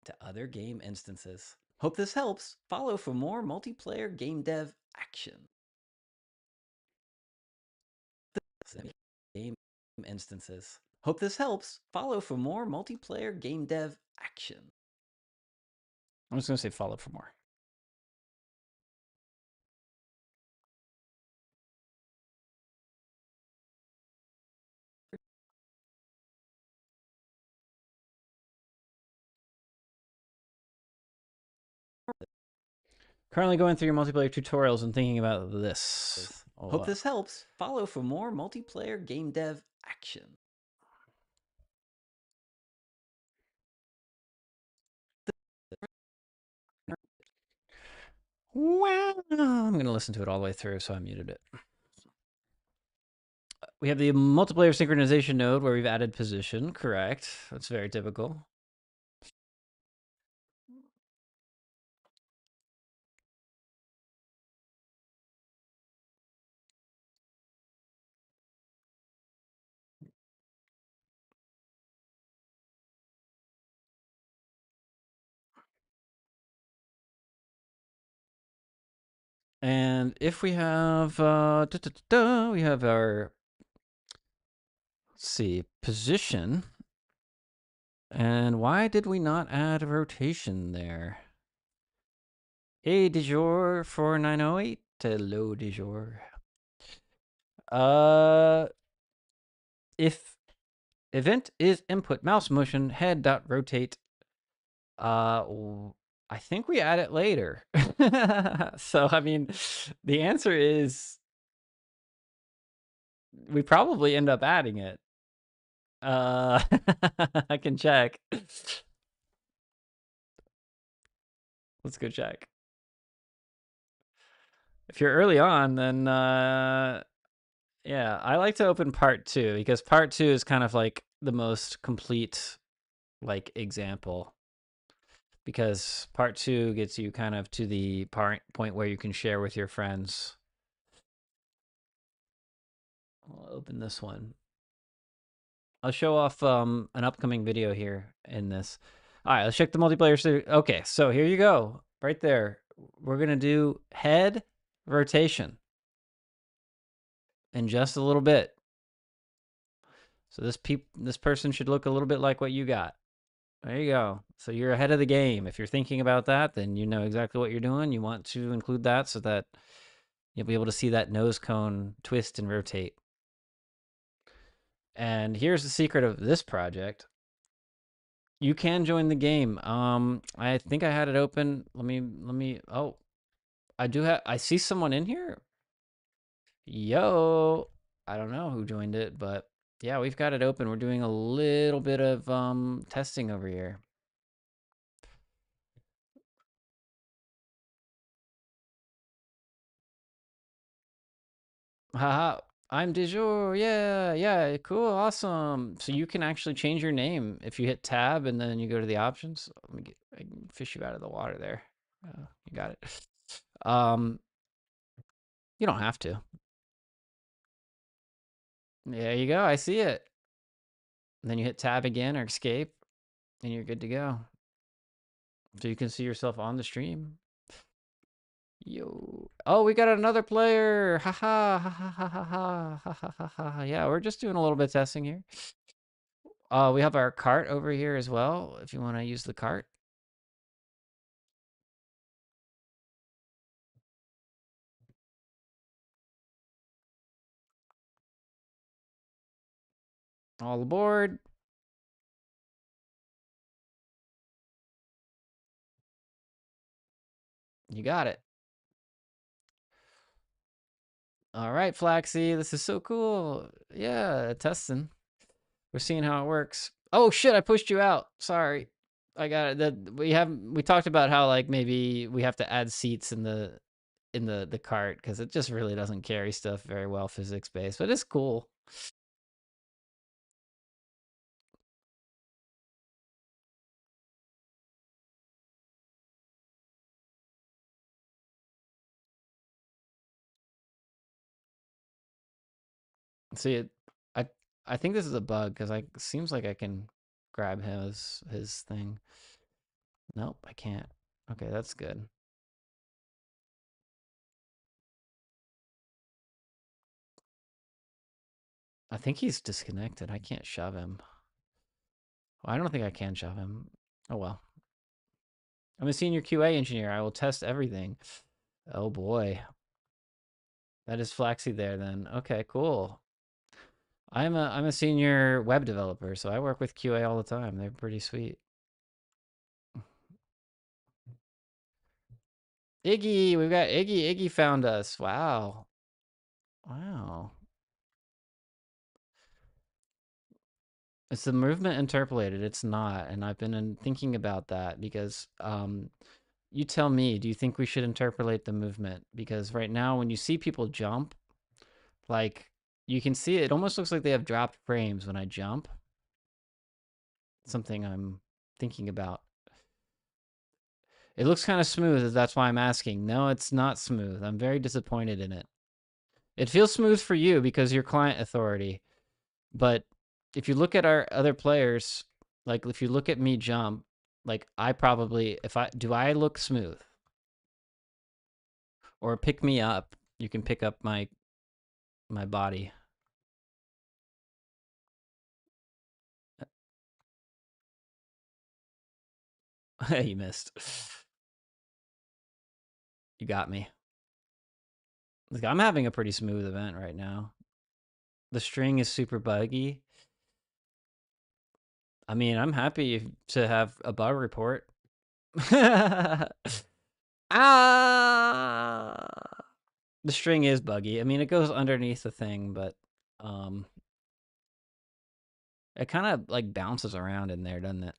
To other game instances. Hope this helps. Follow for more multiplayer game dev action. Game instances. Hope this helps. Follow for more multiplayer game dev action. I'm just going to say follow for more. Currently going through your multiplayer tutorials and thinking about this. Hope this helps. Follow for more multiplayer game dev action. Well, I'm going to listen to it all the way through, so I muted it. We have the multiplayer synchronization node where we've added position. Correct. That's very typical. And if we have, we have our, let's see, position. And why did we not add a rotation there? Hey, de jour 4908. Hello, de jour. If event is input mouse motion head dot rotate. I think we add it later. So I mean, the answer is we probably end up adding it. I can check. Let's go check. If you're early on, then yeah, I like to open part 2 because part 2 is kind of like the most complete like example, because part 2 gets you kind of to the point where you can share with your friends. I'll open this one. I'll show off an upcoming video here in this. All right, let's check the multiplayer. Okay, so here you go. Right there. We're going to do head rotation in just a little bit. So this person should look a little bit like what you got. There you go. So you're ahead of the game. If you're thinking about that, then you know exactly what you're doing. You want to include that so that you'll be able to see that nose cone twist and rotate. And here's the secret of this project. You can join the game. I think I had it open. Let me. Oh, I see someone in here. Yo, I don't know who joined it, but yeah, we've got it open. We're doing a little bit of testing over here. Haha, I'm de jour. Yeah, yeah, cool, awesome. So you can actually change your name if you hit tab and then you go to the options. I can fish you out of the water there. You got it. Um, you don't have to. There you go. I see it. And then you hit tab again or escape, and you're good to go. So you can see yourself on the stream. Yo. Oh, we got another player. Ha ha ha ha ha ha ha ha ha ha. Yeah, we're just doing a little bit of testing here. We have our cart over here as well, if you want to use the cart. All aboard. You got it. All right, Flaxy. This is so cool. Yeah, testing. We're seeing how it works. Oh shit, I pushed you out. Sorry. I got it. We talked about how like maybe we have to add seats in the cart because it just really doesn't carry stuff very well physics based, but it's cool. See it. I I think this is a bug because I seems like I can grab his thing. Nope, I can't. Okay, that's good. I think he's disconnected. I can't shove him. Well, I don't think I can shove him. Oh well. I'm a senior QA engineer. I will test everything. Oh boy. That is Flaxy there then. Okay, cool. I'm a senior web developer, so I work with QA all the time. They're pretty sweet. Iggy, we've got Iggy. Iggy found us. Wow. Wow. It's the movement interpolated. It's not, and I've been thinking about that because you tell me, do you think we should interpolate the movement? Because right now when you see people jump, like you can see it almost looks like they have dropped frames when I jump. Something I'm thinking about. It looks kind of smooth, that's why I'm asking. No, it's not smooth. I'm very disappointed in it. It feels smooth for you because you're client authority. But if you look at our other players, like if you look at me jump, like I probably, do I look smooth? Or pick me up. You can pick up my body. You missed. You got me. I'm having a pretty smooth event right now. The string is super buggy. I mean, I'm happy to have a bug report. Ah! The string is buggy. I mean, it goes underneath the thing, but um it kind of like bounces around in there, doesn't it?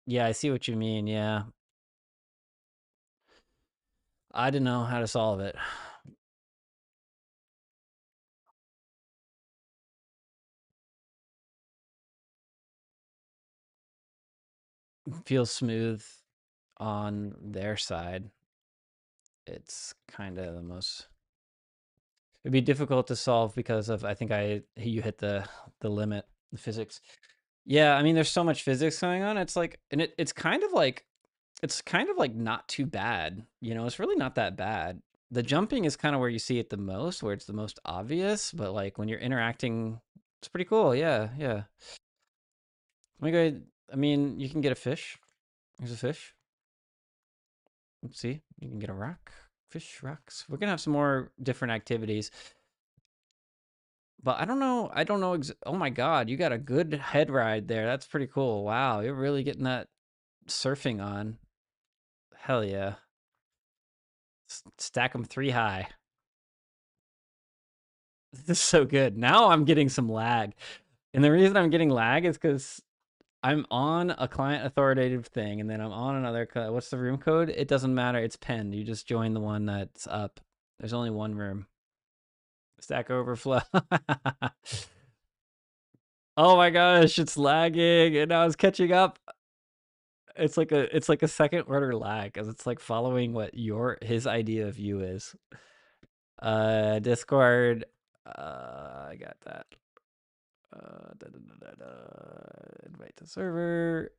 Yeah, I see what you mean. Yeah. I didn't know how to solve it. Feels smooth on their side. It's kind of the most it'd be difficult to solve because of I think you hit the limit, the physics. Yeah, I mean there's so much physics going on. It's like and it's kind of like not too bad. You know, it's really not that bad. The jumping is kind of where you see it the most, where it's the most obvious, but like when you're interacting, it's pretty cool. Yeah, yeah. Let me go. I mean, you can get a fish. Here's a fish. Let's see. You can get a rock. Fish, rocks. We're gonna have some more different activities. But I don't know. I don't know. Oh my God, you got a good head ride there. That's pretty cool. Wow, you're really getting that surfing on. Hell yeah. Stack them three high. This is so good. Now I'm getting some lag. And the reason I'm getting lag is because I'm on a client authoritative thing and then I'm on another. What's the room code? It doesn't matter. It's pinned. You just join the one that's up. There's only one room. Stack Overflow. Oh my gosh, it's lagging and now it's catching up. It's like a second order lag because it's like following what his idea of you is. Discord. I got that. Invite the server.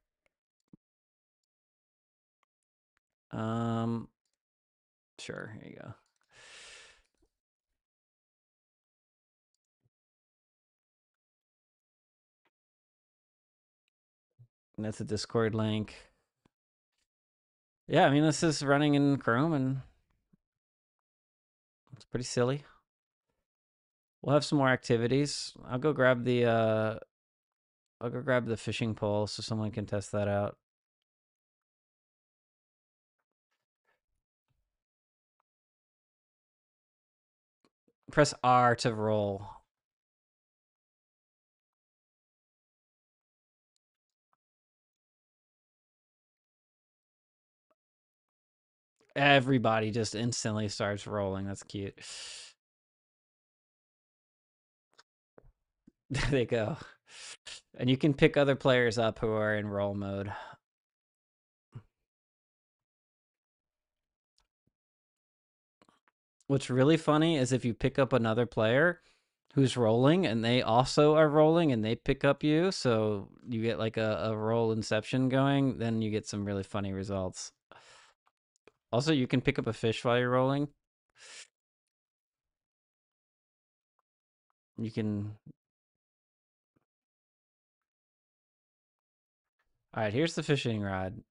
Um, sure. Here you go. And that's a Discord link. Yeah, I mean this is running in Chrome and it's pretty silly. We'll have some more activities. I'll go grab the fishing pole so someone can test that out. Press R to roll. Everybody just instantly starts rolling. That's cute. There they go. And you can pick other players up who are in roll mode. What's really funny is if you pick up another player who's rolling and they also are rolling and they pick up you, so you get like a roll inception going, then you get some really funny results. Also, you can pick up a fish while you're rolling. You can. All right, here's the fishing rod.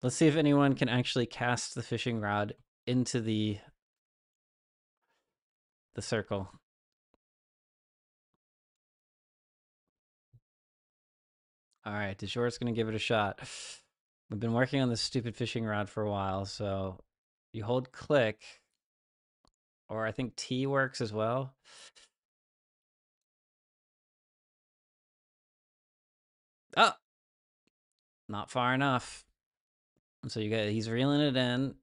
Let's see if anyone can actually cast the fishing rod into the circle. All right, DeShore's gonna give it a shot. I've been working on this stupid fishing rod for a while, so you hold click, or I think T works as well. Oh, not far enough. So he's reeling it in.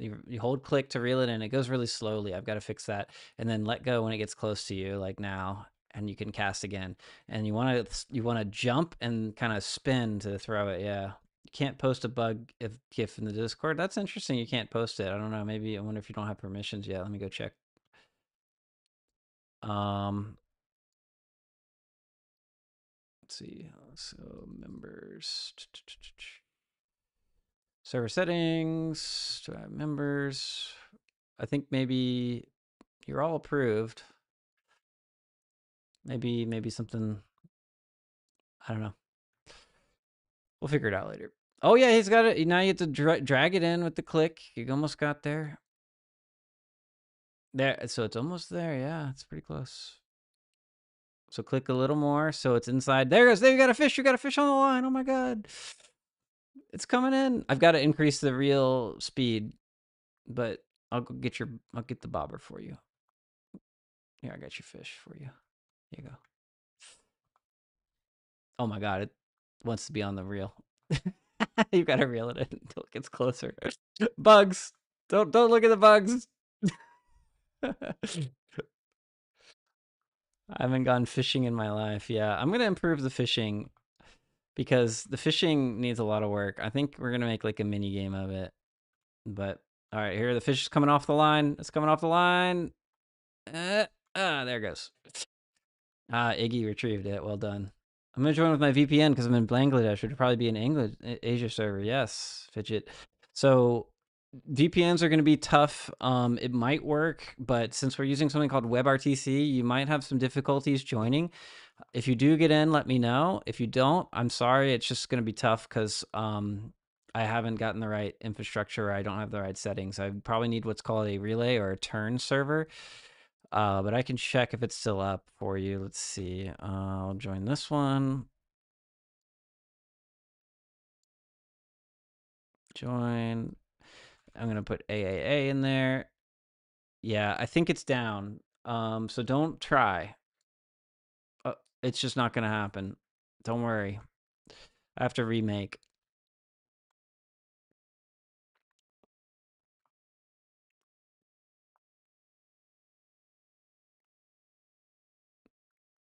You hold click to reel it in. It goes really slowly. I've got to fix that. And then let go when it gets close to you, like now, and you can cast again. And you want to jump and kind of spin to throw it. Yeah. You can't post a bug if GIF in the Discord. That's interesting. You can't post it. I don't know. Maybe I wonder if you don't have permissions yet. Let me go check. Um, let's see. So members. Server settings, members. I think maybe you're all approved. Maybe something, I don't know. We'll figure it out later. Oh yeah, he's got it. Now you have to drag it in with the click. You almost got there. There, so it's almost there. Yeah, it's pretty close. So click a little more, so it's inside. There it goes. There, you got a fish. You got a fish on the line. Oh my god, it's coming in. I've got to increase the reel speed, but I'll go get your. I'll get the bobber for you. Here, I got your fish for you. Here you go. Oh my god, it wants to be on the reel. You gotta reel it in until it gets closer. Bugs. Don't look at the bugs. I haven't gone fishing in my life. Yeah, I'm gonna improve the fishing because the fishing needs a lot of work. I think we're gonna make like a mini game of it. But all right, here the fish is coming off the line. It's coming off the line. There it goes. Iggy retrieved it. Well done. I'm gonna join with my VPN because I'm in Bangladesh. It'd probably be an English Asia server. Yes, Fidget. So VPNs are going to be tough. It might work, but since we're using something called WebRTC, you might have some difficulties joining. If you do get in, let me know. If you don't, I'm sorry. It's just going to be tough because I haven't gotten the right infrastructure. I don't have the right settings. I probably need what's called a relay or a turn server. But I can check if it's still up for you. Let's see. I'll join this one. Join. I'm going to put AAA in there. Yeah, I think it's down. So don't try. It's just not going to happen. Don't worry. I have to remake.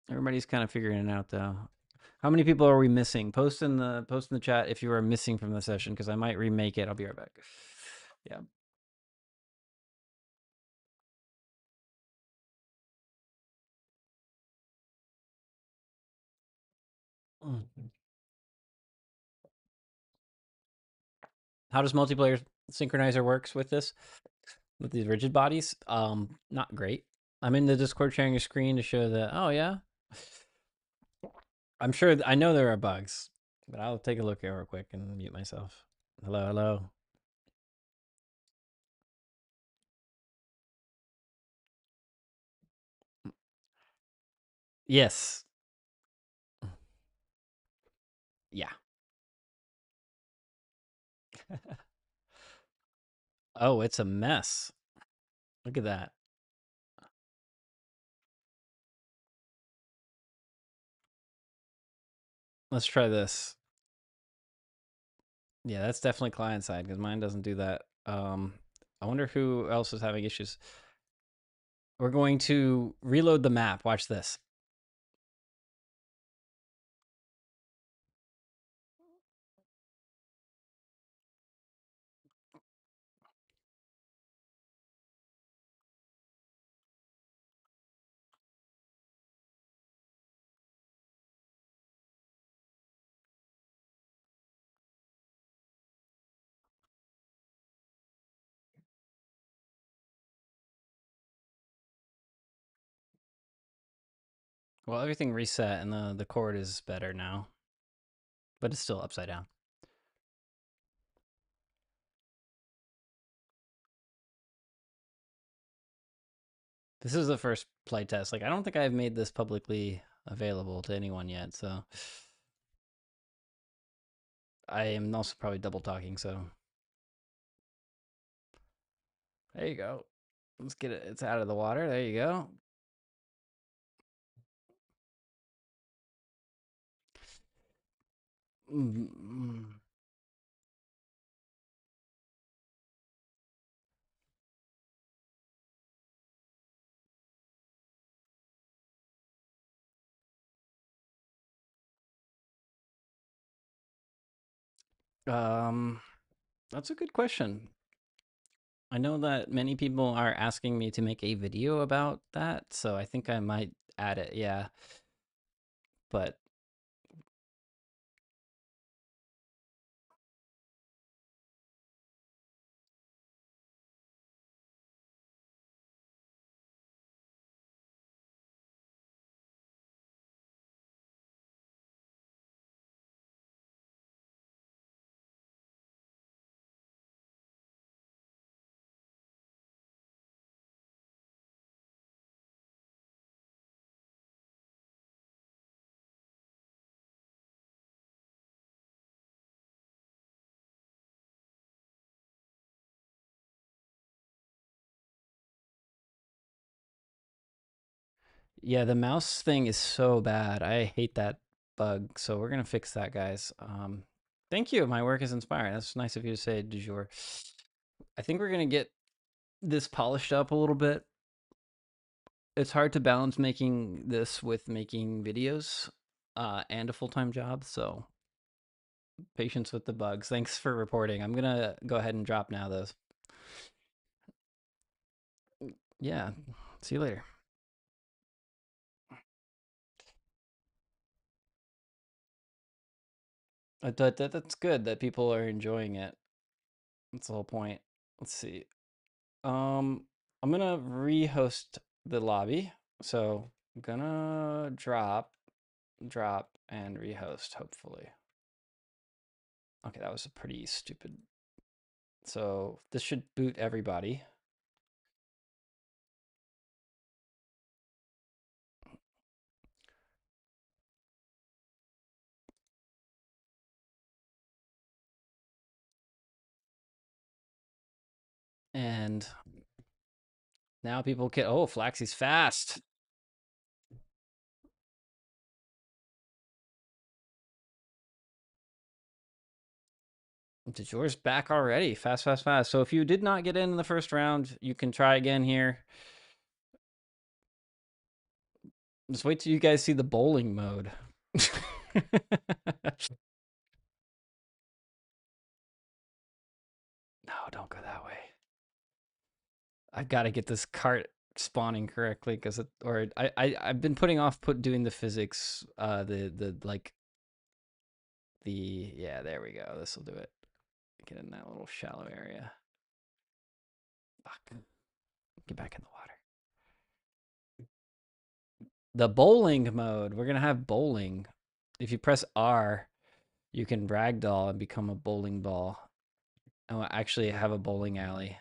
Everybody's kind of figuring it out though. How many people are we missing? Post in the chat if you are missing from the session because I might remake it. I'll be right back. Yeah. How does multiplayer synchronizer works with this? With these rigid bodies? Not great. I'm in the Discord sharing a screen to show that. Oh yeah. I'm sure I know there are bugs, but I'll take a look here real quick and mute myself. Hello, hello. Yes. Yeah. Oh, it's a mess. Look at that. Let's try this. Yeah, that's definitely client side because mine doesn't do that. I wonder who else is having issues. We're going to reload the map. Watch this. Well, everything reset and the cord is better now, but it's still upside down. This is the first playtest. Like, I don't think I've made this publicly available to anyone yet, so I am also probably double talking, so there you go. Let's get it. It's out of the water. There you go. Um, that's a good question. I know that many people are asking me to make a video about that, so I think I might add it. Yeah, but Yeah, the mouse thing is so bad. I hate that bug. So we're gonna fix that, guys. Thank you. My work is inspiring. That's nice of you to say, du jour. I think we're gonna get this polished up a little bit. It's hard to balance making this with making videos, and a full-time job. So patience with the bugs. Thanks for reporting. I'm gonna go ahead and drop now, though. Yeah. See you later. That's good that people are enjoying it. That's the whole point. Let's see. Um, I'm gonna rehost the lobby. So I'm gonna drop, and rehost, hopefully. Okay, that was a pretty stupid. So this should boot everybody. And now people can, oh, Flaxy's fast. Did yours back already? Fast, fast, fast. So if you did not get in the first round, you can try again here. Just wait till you guys see the bowling mode. No, don't go that way. I've got to get this cart spawning correctly because it, or I've been putting off doing the physics, the like the, yeah, there we go. This will do it. Get in that little shallow area. Fuck. Get back in the water. The bowling mode. We're gonna have bowling. If you press R, you can ragdoll and become a bowling ball. And we'll actually have a bowling alley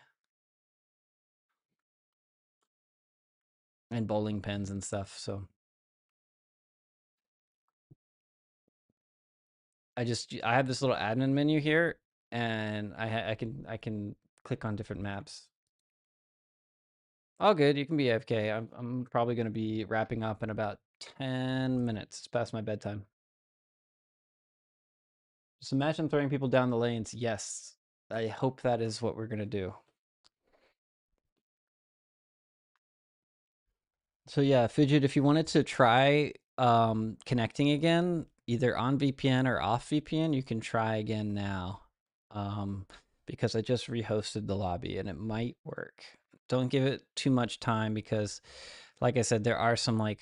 and bowling pins and stuff. So I have this little admin menu here, and I can click on different maps. All good. You can be AFK. I'm probably gonna be wrapping up in about 10 minutes. It's past my bedtime. Just imagine throwing people down the lanes. Yes, I hope that is what we're gonna do. So yeah, Fidget, if you wanted to try connecting again, either on VPN or off VPN, you can try again now. Um, because I just rehosted the lobby and it might work. Don't give it too much time because like I said, there are some like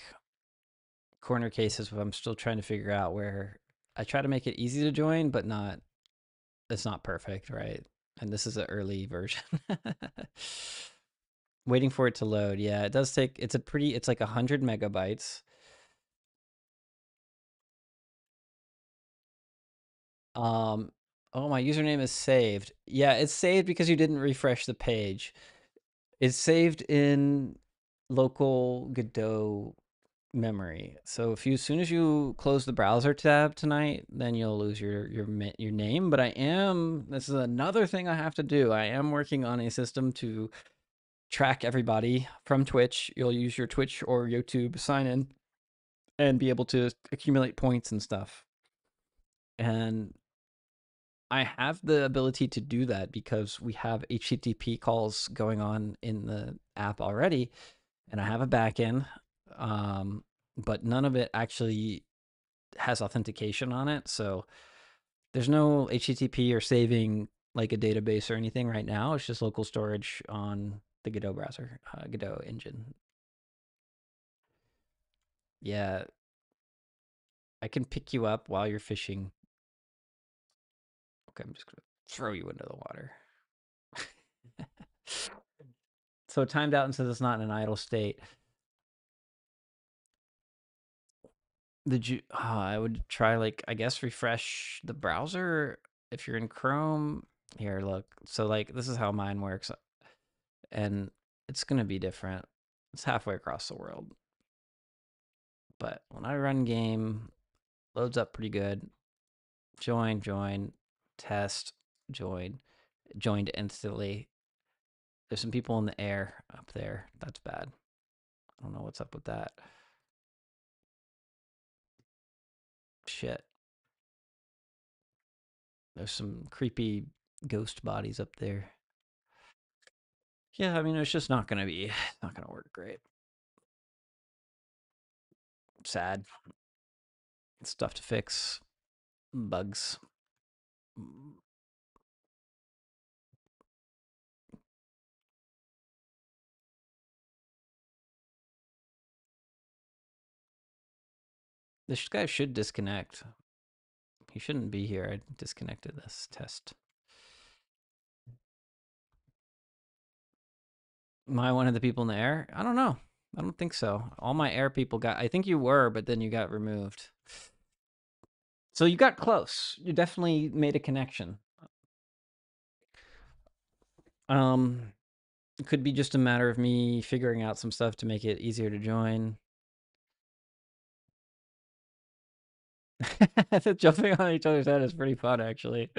corner cases where I'm still trying to figure out where I try to make it easy to join, but not, it's not perfect, right? And this is an early version. Waiting for it to load. Yeah, it does take, it's like 100 megabytes. Um, oh, my username is saved. Yeah, it's saved because you didn't refresh the page. It's saved in local Godot memory. So if you, as soon as you close the browser tab tonight, then you'll lose your name. But this is another thing I have to do. I am working on a system to track everybody from Twitch. You'll use your Twitch or YouTube sign in and be able to accumulate points and stuff. And I have the ability to do that because we have HTTP calls going on in the app already, and I have a backend, but none of it actually has authentication on it. So there's no HTTP or saving like a database or anything right now. It's just local storage on the Godot browser, Godot engine. Yeah, I can pick you up while you're fishing. Okay, I'm just gonna throw you into the water. So it timed out and says it's not in an idle state. Did you? I would try like I guess refresh the browser if you're in Chrome. Here, look. So like this is how mine works, and it's gonna be different. It's halfway across the world, but when I run game, loads up pretty good. Join, test, join, joined instantly. There's some people in the air up there. That's bad. I don't know what's up with that. shit. There's some creepy ghost bodies up there. Yeah, I mean, it's just not gonna be, not gonna work great. Sad. Stuff to fix. Bugs. This guy should disconnect. He shouldn't be here. I disconnected this test. Am I one of the people in the air? I don't know. I don't think so. All my air people got, I think you were, but then you got removed. So you got close. You definitely made a connection. It could be just a matter of me figuring out some stuff to make it easier to join. Jumping on each other's head is pretty fun, actually.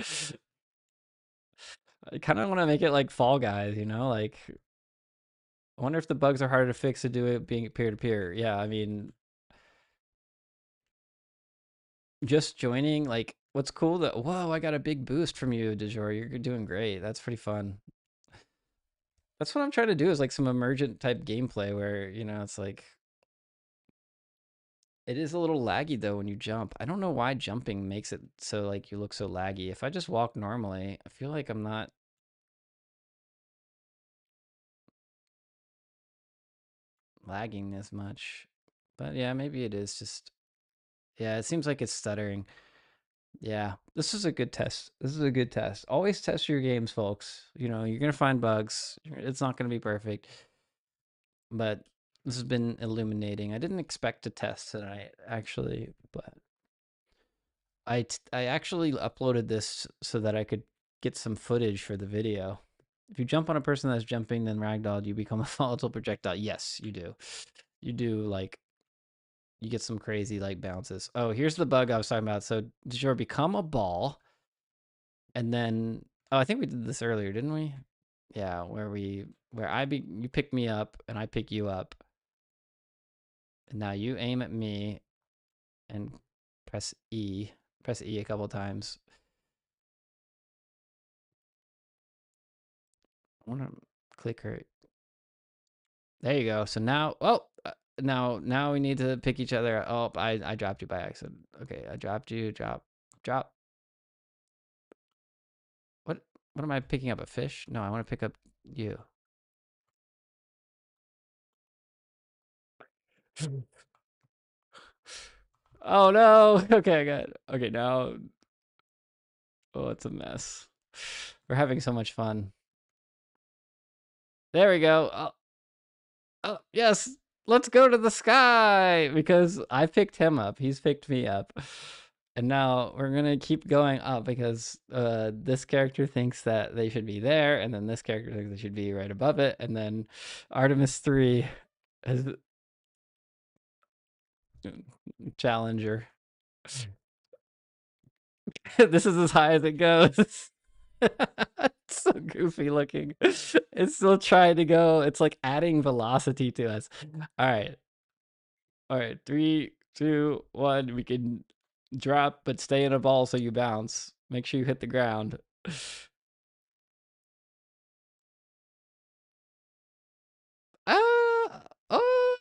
I kind of want to make it like Fall Guys, you know? Like, I wonder if the bugs are harder to fix to do it being peer to peer. Yeah, I mean, just joining, like, what's cool that, whoa, I got a big boost from you, DeJour. You're doing great. That's pretty fun. That's what I'm trying to do is like some emergent type gameplay where, you know, it's like, it is a little laggy though when you jump. I don't know why jumping makes it so like you look so laggy. If I just walk normally, I feel like I'm not lagging as much. But yeah, maybe it is just, yeah, it seems like it's stuttering. Yeah, this is a good test. This is a good test. Always test your games, folks. You know, you're going to find bugs. It's not going to be perfect. But this has been illuminating. I didn't expect to test tonight, actually, but I actually uploaded this so that I could get some footage for the video. If you jump on a person that's jumping, then ragdolled, you become a volatile projectile. Yes, you do. You do, like, you get some crazy, like, bounces. Oh, here's the bug I was talking about. So, did you become a ball, and then, oh, I think we did this earlier, didn't we? Yeah, you pick me up, and I pick you up. And now you aim at me, and press E. Press E a couple times. I want to click her. There you go. So now, oh, now we need to pick each other. Oh, I dropped you by accident. Okay, I dropped you. Drop. What? What am I picking up? A fish? No, I want to pick up you. Oh no. Okay, I got it. Okay, now. Oh, it's a mess. We're having so much fun. There we go. Oh, yes. Let's go to the sky because I picked him up. He's picked me up. And now we're going to keep going up because this character thinks that they should be there. And then this character thinks they should be right above it. And then Artemis 3 is Challenger. This is as high as it goes. It's so goofy looking. It's still trying to go. It's like adding velocity to us. All right. All right. 3, 2, 1. We can drop, but stay in a ball so you bounce. Make sure you hit the ground. Ah! Oh!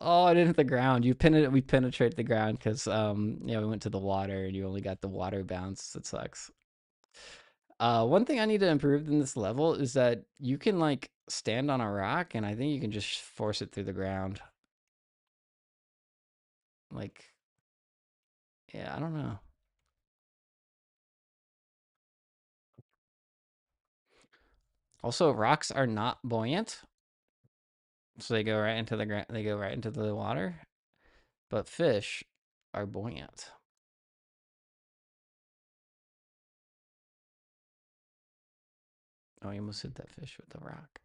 Oh, I didn't hit the ground. We penetrate the ground because yeah, we went to the water and you only got the water bounce. That sucks. One thing I need to improve in this level is that you can like stand on a rock and I think you can just force it through the ground. Like, yeah, I don't know. Also, rocks are not buoyant, so they go right into the ground. They go right into the water. But fish are buoyant. Oh, you almost hit that fish with the rock.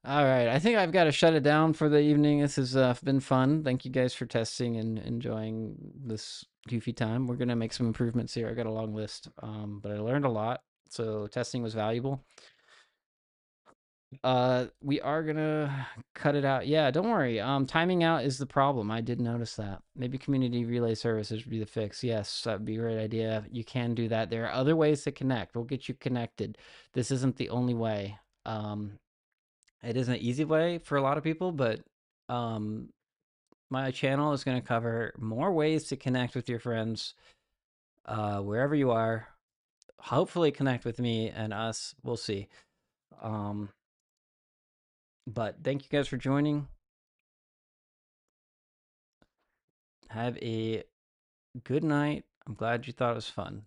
All right, I think I've got to shut it down for the evening. This has been fun. Thank you guys for testing and enjoying this goofy time. We're gonna make some improvements here. I got a long list, but I learned a lot, so testing was valuable. We are gonna cut it out. Yeah, don't worry. Timing out is the problem. I did notice that. Maybe community relay services would be the fix. Yes, that'd be a great idea. You can do that. There are other ways to connect. We'll get you connected. This isn't the only way. It is an easy way for a lot of people, but um, my channel is going to cover more ways to connect with your friends wherever you are. Hopefully, connect with me and us. We'll see. Um, but thank you guys for joining. Have a good night. I'm glad you thought it was fun.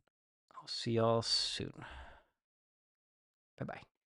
I'll see y'all soon. Bye bye.